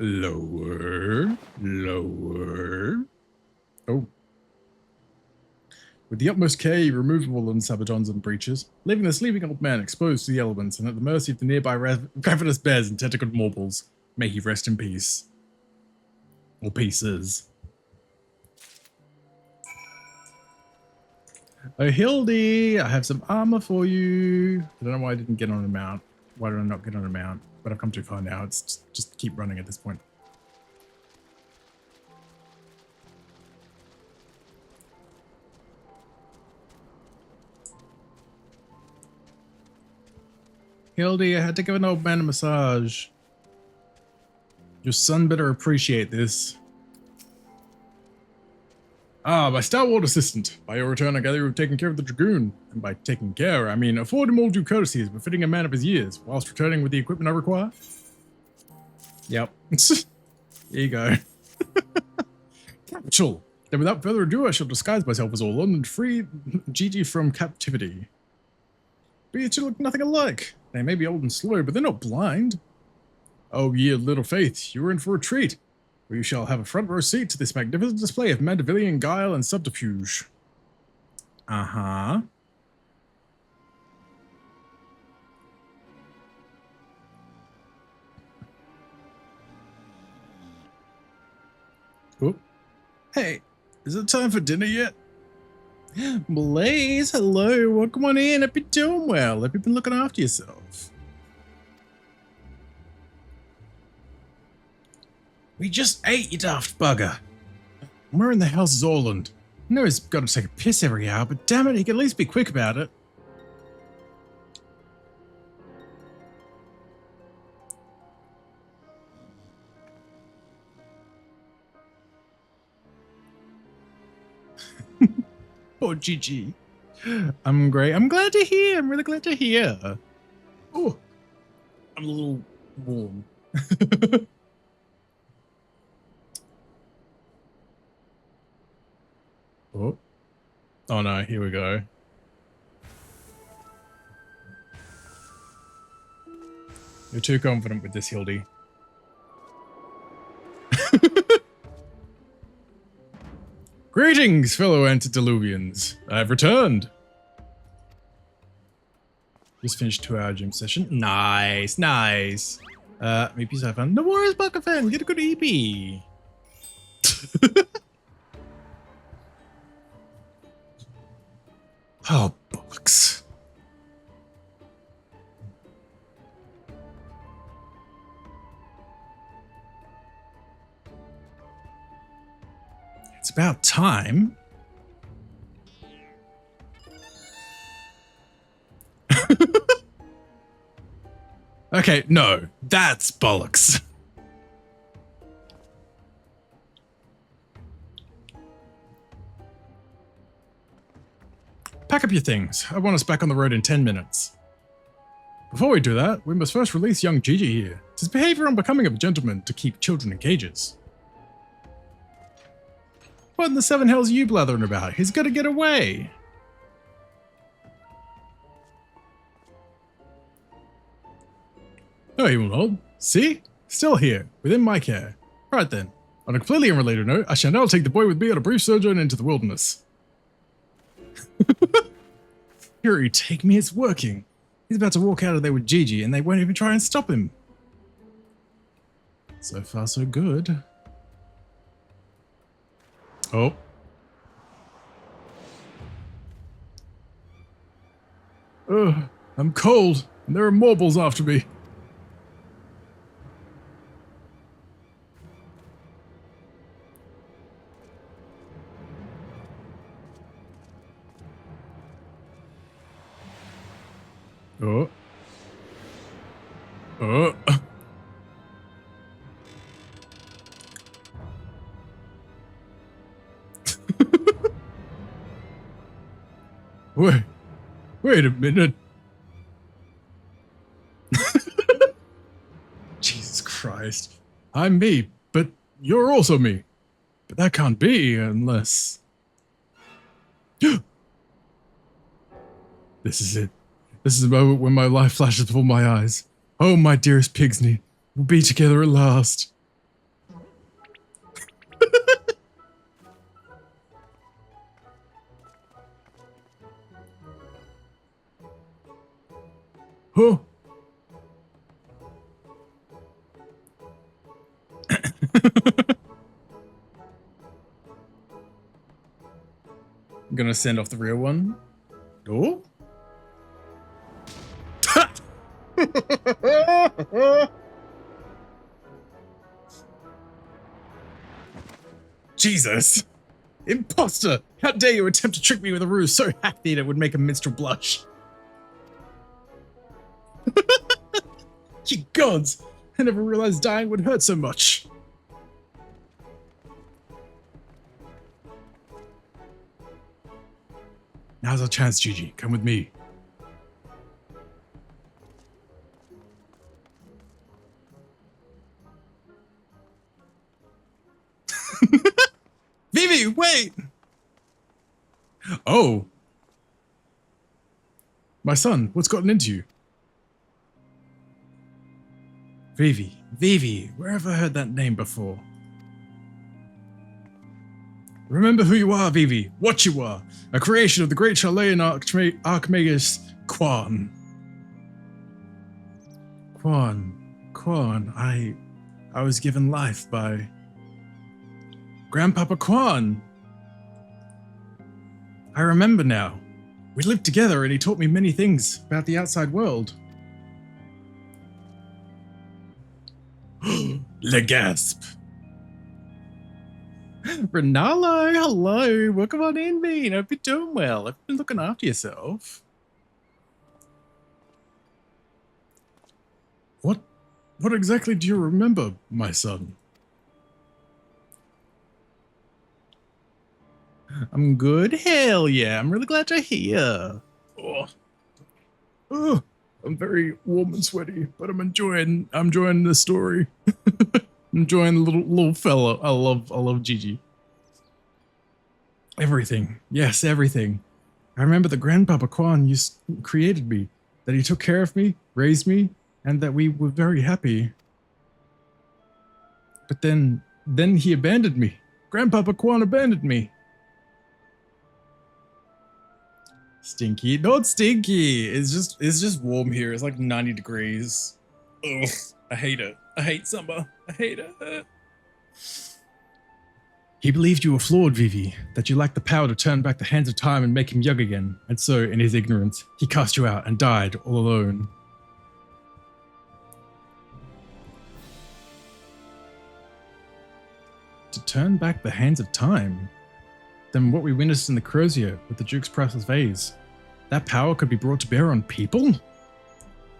D: Lower. Oh. With the utmost care, you remove woolen sabatons and breeches, leaving the sleeping old man exposed to the elements and at the mercy of the nearby ravenous bears and tentacled mortals. May he rest in peace. Or pieces. Oh, Hildy, I have some armor for you. I don't know why I didn't get on a mount. Why did I not get on a mount? But I've come too far now. It's just keep running at this point. Hildy, I had to give an old man a massage. Your son better appreciate this. Ah, my stalwart assistant. By your return, I gather you have taken care of the dragoon. And by taking care, I mean afford him all due courtesies befitting a man of his years, whilst returning with the equipment I require. Yep. Here you go. Capital. Then without further ado, I shall disguise myself as Orland and free Gigi from captivity. But you two look nothing alike. They may be old and slow, but they're not blind. Oh, ye of little faith, you are in for a treat, where you shall have a front row seat to this magnificent display of Mandevillian guile and subterfuge. Uh-huh. Oh. Hey, is it time for dinner yet? Blaze, hello, welcome on in. Hope you're doing well. Hope you've been looking after yourself. We just ate, you daft bugger. Where in the hell's Zorland? I know he's got to take a piss every hour, but damn it, he can at least be quick about it. Poor Gigi. I'm great. I'm glad to hear. I'm really glad to hear. Oh, I'm a little warm. Oh. Oh no, here we go. You're too confident with this, Hildy. Greetings, fellow antediluvians. I've returned. Just finished 2-hour gym session. Nice, nice. Maybe have fun. No worries, Bucker fan. Get a good EP. Oh, bollocks. It's about time. Okay, no, that's bollocks. Pack up your things. I want us back on the road in 10 minutes. Before we do that, we must first release young Gigi here. It's his behavior unbecoming of a gentleman to keep children in cages. What in the seven hells are you blathering about? He's got to get away. No, he will not. See? Still here, within my care. Right then. On a completely unrelated note, I shall now take the boy with me on a brief sojourn into the wilderness. Fury, take me, it's working. He's about to walk out of there with Gigi and they won't even try and stop him. So far, so good. Oh. Ugh, I'm cold and there are morbals after me. Oh. Oh. Wait a minute. Jesus Christ. I'm me, but you're also me. But that can't be unless... This is it. This is the moment when my life flashes before my eyes. Oh, my dearest Pigsney, we'll be together at last. Oh. I'm gonna send off the real one. Oh. Jesus! Imposter! How dare you attempt to trick me with a ruse so hackneyed it would make a minstrel blush? Ye gods! I never realized dying would hurt so much. Now's our chance, Gigi. Come with me. Vivi, wait! Oh. My son, what's gotten into you? Vivi, where have I heard that name before? Remember who you are, Vivi, what you are, a creation of the great Chilean Archimedes Quan. Quan, I was given life by Grandpapa Quan. I remember now. We lived together and he taught me many things about the outside world. Le gasp. Renalo, hello. Welcome on in, Bean. Hope you're doing well. I've been looking after yourself. What exactly do you remember, my son? I'm good. Hell yeah. I'm really glad you're here. Oh, I'm very warm and sweaty, but I'm enjoying the story. Enjoying the little fella. I love Gigi. Everything. Yes, everything. I remember that Grandpapa Kwan created me, that he took care of me, raised me, and that we were very happy. But then he abandoned me. Grandpapa Kwan abandoned me. Stinky. Not stinky. It's just warm here. It's like 90 degrees. Ugh. I hate it. I hate summer. I hate it. He believed you were flawed, Vivi, that you lacked the power to turn back the hands of time and make him young again, and so, in his ignorance, he cast you out and died all alone. To turn back the hands of time? Then what we witnessed in the Crozier with the Duke's priceless vase, that power could be brought to bear on people?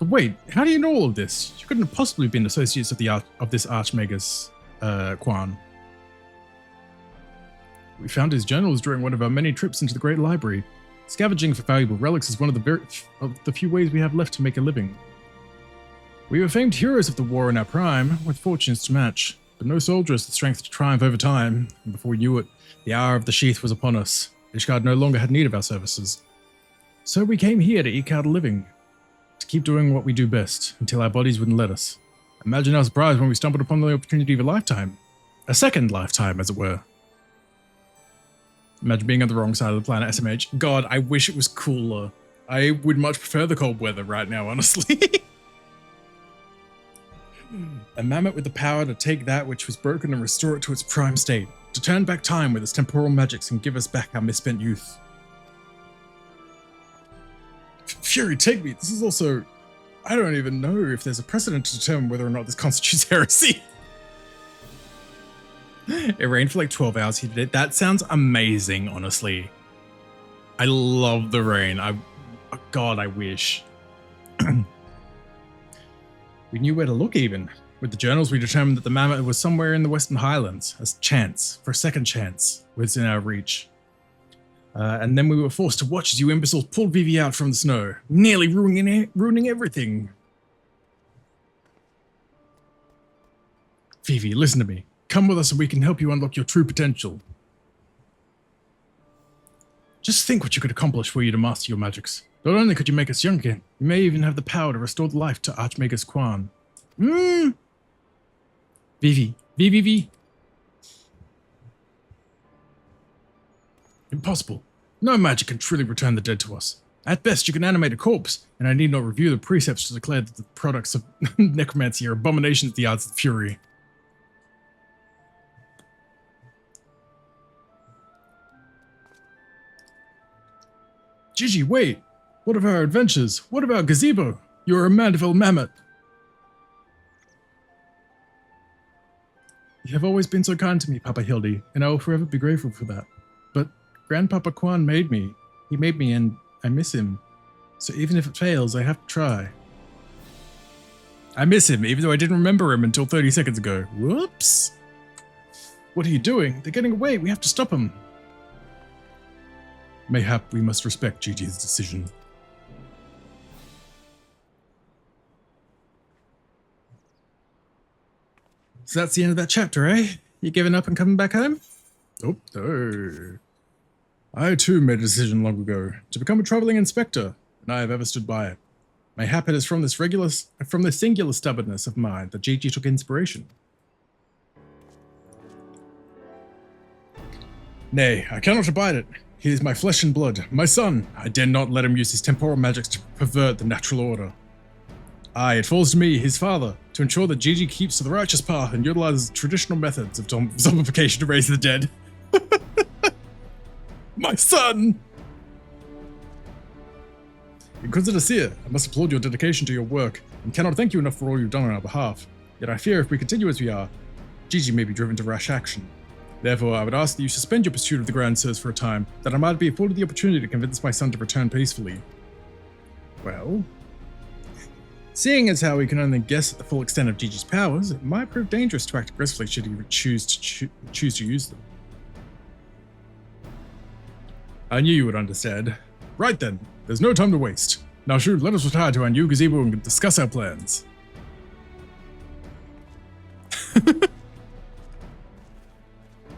D: But wait, how do you know all of this? You couldn't have possibly been associates of this Archmagus, Kwan. We found his journals during one of our many trips into the Great Library. Scavenging for valuable relics is one of the few ways we have left to make a living. We were famed heroes of the war in our prime, with fortunes to match, but no soldier has the strength to triumph over time, and before we knew it, the hour of the sheath was upon us. Ishgard no longer had need of our services. So we came here to eke out a living, to keep doing what we do best, until our bodies wouldn't let us. Imagine our surprise when we stumbled upon the opportunity of a lifetime. A second lifetime, as it were. Imagine being on the wrong side of the planet, SMH. God, I wish it was cooler. I would much prefer the cold weather right now, honestly. A mammoth with the power to take that which was broken and restore it to its prime state. To turn back time with its temporal magics and give us back our misspent youth. Fury, take me. This is also... I don't even know if there's a precedent to determine whether or not this constitutes heresy. It rained for like 12 hours. He did it. That sounds amazing, honestly. I love the rain. God, I wish. We knew where to look even. With the journals, we determined that the mammoth was somewhere in the Western Highlands. A chance, for a second chance, was in our reach. And then we were forced to watch as you imbeciles pulled Vivi out from the snow, nearly ruining everything. Vivi, listen to me. Come with us and we can help you unlock your true potential. Just think what you could accomplish were you to master your magics. Not only could you make us young again, you may even have the power to restore the life to Archmagus Kwan. Vivi. Impossible. No magic can truly return the dead to us. At best, you can animate a corpse, and I need not review the precepts to declare that the products of necromancy are abominations at the odds of fury. Gigi, wait! What of our adventures? What about Gazebo? You're a Mandeville mammoth. You have always been so kind to me, Papa Hildy, and I will forever be grateful for that. But Grandpapa Kwan made me. He made me, and I miss him. So even if it fails, I have to try. I miss him, even though I didn't remember him until 30 seconds ago. Whoops! What are you doing? They're getting away. We have to stop them. Mayhap we must respect Gigi's decision. So that's the end of that chapter, eh? You giving up and coming back home? Oh, no. I too made a decision long ago to become a traveling inspector, and I have ever stood by it. Mayhap it is from this singular stubbornness of mine that Gigi took inspiration. Nay, I cannot abide it. He is my flesh and blood, my son. I dare not let him use his temporal magics to pervert the natural order. Aye, it falls to me, his father, to ensure that Gigi keeps to the righteous path and utilizes traditional methods of zombification to raise the dead. My son! Inquisitor Seer, I must applaud your dedication to your work, and cannot thank you enough for all you've done on our behalf. Yet I fear if we continue as we are, Gigi may be driven to rash action. Therefore, I would ask that you suspend your pursuit of the Grand Sirs for a time, that I might be afforded the opportunity to convince my son to return peacefully. Well, seeing as how we can only guess at the full extent of Gigi's powers, it might prove dangerous to act aggressively should he choose to use them. I knew you would understand. Right then, there's no time to waste. Now shoot, let us retire to our new gazebo and discuss our plans.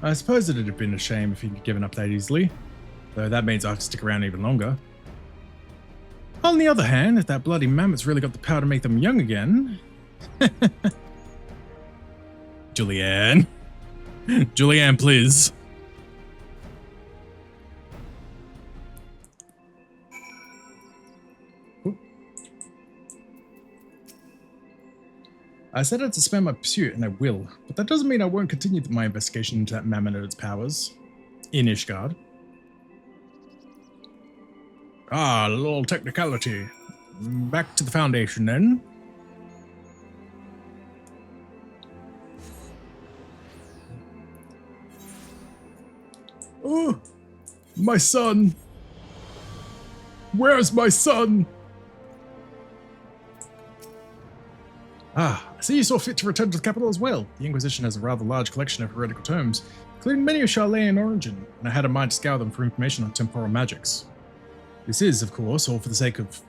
D: I suppose it'd have been a shame if he'd given up that easily, though that means I have to stick around even longer. On the other hand, if that bloody mammoth's really got the power to make them young again... Julianne. Julianne, please. I said I'd suspend my pursuit, and I will, but that doesn't mean I won't continue my investigation into that mammoth and its powers. In Ishgard. Ah, a little technicality. Back to the Foundation, then. Oh, my son. Where's my son? Ah, I see you saw fit to return to the capital as well. The Inquisition has a rather large collection of heretical tomes, including many of Charlayan origin, and I had in mind to scour them for information on temporal magics. This is, of course, all for the sake of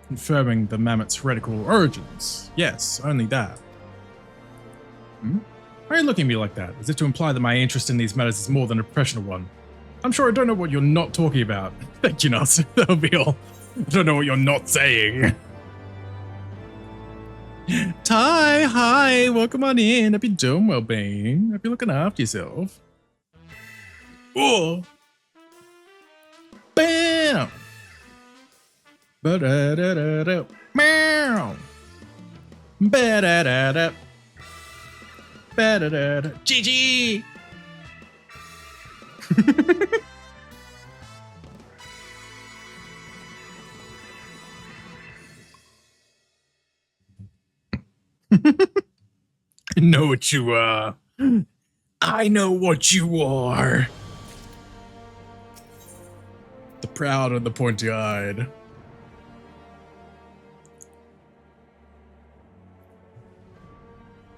D: confirming the mammoth's heretical origins. Yes, only that. Why are you looking at me like that, as if to imply that my interest in these matters is more than a professional one? I'm sure I don't know what you're not talking about. Thank you, Natsu. That'll be all. I don't know what you're not saying. Ty, hi, welcome on in. Hope you're doing well, Bane. Hope you're looking after yourself. Oh! Bam! Ba-da-da-da-da. Meow! Ba-da-da-da. Ba-da-da-da. GG! I know what you are. I know what you are. The proud and the pointy-eyed.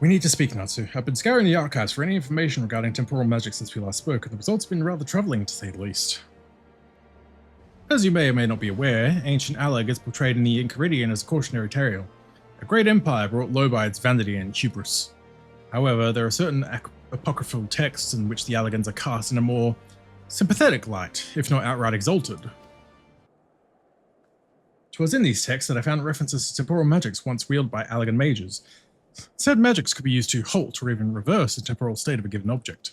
D: We need to speak, Natsu. I've been scouring the archives for any information regarding temporal magic since we last spoke, and the results have been rather troubling, to say the least. As you may or may not be aware, ancient Alag is portrayed in the Enchiridion as a cautionary tale, a great empire brought low by its vanity and hubris. However, there are certain apocryphal texts in which the Alagans are cast in a more sympathetic light, if not outright exalted. 'Twas in these texts that I found references to temporal magics once wielded by Alagan mages. Said magics could be used to halt or even reverse the temporal state of a given object.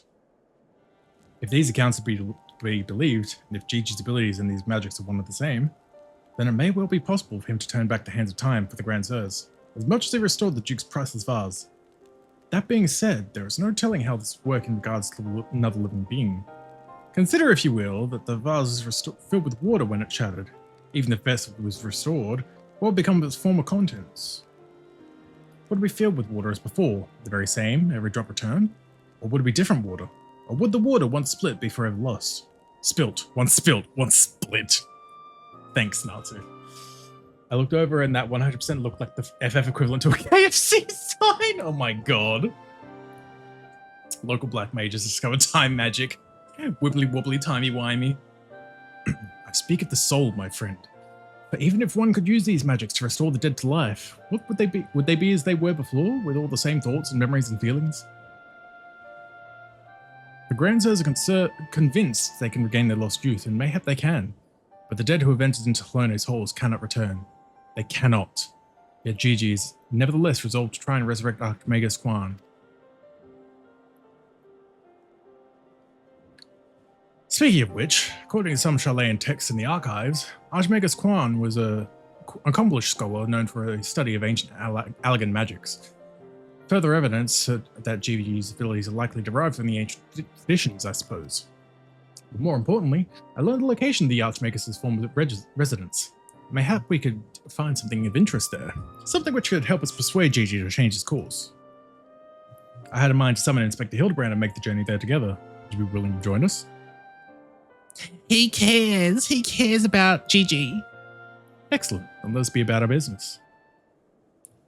D: If these accounts are to be believed, and if Gigi's abilities and these magics are one and the same, then it may well be possible for him to turn back the hands of time for the Grand Sirs, as much as he restored the Duke's priceless vase. That being said, there is no telling how this would work in regards to another living being. Consider, if you will, that the vase was filled with water when it shattered. Even if the vessel was restored, what would become of its former contents? Would it be filled with water as before, the very same, every drop returned? Or would it be different water? Or would the water once split be forever lost? Spilt, once split. Thanks, Natsu. I looked over and that 100% looked like the FF equivalent to a KFC sign. Oh my god. Local black mages discovered time magic. Wibbly wobbly timey wimey. I speak of the soul, my friend. But even if one could use these magics to restore the dead to life, what would they be? Would they be as they were before, with all the same thoughts and memories and feelings? The Grand Sirs are convinced they can regain their lost youth, and mayhap they can. But the dead who have entered into Halone's halls cannot return. They cannot. Yet Gigi is nevertheless resolved to try and resurrect Archmagus Quan. Speaking of which, according to some Charlayan texts in the archives, Archmagus Quan was an accomplished scholar known for a study of ancient Alagan magics. Further evidence that Gigi's abilities are likely derived from the ancient traditions, I suppose. But more importantly, I learned the location of the Archmagus' former residence. Mayhap we could find something of interest there. Something which could help us persuade Gigi to change his course. I had in mind to summon Inspector Hildibrand and make the journey there together. Would you be willing to join us? He cares about Gigi. Excellent, then let's be about our business.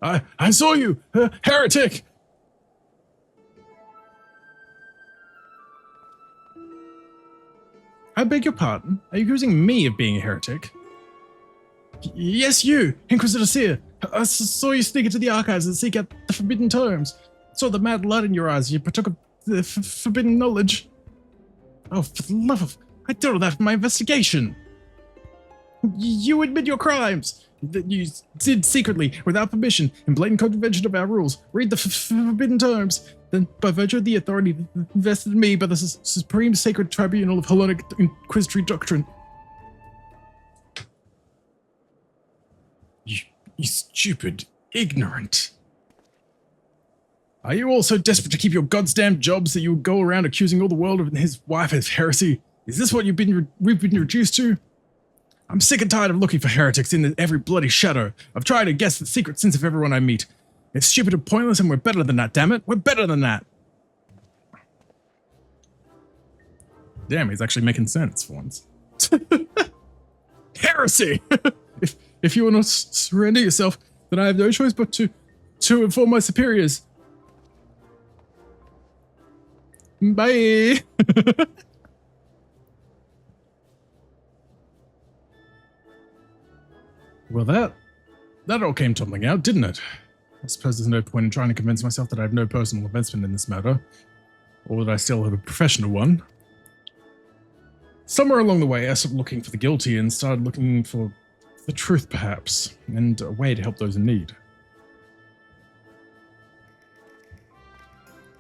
D: I saw you, heretic! I beg your pardon? Are you accusing me of being a heretic? Yes, you, Inquisitor Seer. I saw you sneak into the archives and seek out the forbidden tomes. Saw the mad light in your eyes. You partook of the forbidden knowledge. Oh, for the love of... I did all that for my investigation. You admit your crimes. That you did secretly, without permission, in blatant contravention of our rules. Read the forbidden tomes. Then, by virtue of the authority vested in me by the Supreme Sacred Tribunal of Hellenic Inquisitory Doctrine. You stupid, ignorant. Are you all so desperate to keep your goddamn jobs that you will go around accusing all the world and his wife of heresy? Is this what we've been reduced to? I'm sick and tired of looking for heretics in every bloody shadow, of trying to guess the secret sins of everyone I meet. It's stupid and pointless, and we're better than that, damn it. We're better than that. Damn, he's actually making sense for once. Heresy! If you will not surrender yourself, then I have no choice but to inform my superiors. Bye! Well, that all came tumbling out, didn't it? I suppose there's no point in trying to convince myself that I have no personal investment in this matter, or that I still have a professional one. Somewhere along the way, I stopped looking for the guilty and started looking for the truth, perhaps, and a way to help those in need.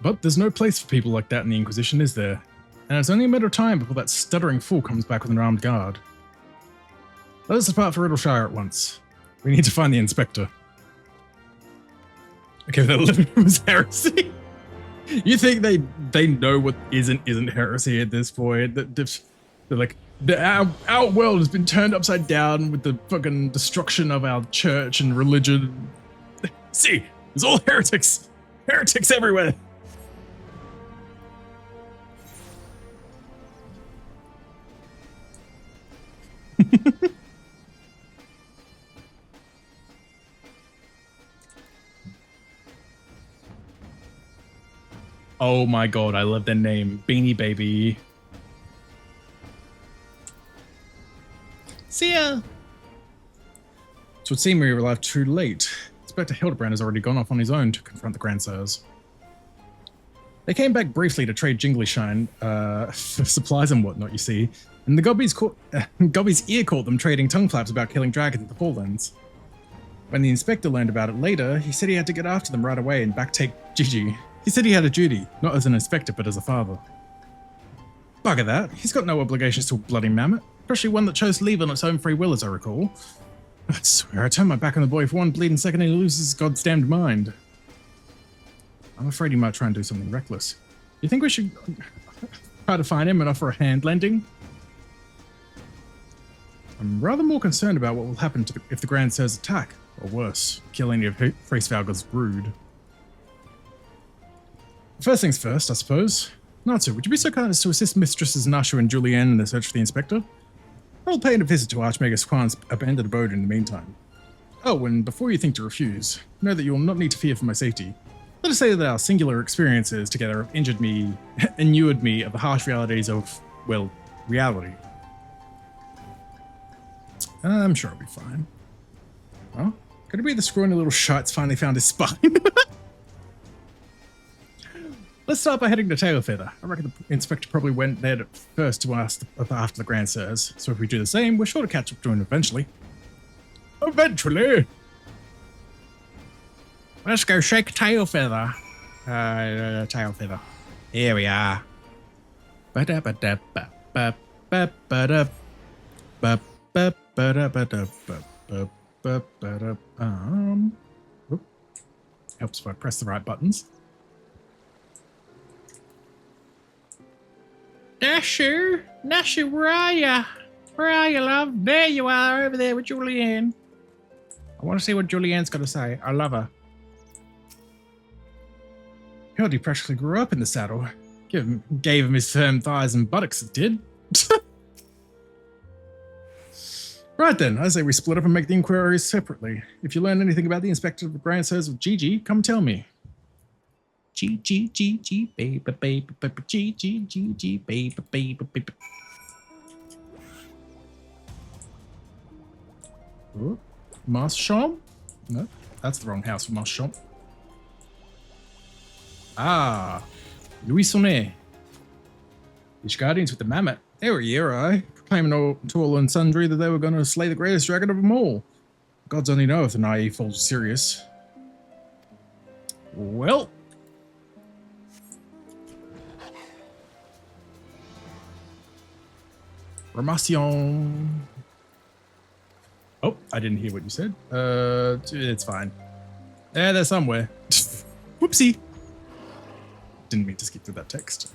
D: But there's no place for people like that in the Inquisition, is there? And it's only a matter of time before that stuttering fool comes back with an armed guard. Let us depart for Riddleshire at once. We need to find the inspector. Okay, that was heresy. You think they know what isn't heresy at this point? They're like, our world has been turned upside down with the fucking destruction of our church and religion. See, it's all heretics. Heretics everywhere. Oh my god, I love their name. Beanie Baby. See ya! So it seemed we arrived too late. Inspector Hildibrand has already gone off on his own to confront the Grandsires. They came back briefly to trade Jingly Shine for supplies and whatnot, you see, and the Gobby's ear caught them trading tongue flaps about killing dragons at the Falllands. When the inspector learned about it later, he said he had to get after them right away and backtake Gigi. He said he had a duty, not as an inspector, but as a father. Bugger that, he's got no obligations to a bloody mammoth, especially one that chose to leave on its own free will, as I recall. I swear, I turned my back on the boy for one bleeding second and he loses his goddamned mind. I'm afraid he might try and do something reckless. You think we should try to find him and offer a hand lending? I'm rather more concerned about what will happen if the Grandsires attack, or worse, kill any of Hraesvalgar's brood. First things first, I suppose. Natsu, would you be so kind as to assist Mistresses Nashu and Julianne in the search for the inspector? I'll pay a visit to Archmagus Kwan's abandoned abode in the meantime. Oh, and before you think to refuse, know that you will not need to fear for my safety. Let us say that our singular experiences together have inured me of the harsh realities of, well, reality. I'm sure I'll be fine. Oh, could it be the scrawny little shite's finally found his spine? Let's start by heading to Tailfeather. I reckon the inspector probably went there first to ask after the Grandsires, so if we do the same, we're sure to catch up to him eventually. Eventually! Let's go shake Tailfeather. Tailfeather. Here we are. Helps if I press the right buttons. Nashu, where are ya? Where are you, love? There you are, over there with Julianne. I want to see what Julianne's got to say. I love her. Hildy practically grew up in the saddle. Gave him his firm thighs and buttocks, it did. Right then, I say we split up and make the inquiries separately. If you learn anything about the inspector of the Grandsires of Gigi, come tell me. G, baby, baby, baby, G, baby, baby, baby. Ooh. Marchand? No, that's the wrong house for Marchand. Ah, Louis Sonnet. These guardians with the mammoth. They were here, proclaiming to all and sundry that they were going to slay the greatest dragon of them all. Gods only know if the naive folks are serious. Well. Remission. Oh, I didn't hear what you said. It's fine. Yeah, they're somewhere. Whoopsie. Didn't mean to skip through that text.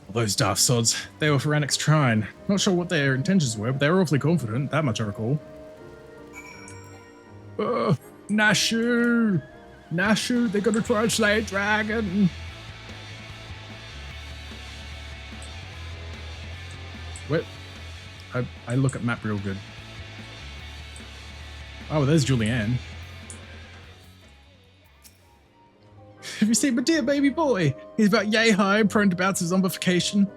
D: Those daft sods. They were for Annex Trine. Not sure what their intentions were, but they were awfully confident. That much I recall. Nashu! Nashu, they're gonna try and slay a dragon! Wait. I look at map real good. Oh, there's Julianne. Have you seen my dear baby boy? He's about yay high and prone to bouts of zombification.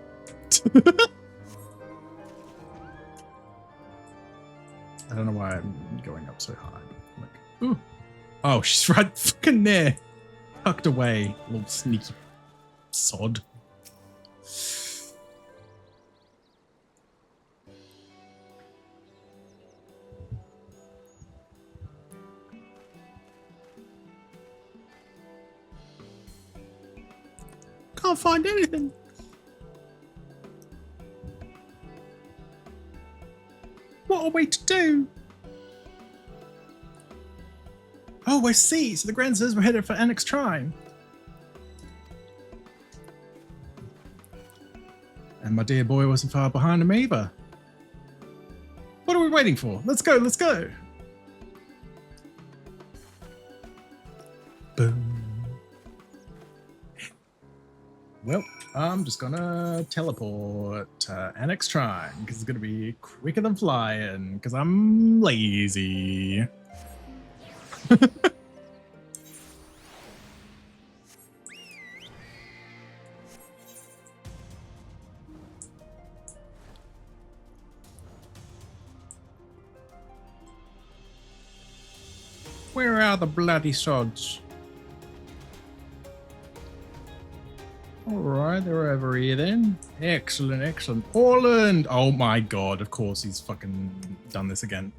D: I don't know why I'm going up so high. Like, ooh. Oh, she's right fucking there. Tucked away. Little sneaky sod. Can't find anything. What are we to do? Oh, I see. So the Grandsires were headed for Annex Trine. And my dear boy wasn't far behind him either. What are we waiting for? Let's go, let's go. Boom. Well, I'm just gonna teleport to Annex Trine because it's gonna be quicker than flying because I'm lazy. Where are the bloody sods? Alright, they're over here then. Excellent, excellent. Poland! Oh my god, of course he's fucking done this again.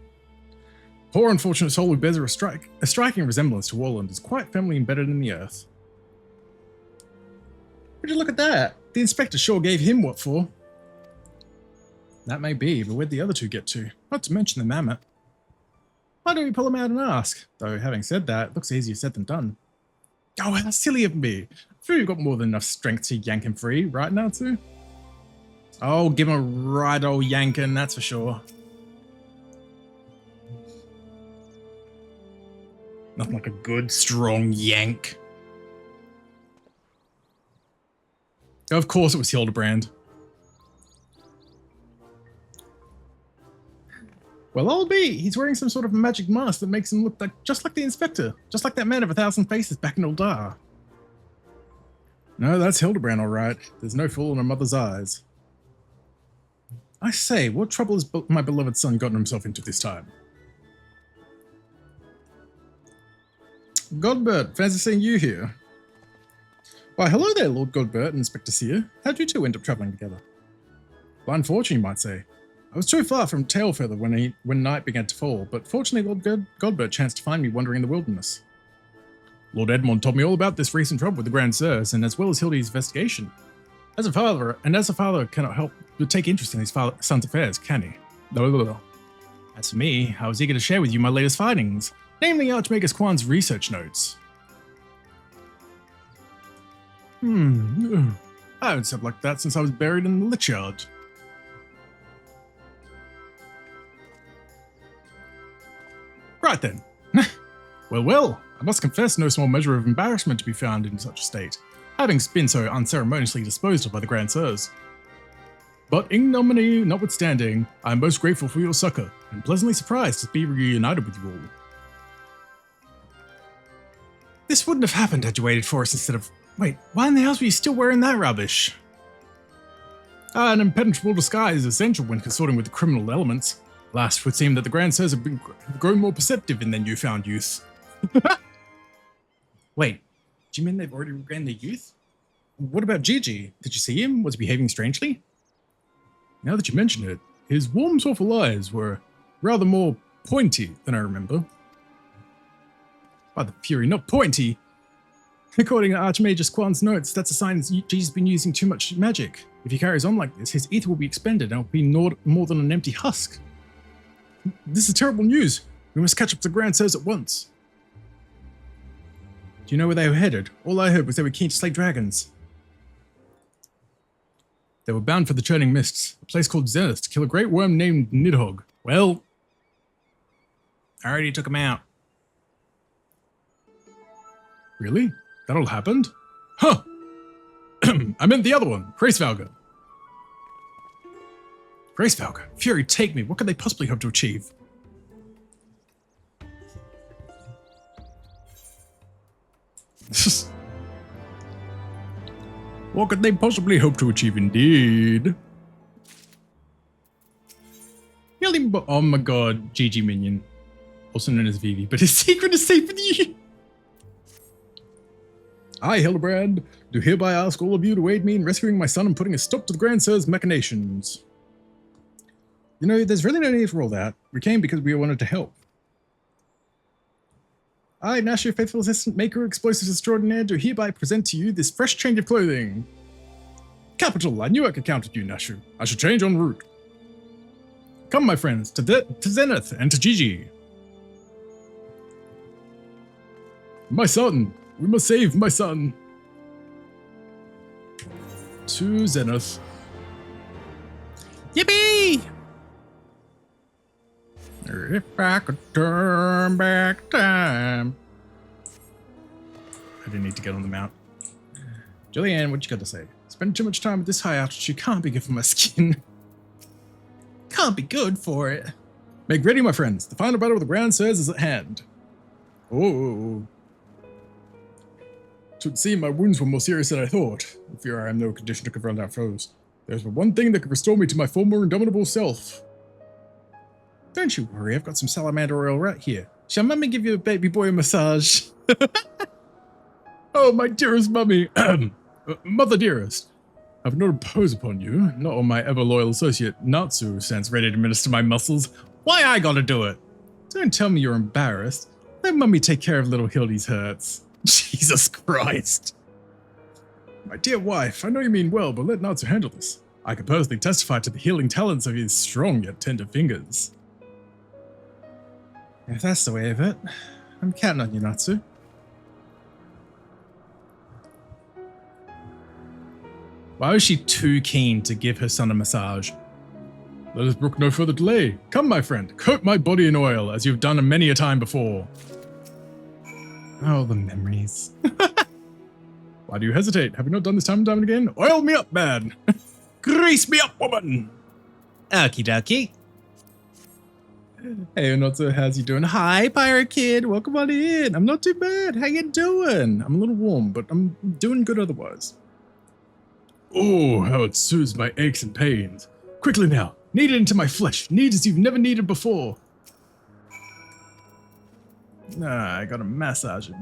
D: Poor unfortunate soul who bears a striking resemblance to Warland is quite firmly embedded in the earth. Would you look at that? The inspector sure gave him what for. That may be, but where'd the other two get to? Not to mention the mammoth. Why don't we pull him out and ask? Though, having said that, it looks easier said than done. Oh, how silly of me. I'm sure you've got more than enough strength to yank him free, right now, too? Oh, give him a right old yanking, that's for sure. Nothing like a good, strong yank. Of course it was Hildibrand. Well, I'll be. He's wearing some sort of magic mask that makes him look like just like the inspector. Just like that man of 1,000 faces back in Uldar. No, that's Hildibrand, all right. There's no fool in her mother's eyes. I say, what trouble has my beloved son gotten himself into this time? Godbert, fancy seeing you here. Why, hello there, Lord Godbert and Inspector Seer. How'd you two end up travelling together? Blind fortune, you might say. I was too far from Tailfeather when night began to fall, but fortunately Lord Godbert chanced to find me wandering in the wilderness. Lord Edmond told me all about this recent trouble with the Grandsires, and as well as Hildy's investigation. As a father cannot help but take interest in his son's affairs, can he? As for me, I was eager to share with you my latest findings, namely Archmagus Quan's research notes. I haven't slept like that since I was buried in the lich yard. Right then. Well, I must confess no small measure of embarrassment to be found in such a state, having been so unceremoniously disposed of by the Grandsires. But ignominy notwithstanding, I am most grateful for your succor, and pleasantly surprised to be reunited with you all. This wouldn't have happened had you waited for us instead of... Wait, why in the hell were you still wearing that rubbish? An impenetrable disguise is essential when consorting with the criminal elements. Last, it would seem that the Grand Sirs have grown more perceptive in their newfound youth. Wait, do you mean they've already regained their youth? What about Gigi? Did you see him? Was he behaving strangely? Now that you mention it, his warm, soulful eyes were rather more pointy than I remember. By the Fury, not pointy! According to Archmagus Quan's notes, that's a sign Gigi's been using too much magic. If he carries on like this, his ether will be expended and will be more than an empty husk. This is terrible news. We must catch up to the Grand Sirs at once. Do you know where they were headed? All I heard was they were keen to slay dragons. They were bound for the Churning Mists, a place called Zenith, to kill a great worm named Nidhogg. Well, I already took him out. Really? That all happened? Huh! I meant the other one, Gracevalga. Gracevalga, Fury, take me. What could they possibly hope to achieve? What could they possibly hope to achieve indeed? Hildy, oh my god, GG Minion. Also known as Vivi, but his secret is safe with you! I, Hildibrand, do hereby ask all of you to aid me in rescuing my son and putting a stop to the Grand Sir's machinations. You know, there's really no need for all that. We came because we wanted to help. I, Nash, your faithful assistant, maker of explosives extraordinaire, do hereby present to you this fresh change of clothing. Capital, I knew I could count on you, Nashu. I should change en route. Come, my friends, to Zenith and to Gigi. My son! We must save my son! To Zenith. Yippee! If I could turn back time. I didn't need to get on the mount. Julianne, what you got to say? Spending too much time at this high altitude can't be good for my skin. Can't be good for it. Make ready, my friends. The final battle of the Grand Sirs is at hand. Oh. It would seem my wounds were more serious than I thought. I fear I am no condition to confront our foes. There's but one thing that could restore me to my former indomitable self. Don't you worry, I've got some salamander oil right here. Shall Mummy give you a baby boy massage? Oh, my dearest Mummy. Mother dearest. I've not imposed upon you, not on my ever-loyal associate Natsu, who stands ready to minister my muscles. Why I gotta do it? Don't tell me you're embarrassed. Let Mummy take care of little Hildy's hurts. Jesus Christ. My dear wife, I know you mean well, but let Natsu handle this. I can personally testify to the healing talents of his strong yet tender fingers. If that's the way of it, I'm counting on you, Natsu. Why was she too keen to give her son a massage? Let us brook no further delay. Come, my friend, coat my body in oil, as you've done many a time before. Oh, the memories. Why do you hesitate? Have you not done this time and time again? Oil me up, man! Grease me up, woman! Okie dokie. Hey, Natsu, how's you doing? Hi, pirate kid. Welcome on in. I'm not too bad. How you doing? I'm a little warm, but I'm doing good otherwise. Oh, how it soothes my aches and pains. Quickly now, knead it into my flesh. Knead as you've never kneaded before. I gotta massage it.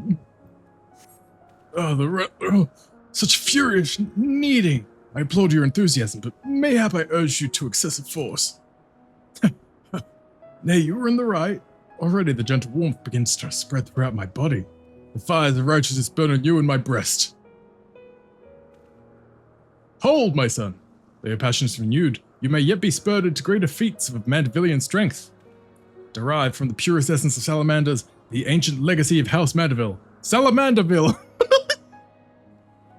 D: Oh, such furious kneading. I applaud your enthusiasm, but mayhap I urge you to excessive force. Nay, you were in the right. Already the gentle warmth begins to spread throughout my body. The fires of righteousness burn on you in my breast. Hold, my son. Though your passion is renewed, you may yet be spurred to greater feats of Mandevillean strength. Derived from the purest essence of salamanders, the ancient legacy of House Mandeville. Salamanderville!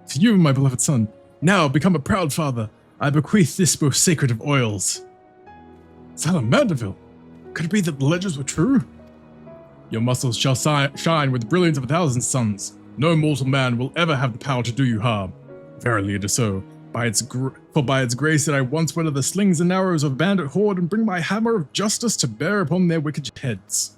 D: To you, my beloved son, now become a proud father, I bequeath this most sacred of oils. Salamanderville? Could it be that the legends were true? Your muscles shall shine with the brilliance of 1,000 suns. No mortal man will ever have the power to do you harm. Verily it is so. For by its grace did I once weather the slings and arrows of a bandit horde and bring my hammer of justice to bear upon their wicked heads.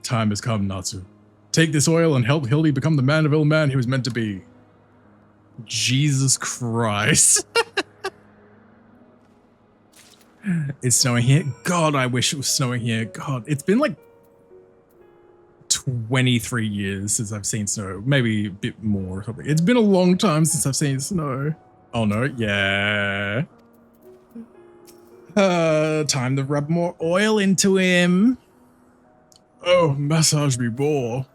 D: Time has come, Natsu. Take this oil and help Hildy become the Mandeville man he was meant to be.
B: Jesus Christ. It's snowing here. God, I wish it was snowing here. God, it's been like 23 years since I've seen snow. Maybe a bit more or something. It's been a long time since I've seen snow. Oh no, yeah. Time to rub more oil into him. Oh, massage me more.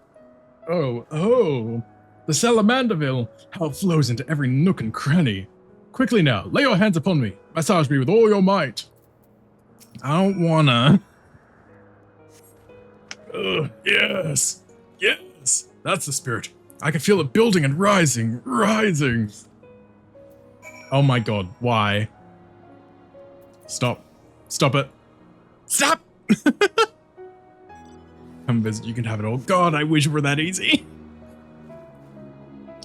B: Oh. The Salamanderville, how it flows into every nook and cranny. Quickly now, lay your hands upon me. Massage me with all your might. I don't wanna. Yes. That's the spirit. I can feel it building and rising. Oh my god, why? Stop it. Stop! Come visit, you can have it all. God, I wish it were that easy.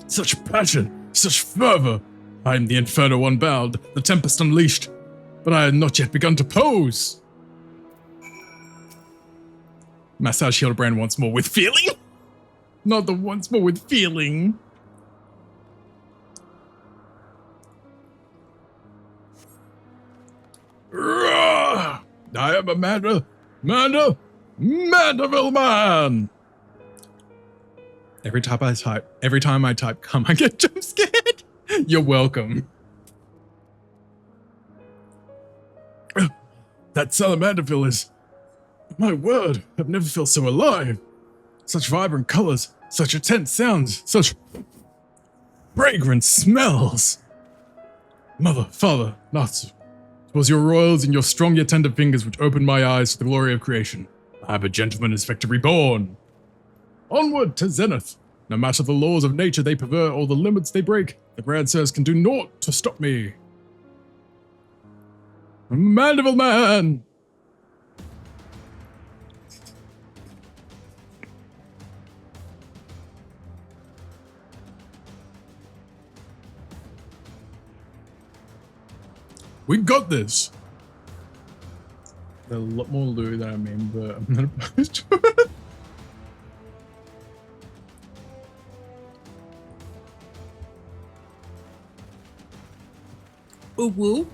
B: Such passion, such fervor. I am the inferno unbound, the tempest unleashed, but I have not yet begun to pose. Massage Hildibrand once more with feeling? Not the once more with feeling. I am a Mandeville man. Every time I type come, I get jump scared. You're welcome. That Salamanderville is, my word, I've never felt so alive. Such vibrant colors, such intense sounds, such fragrant smells. Mother, father, Natsu, 'twas your royals and your strong yet tender fingers which opened my eyes to the glory of creation. I am a gentleman inspector reborn. Onward to zenith. No matter the laws of nature they pervert or the limits they break, the Grand Sirs can do naught to stop me. Mandeville man! We got this! There's a lot more loot than I mean, but I'm not opposed to it. Ooh woo.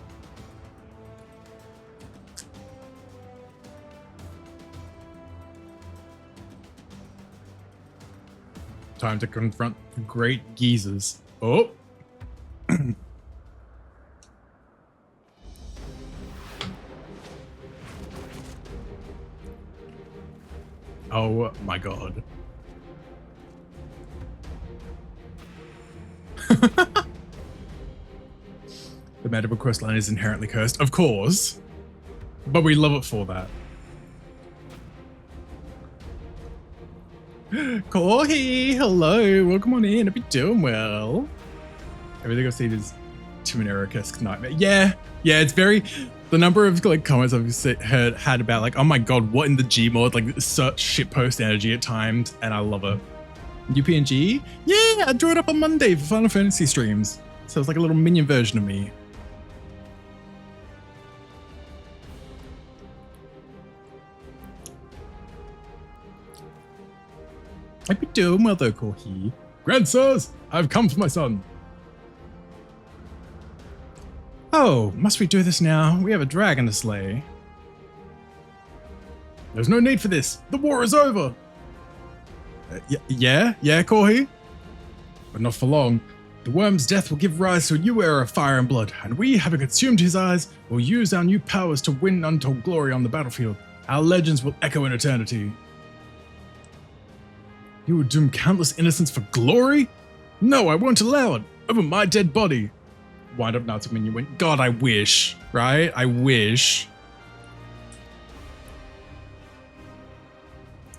B: Time to confront the great geezers. Oh. Oh my god. The Mandeville coastline is inherently cursed, of course, but we love it for that. Corey, hello, welcome on in. Hope you're doing well. Everything I've seen is Tuminera-esque nightmare. Yeah, it's very. The number of like comments I've had about like, oh my god, what in the Gmod, like such shitpost energy at times, and I love it. UPNG? Yeah, I drew it up on Monday for Final Fantasy streams, so it's like a little minion version of me. I'd be doing well though, Corky. Grandsirs, I've come for my son. Oh, must we do this now? We have a dragon to slay. There's no need for this. The war is over. Yeah, Corky? But not for long. The worm's death will give rise to a new era of fire and blood, and we, having consumed his eyes, will use our new powers to win untold glory on the battlefield. Our legends will echo in eternity. You would doom countless innocents for glory? No, I won't allow it. Over my dead body. Wind up Natsu when you went. God, I wish. Right? I wish.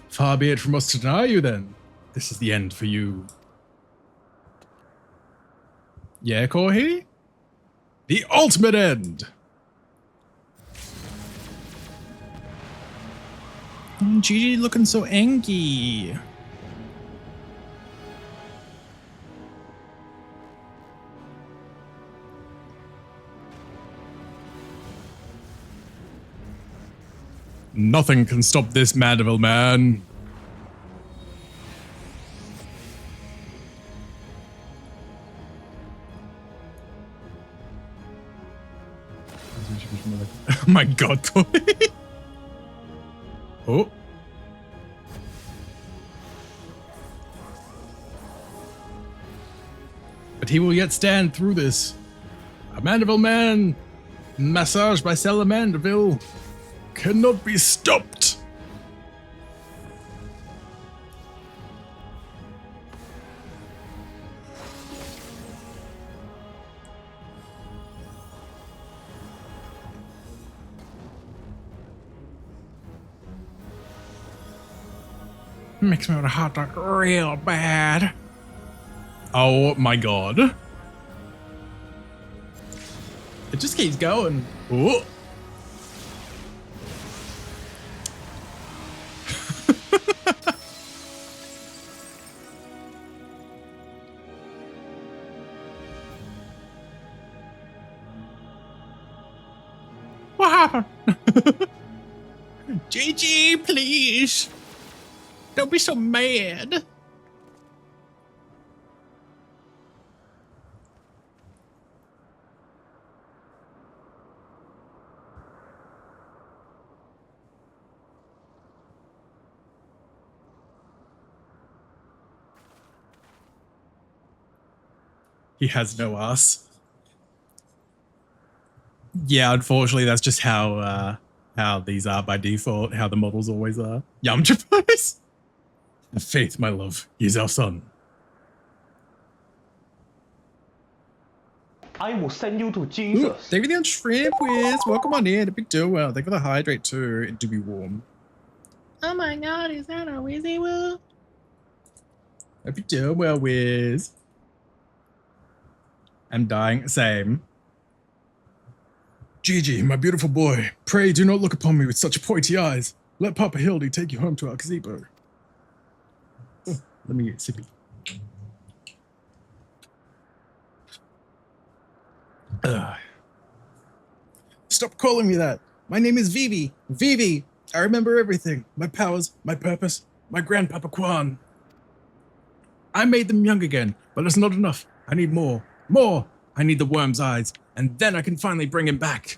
B: Far be it from us to deny you then. This is the end for you. Yeah, Corey? The ultimate end! Gigi looking so angry. Nothing can stop this Mandeville man.
D: Oh my god, Corey. Oh. But he will yet stand through this. A Mandeville man, massaged by Salamandeville, cannot be stopped. Makes me want a hot dog real bad. Oh my god. It just keeps going. Oh. What happened? GG, please. Don't be so mad. He has no ass. Yeah, unfortunately, that's just how these are by default, how the models always are. Yamcha. Have faith, my love. He is our son.
F: I will send you to
D: Ooh,
F: Jesus.
D: thank you for the shrimp whiz. Welcome on in. A big deal. Well, thank you for the hydrate too. It do be warm. Oh my god, is that a Wizzy Will? Hope you doing well, Wiz. I'm dying. Same. Gigi, my beautiful boy, pray do not look upon me with such pointy eyes. Let Papa Hildy take you home to our gazebo. Oh, let me get sippy. Stop calling me that. My name is Vivi. Vivi. I remember everything. My powers, my purpose, my grandpapa Quan. I made them young again, but it's not enough. I need more. More! I need the worm's eyes, and then I can finally bring him back.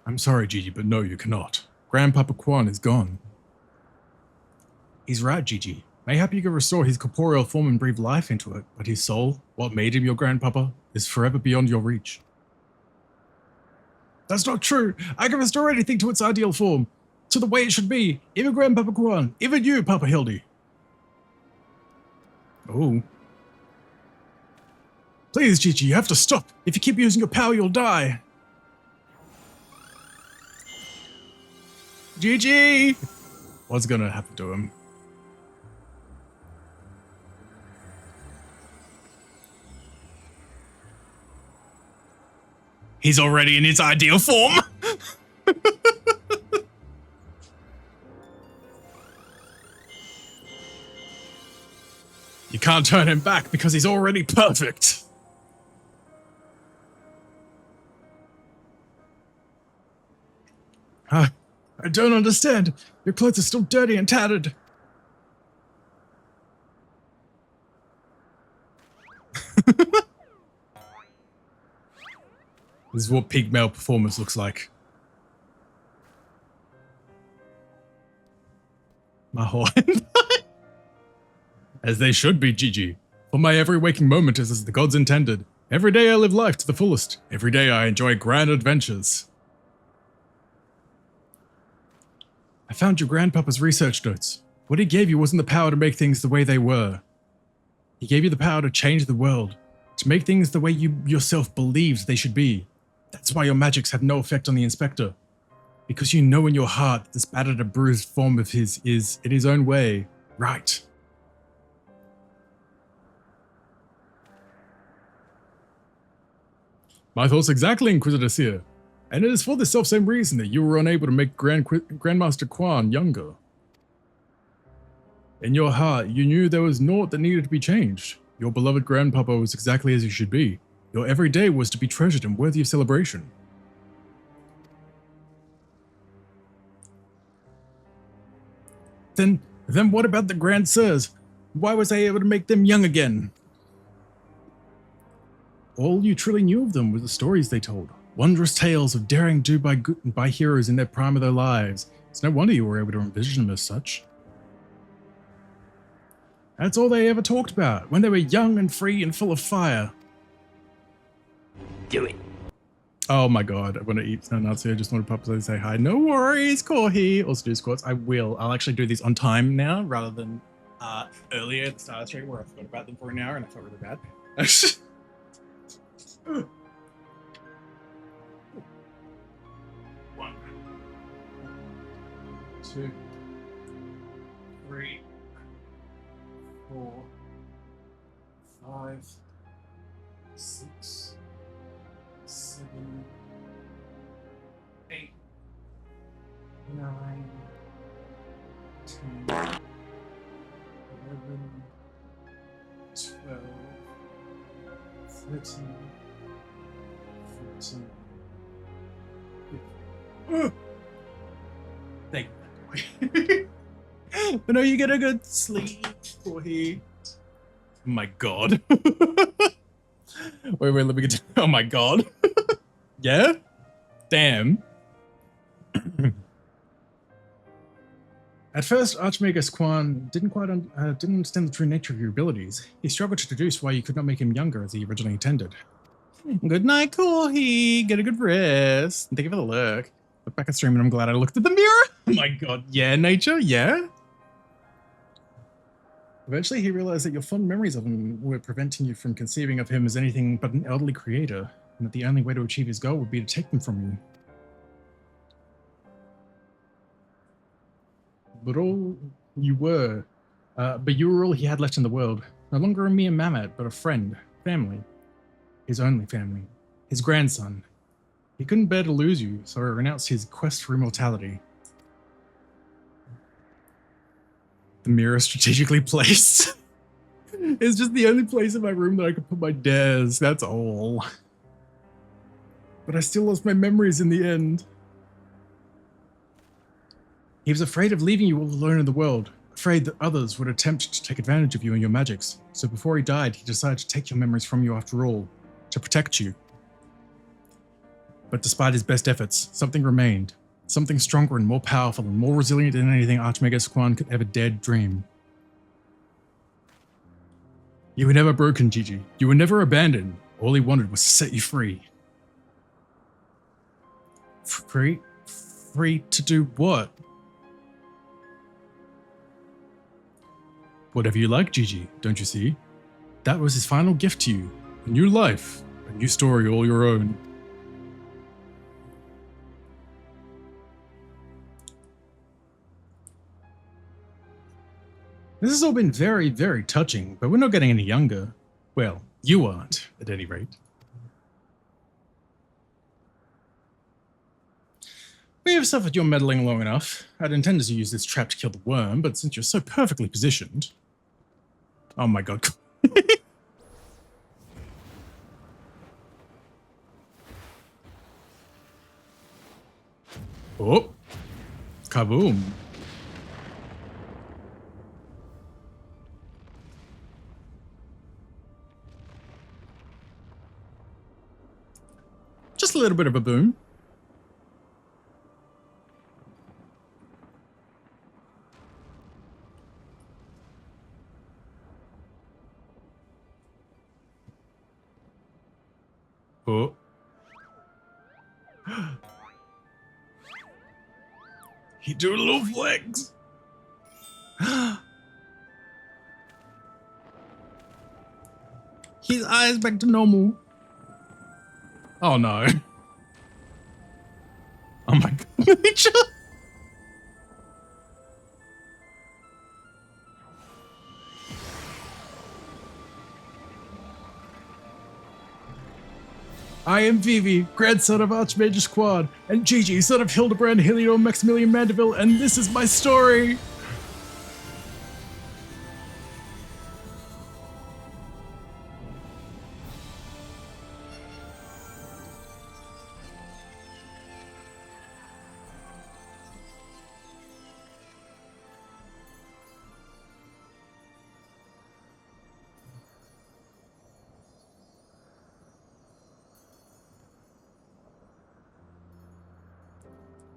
D: I'm sorry, Gigi, but no, you cannot. Grandpapa Quan is gone. He's right, Gigi. Mayhap you can restore his corporeal form and breathe life into it, but his soul, what made him your grandpapa, is forever beyond your reach. That's not true. I can restore anything to its ideal form, to the way it should be. Even Grandpapa Quan, even you, Papa Hildy. Oh. Please, Gigi, you have to stop. If you keep using your power, you'll die. Gigi! What's gonna happen to him? He's already in his ideal form. You can't turn him back because he's already perfect. I don't understand. Your clothes are still dirty and tattered. This is what peak male performance looks like. My whole as they should be, Gigi. For my every waking moment is as the gods intended. Every day I live life to the fullest. Every day I enjoy grand adventures. I found your grandpapa's research notes. What he gave you wasn't the power to make things the way they were. He gave you the power to change the world, to make things the way you yourself believed they should be. That's why your magics have no effect on the Inspector. Because you know in your heart that this battered and bruised form of his is, in his own way, right. My thoughts exactly, Inquisitor Seer. And it is for the self-same reason that you were unable to make Grandmaster Quan younger. In your heart, you knew there was naught that needed to be changed. Your beloved grandpapa was exactly as he should be. Your every day was to be treasured and worthy of celebration. Then what about the Grand Sirs? Why was I able to make them young again? All you truly knew of them were the stories they told. Wondrous tales of daring do by heroes in their prime of their lives. It's no wonder you were able to envision them as such. That's all they ever talked about, when they were young and free and full of fire.
F: Do it.
D: Oh my god, I'm gonna eat no nuts here. I just want to popularly say hi. No worries, Corhi. Also do squats. I will. I'll actually do these on time now rather than earlier at the start of the stream where I forgot about them for an hour and I felt really bad. 1, 2, 3, 4, 5, 6, 7, 8, 9, 10, 11, 12, 13, 14, 15. Thank you. I know you get a good sleep, boy. Oh my god. wait, let me get. Oh my god. Yeah? Damn. At first, Archmagus Quan didn't understand the true nature of your abilities. He struggled to deduce why you could not make him younger as he originally intended. Good night, Corhi. Get a good rest. Thank you for the look. Look back at stream and I'm glad I looked at the mirror. Oh my god. Yeah, nature. Yeah. Eventually, he realized that your fond memories of him were preventing you from conceiving of him as anything but an elderly creator, and that the only way to achieve his goal would be to take them from you. But you were all he had left in the world. No longer a mere mammoth, but a friend, family. His only family. His grandson. He couldn't bear to lose you, so he renounced his quest for immortality. The mirror strategically placed. It's just the only place in my room that I could put my desk, that's all. But I still lost my memories in the end. He was afraid of leaving you all alone in the world, afraid that others would attempt to take advantage of you and your magics. So before he died, he decided to take your memories from you after all, to protect you. But despite his best efforts, something remained. Something stronger and more powerful and more resilient than anything Archmagus Quan could ever dare dream. You were never broken, Gigi. You were never abandoned. All he wanted was to set you free. Free? Free to do what? Whatever you like, Gigi, don't you see? That was his final gift to you. A new life. A new story all your own. This has all been very, very touching, but we're not getting any younger. Well, you aren't, at any rate. We have suffered your meddling long enough. I'd intended to use this trap to kill the worm, but since you're so perfectly positioned... Oh my god. Oh. Kaboom. Just a little bit of a boom. Oh. He do a little flex. His eyes back to normal. Oh no. Oh my god. I am Vivi, grandson of Archmagus Quad, and Gigi, son of Hildibrand, Helio, Maximilian Mandeville, and this is my story!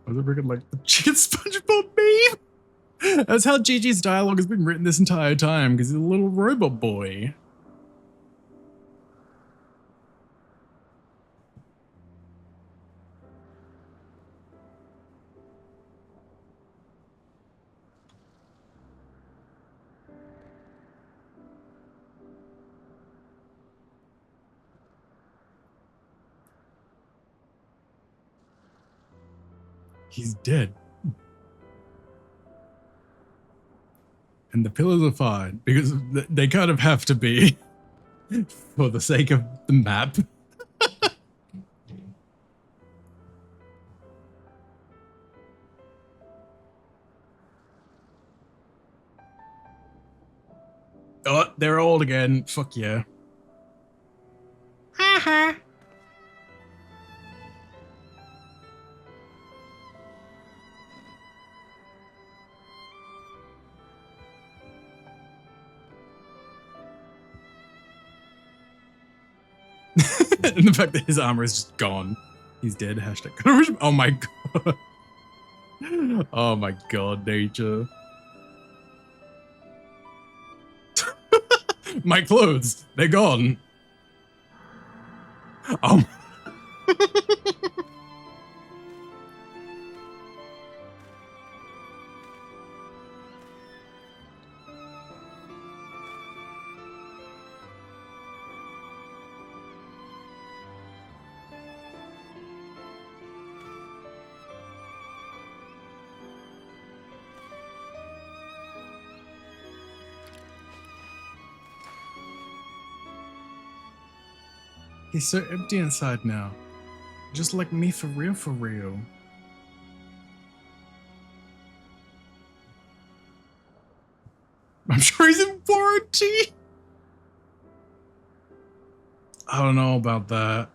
D: I was freaking like the chicken SpongeBob meme. That's how Gigi's dialogue has been written this entire time, because he's a little robot boy. He's dead. And the pillars are fine, because they kind of have to be for the sake of the map. Oh, they're old again. Fuck yeah. Haha. And the fact that his armor is just gone. He's dead. Hashtag. Oh my god. Oh my god, nature. My clothes, they're gone. Oh. He's so empty inside now. Just like me for real, for real. I'm sure he's in warranty. I don't know about that.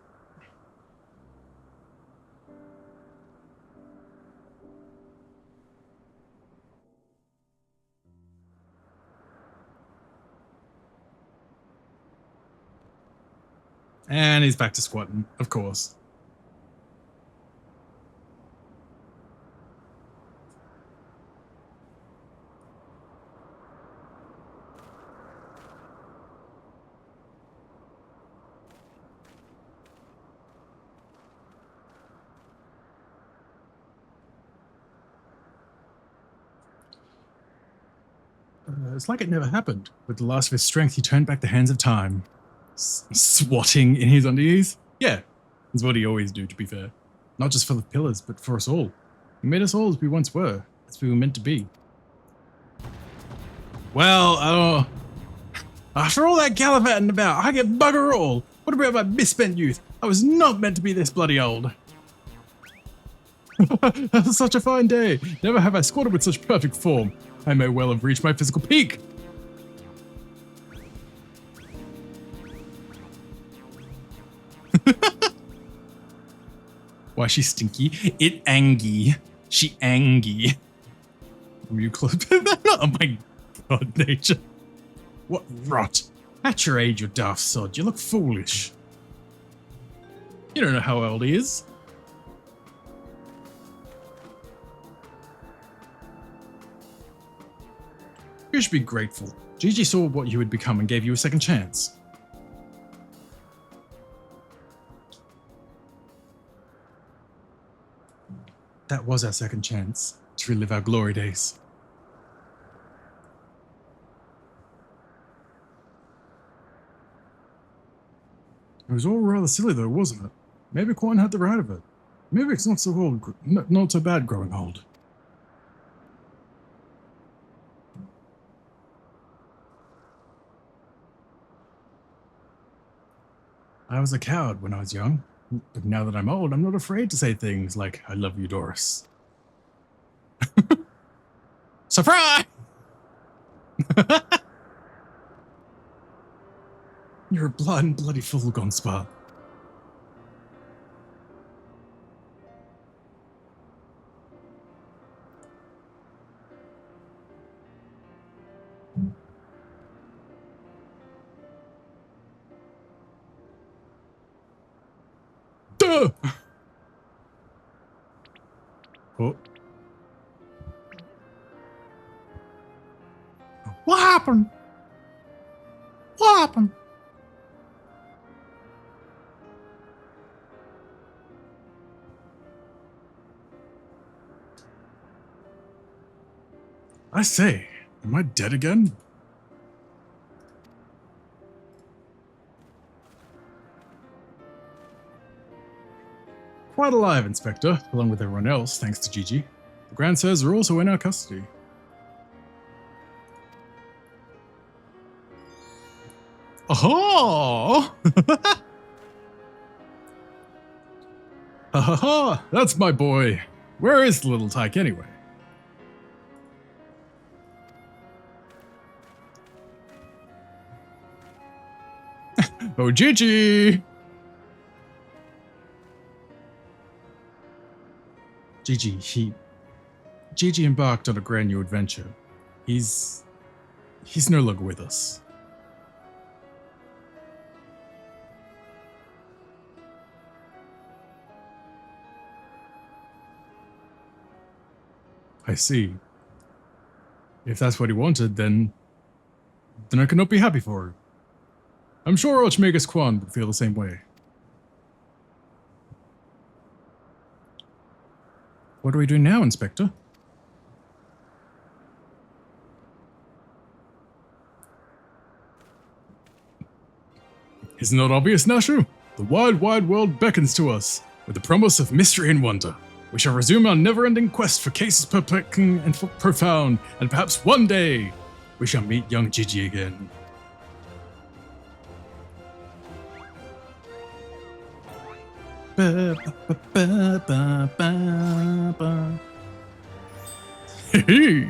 D: And he's back to squatting, of course. It's like it never happened. With the last of his strength, he turned back the hands of time. Swatting in his undies? Yeah, that's what he always do, to be fair. Not just for the pillars, but for us all. He made us all as we once were, as we were meant to be. Well, I don't know. After all that gallivanting about, I get bugger all. What about my misspent youth? I was not meant to be this bloody old. That was such a fine day. Never have I squatted with such perfect form. I may well have reached my physical peak. Why she stinky? It angy. She angy. Were you close to that? Oh my god, nature. What rot. At your age, you daft sod. You look foolish. You don't know how old he is. You should be grateful. Gigi saw what you had become and gave you a second chance. That was our second chance to relive our glory days. It was all rather silly though, wasn't it? Maybe Quan had the right of it. Maybe it's not so old, not so bad growing old. I was a coward when I was young, but now that I'm old, I'm not afraid to say things like, I love you, Doris. Surprise! You're a blind, bloody fool gone spa. Oh. What happened? What happened?
B: I say, am I dead again? Quite alive, Inspector, along with everyone else, thanks to Gigi. The Grandsires are also in our custody. Aha! Ha ha ha! That's my boy. Where is the little tyke anyway? Oh, Gigi! Gigi embarked on a brand new adventure. He's no longer with us. I see. If that's what he wanted, then I cannot be happy for her. I'm sure Archmagus Quan would feel the same way. What are we doing now, Inspector? Isn't that obvious, Nashu? The wide, wide world beckons to us, with the promise of mystery and wonder. We shall resume our never-ending quest for cases perplexing and profound, and perhaps one day, we shall meet young Gigi again. Ba, ba, ba, ba, ba, ba. Hey.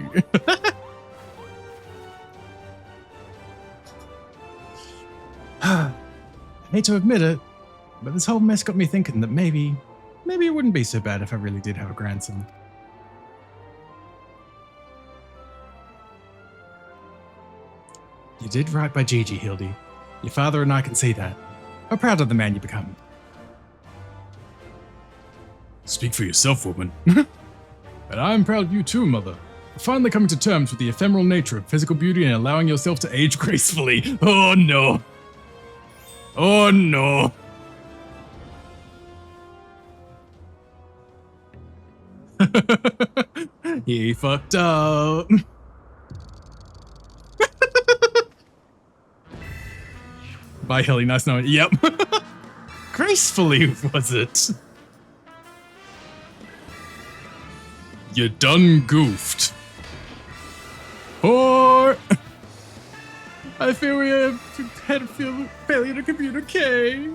B: I hate to admit it, but this whole mess got me thinking that maybe it wouldn't be so bad if I really did have a grandson. You did right by Gigi, Hildy. Your father and I can see that. How proud of the man you become. Speak for yourself, woman. And I'm proud of you too, Mother. For finally coming to terms with the ephemeral nature of physical beauty and allowing yourself to age gracefully. Oh no. Oh no. He fucked up. Bye, Hilly. Nice knowing you. Yep. Gracefully, was it? You done goofed. Or I fear we have had a failure to communicate.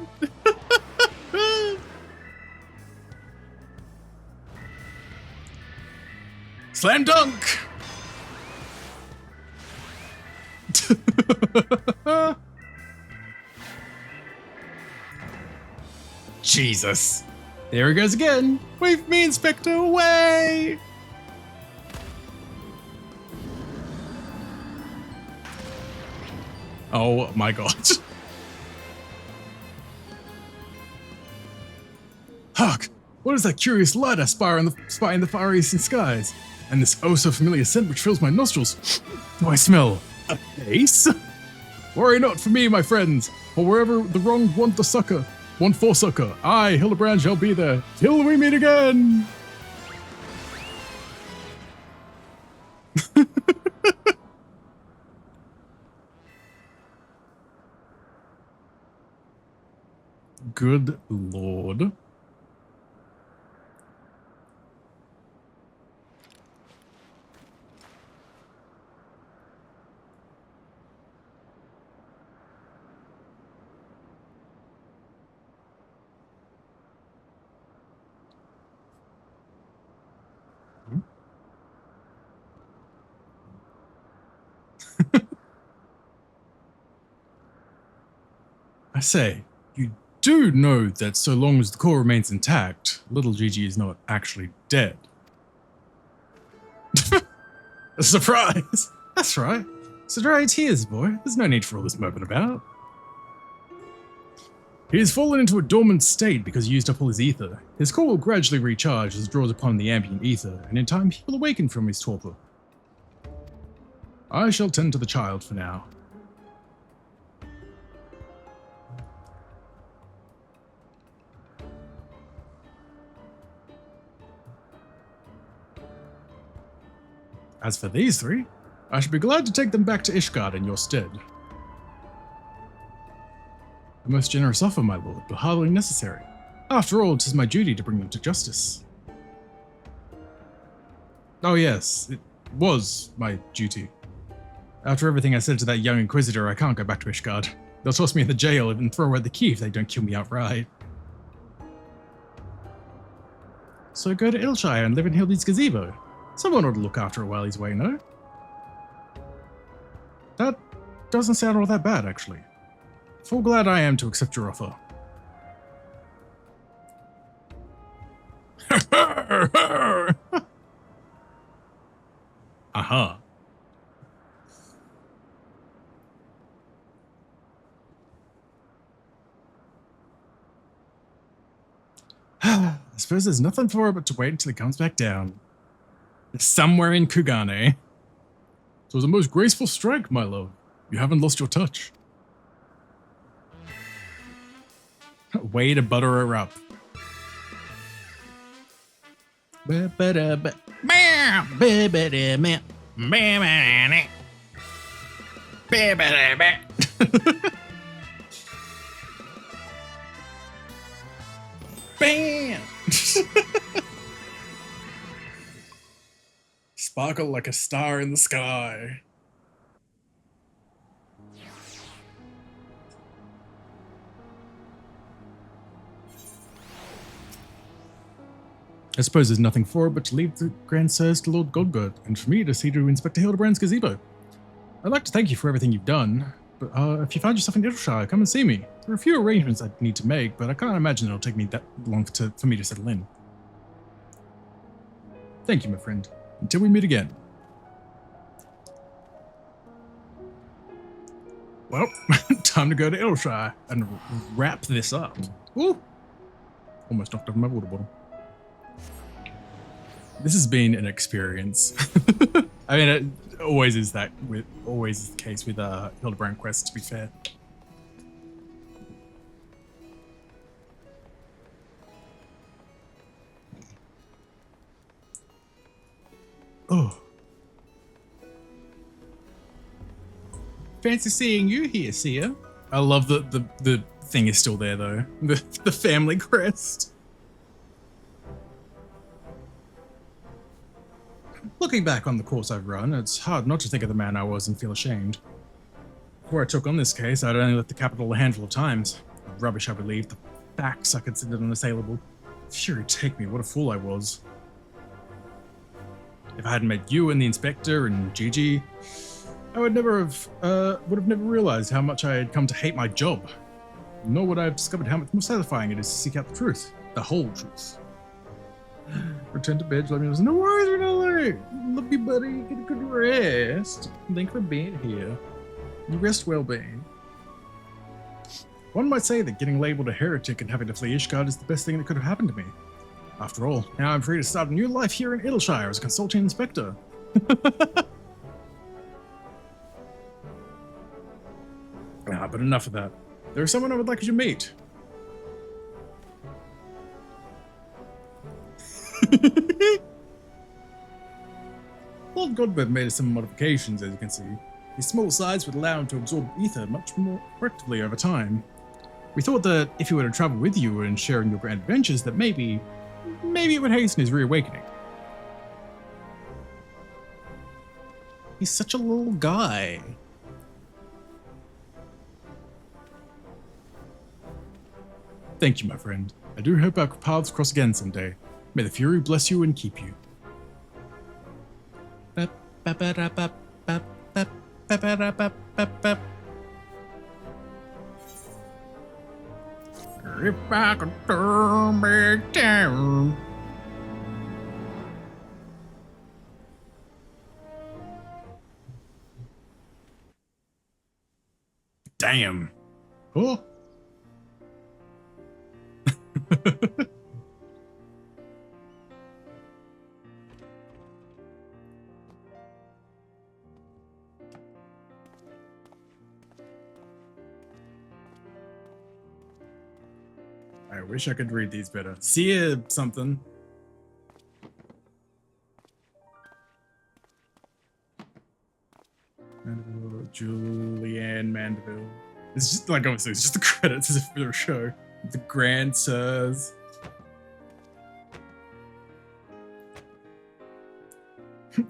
B: Slam dunk! Jesus. There he goes again. Wave me, Inspector, away! Oh my god. Hark! What is that curious light I spy in the far eastern skies? And this oh so familiar scent which fills my nostrils. Do I smell a face? Worry not for me, my friends, for wherever the wrong want for succor, I, Hildibrand, shall be there till we meet again. Good lord. I say, you do know that so long as the core remains intact, little Gigi is not actually dead. A surprise! That's right. So dry your tears, boy. There's no need for all this moping about.
D: He has fallen into a dormant state because he used up all his ether. His core will gradually recharge as it draws upon the ambient ether, and in time he will awaken from his torpor. I shall tend to the child for now. As for these three, I should be glad to take them back to Ishgard in your stead. A most generous offer, my lord, but hardly necessary. After all, 'tis my duty to bring them to justice. Oh yes, it was my duty. After everything I said to that young inquisitor, I can't go back to Ishgard. They'll toss me in the jail and throw away the key if they don't kill me outright. So go to Ilshire and live in Hildy's gazebo. Someone ought to look after it while he's away, no? That doesn't sound all that bad, actually. Full glad I am to accept your offer. Aha. I suppose there's nothing for it but to wait until he comes back down. Somewhere in Kugane. It was a most graceful strike, my love. You haven't lost your touch. Way to butter her up. Bam! Sparkle like a star in the sky. I suppose there's nothing for it but to leave the grand sirs to Lord Godgurt, and for me to see to Inspector Hildibrand's gazebo. I'd like to thank you for everything you've done, but if you find yourself in Ilshire, come and see me. There are a few arrangements I need to make, but I can't imagine it'll take me that long for me to settle in. Thank you, my friend. Until we meet again. Well, time to go to Ilshire and wrap this up. Ooh! Almost knocked over my water bottle. This has been an experience. I mean, it always is the case with Hildibrand quests, to be fair. Oh. Fancy seeing you here, Sia. I love that the thing is still there though. The family crest. Looking back on the course I've run, it's hard not to think of the man I was and feel ashamed. Before I took on this case, I'd only left the capital a handful of times. The rubbish I believed, the facts I considered unassailable. Fury take me, what a fool I was. If I hadn't met you and the inspector and Gigi, I would have never realized how much I had come to hate my job. Nor would I have discovered how much more satisfying it is to seek out the truth, the whole truth. Return to bed, let me know. No worries, we're not late. Love you, buddy. Get a good rest. Thanks for being here. You rest well, being. One might say that getting labeled a heretic and having to flee Ishgard is the best thing that could have happened to me. After all, now I'm free to start a new life here in Ilshire as a consulting inspector. But enough of that. There is someone I would like you to meet. Lord Godbert made some modifications, as you can see. His small size would allow him to absorb ether much more effectively over time. We thought that if he were to travel with you and share in your grand adventures, that maybe it would hasten his reawakening. He's such a little guy. Thank you, my friend. I do hope our paths cross again someday. May the Fury bless you and keep you. If I could turn back down. Damn. Oh. I wish I could read these better. See ya, something. Mandeville, Julianne Mandeville. It's just like, obviously, it's just the credits as if for a show. The Grand Sirs.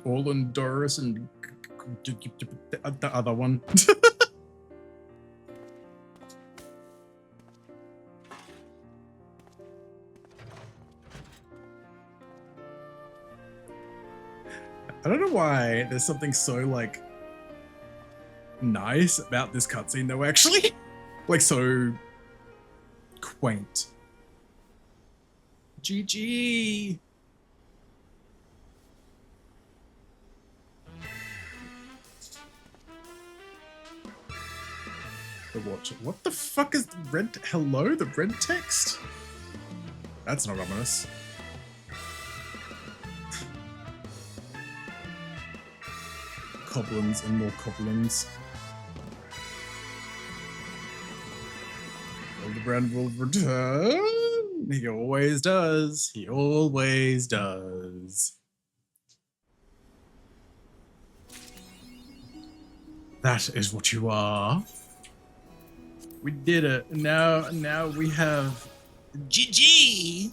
D: Orland Doris and the other one. I don't know why there's something so like nice about this cutscene though, actually. Like so quaint. GG. The watch. What the fuck is the red? Hello, the red text? That's not ominous. Goblins and more goblins. Hildibrand will return. He always does. He always does. That is what you are. We did it. Now we have GG.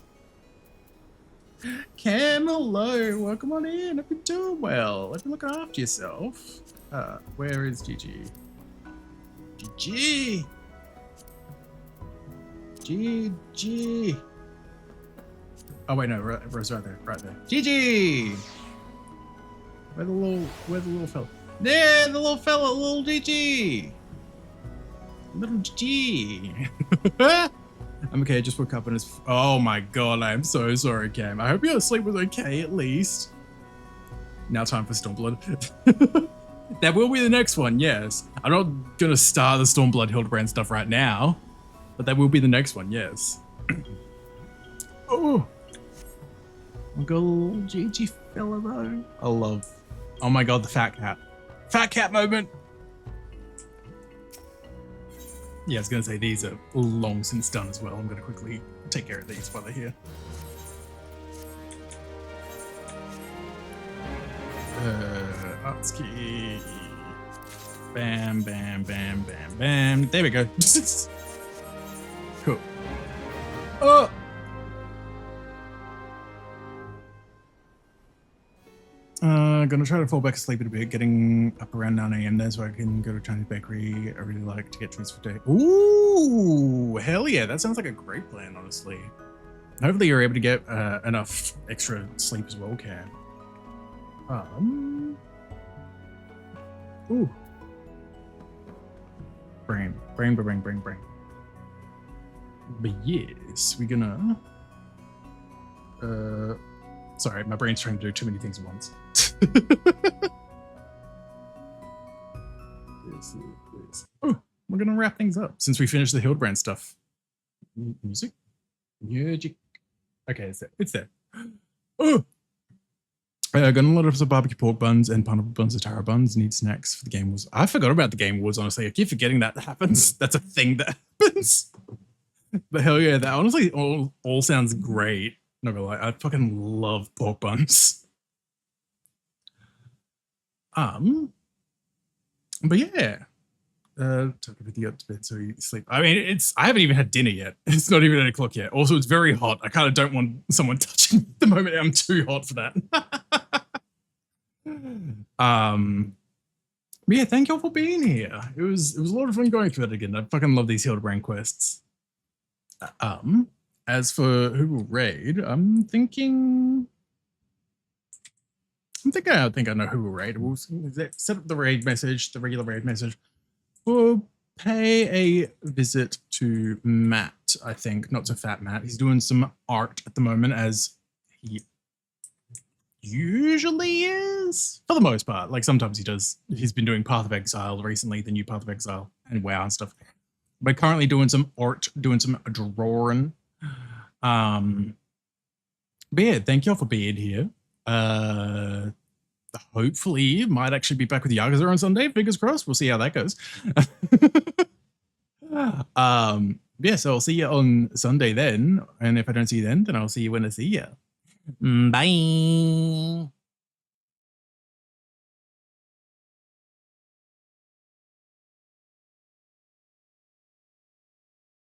D: Cam, hello. Welcome on in. Hope you're doing well. Hope you're looking after yourself. Where is GG? GG. GG. Oh wait, no, Rose right there, right there. GG. Where the little fella? There, the little fella, little GG. Little GG. I'm okay, I just woke up and it's... Oh my god, I am so sorry, Cam. I hope your sleep was okay, at least. Now time for Stormblood. That will be the next one, yes. I'm not gonna start the Stormblood Hildibrand stuff right now, but that will be the next one, yes. Oh! My good little GG fella, though. I love... Oh my god, the fat cat. Fat cat moment! Yeah, I was going to say these are long since done as well. I'm going to quickly take care of these while they're here. Arts key. Bam, bam, bam, bam, bam. There we go. Cool. Oh! Gonna try to fall back asleep in a bit, getting up around 9 a.m. there so I can go to Chinese bakery. I really like to get treats for day. Ooh, hell yeah, that sounds like a great plan, honestly. Hopefully you're able to get enough extra sleep as well, Cam. Ooh. Brain. But yes, we're gonna... Sorry, my brain's trying to do too many things at once. Oh, we're gonna wrap things up since we finished the Hildibrand stuff. Music? Okay, it's there. Oh! Gonna load up some barbecue pork buns and pineapple buns, taro buns. Need snacks for the Game Wars. I forgot about the Game Wars, honestly. I keep forgetting that happens. That's a thing that happens. But hell yeah, that honestly all sounds great. Not gonna lie, I fucking love pork buns. But yeah. Talk about the up to bed so you sleep. I mean, I haven't even had dinner yet. It's not even 8 o'clock yet. Also, it's very hot. I kind of don't want someone touching me at the moment. I'm too hot for that. But yeah, thank y'all for being here. It was a lot of fun going through that again. I fucking love these Hildibrand quests. As for who will raid, I think I know who will raid. We'll set up the raid message, the regular raid message. We'll pay a visit to Matt, I think. Not to Fat Matt. He's doing some art at the moment, as he usually is. For the most part. Like, sometimes he does. He's been doing Path of Exile recently, the new Path of Exile, and WoW and stuff. But currently doing some art, doing some drawing. But yeah, thank y'all for being here. Hopefully, might actually be back with Yakuza on Sunday. Fingers crossed. We'll see how that goes. Yeah, so I'll see you on Sunday then. And if I don't see you then I'll see you when I see you. Bye.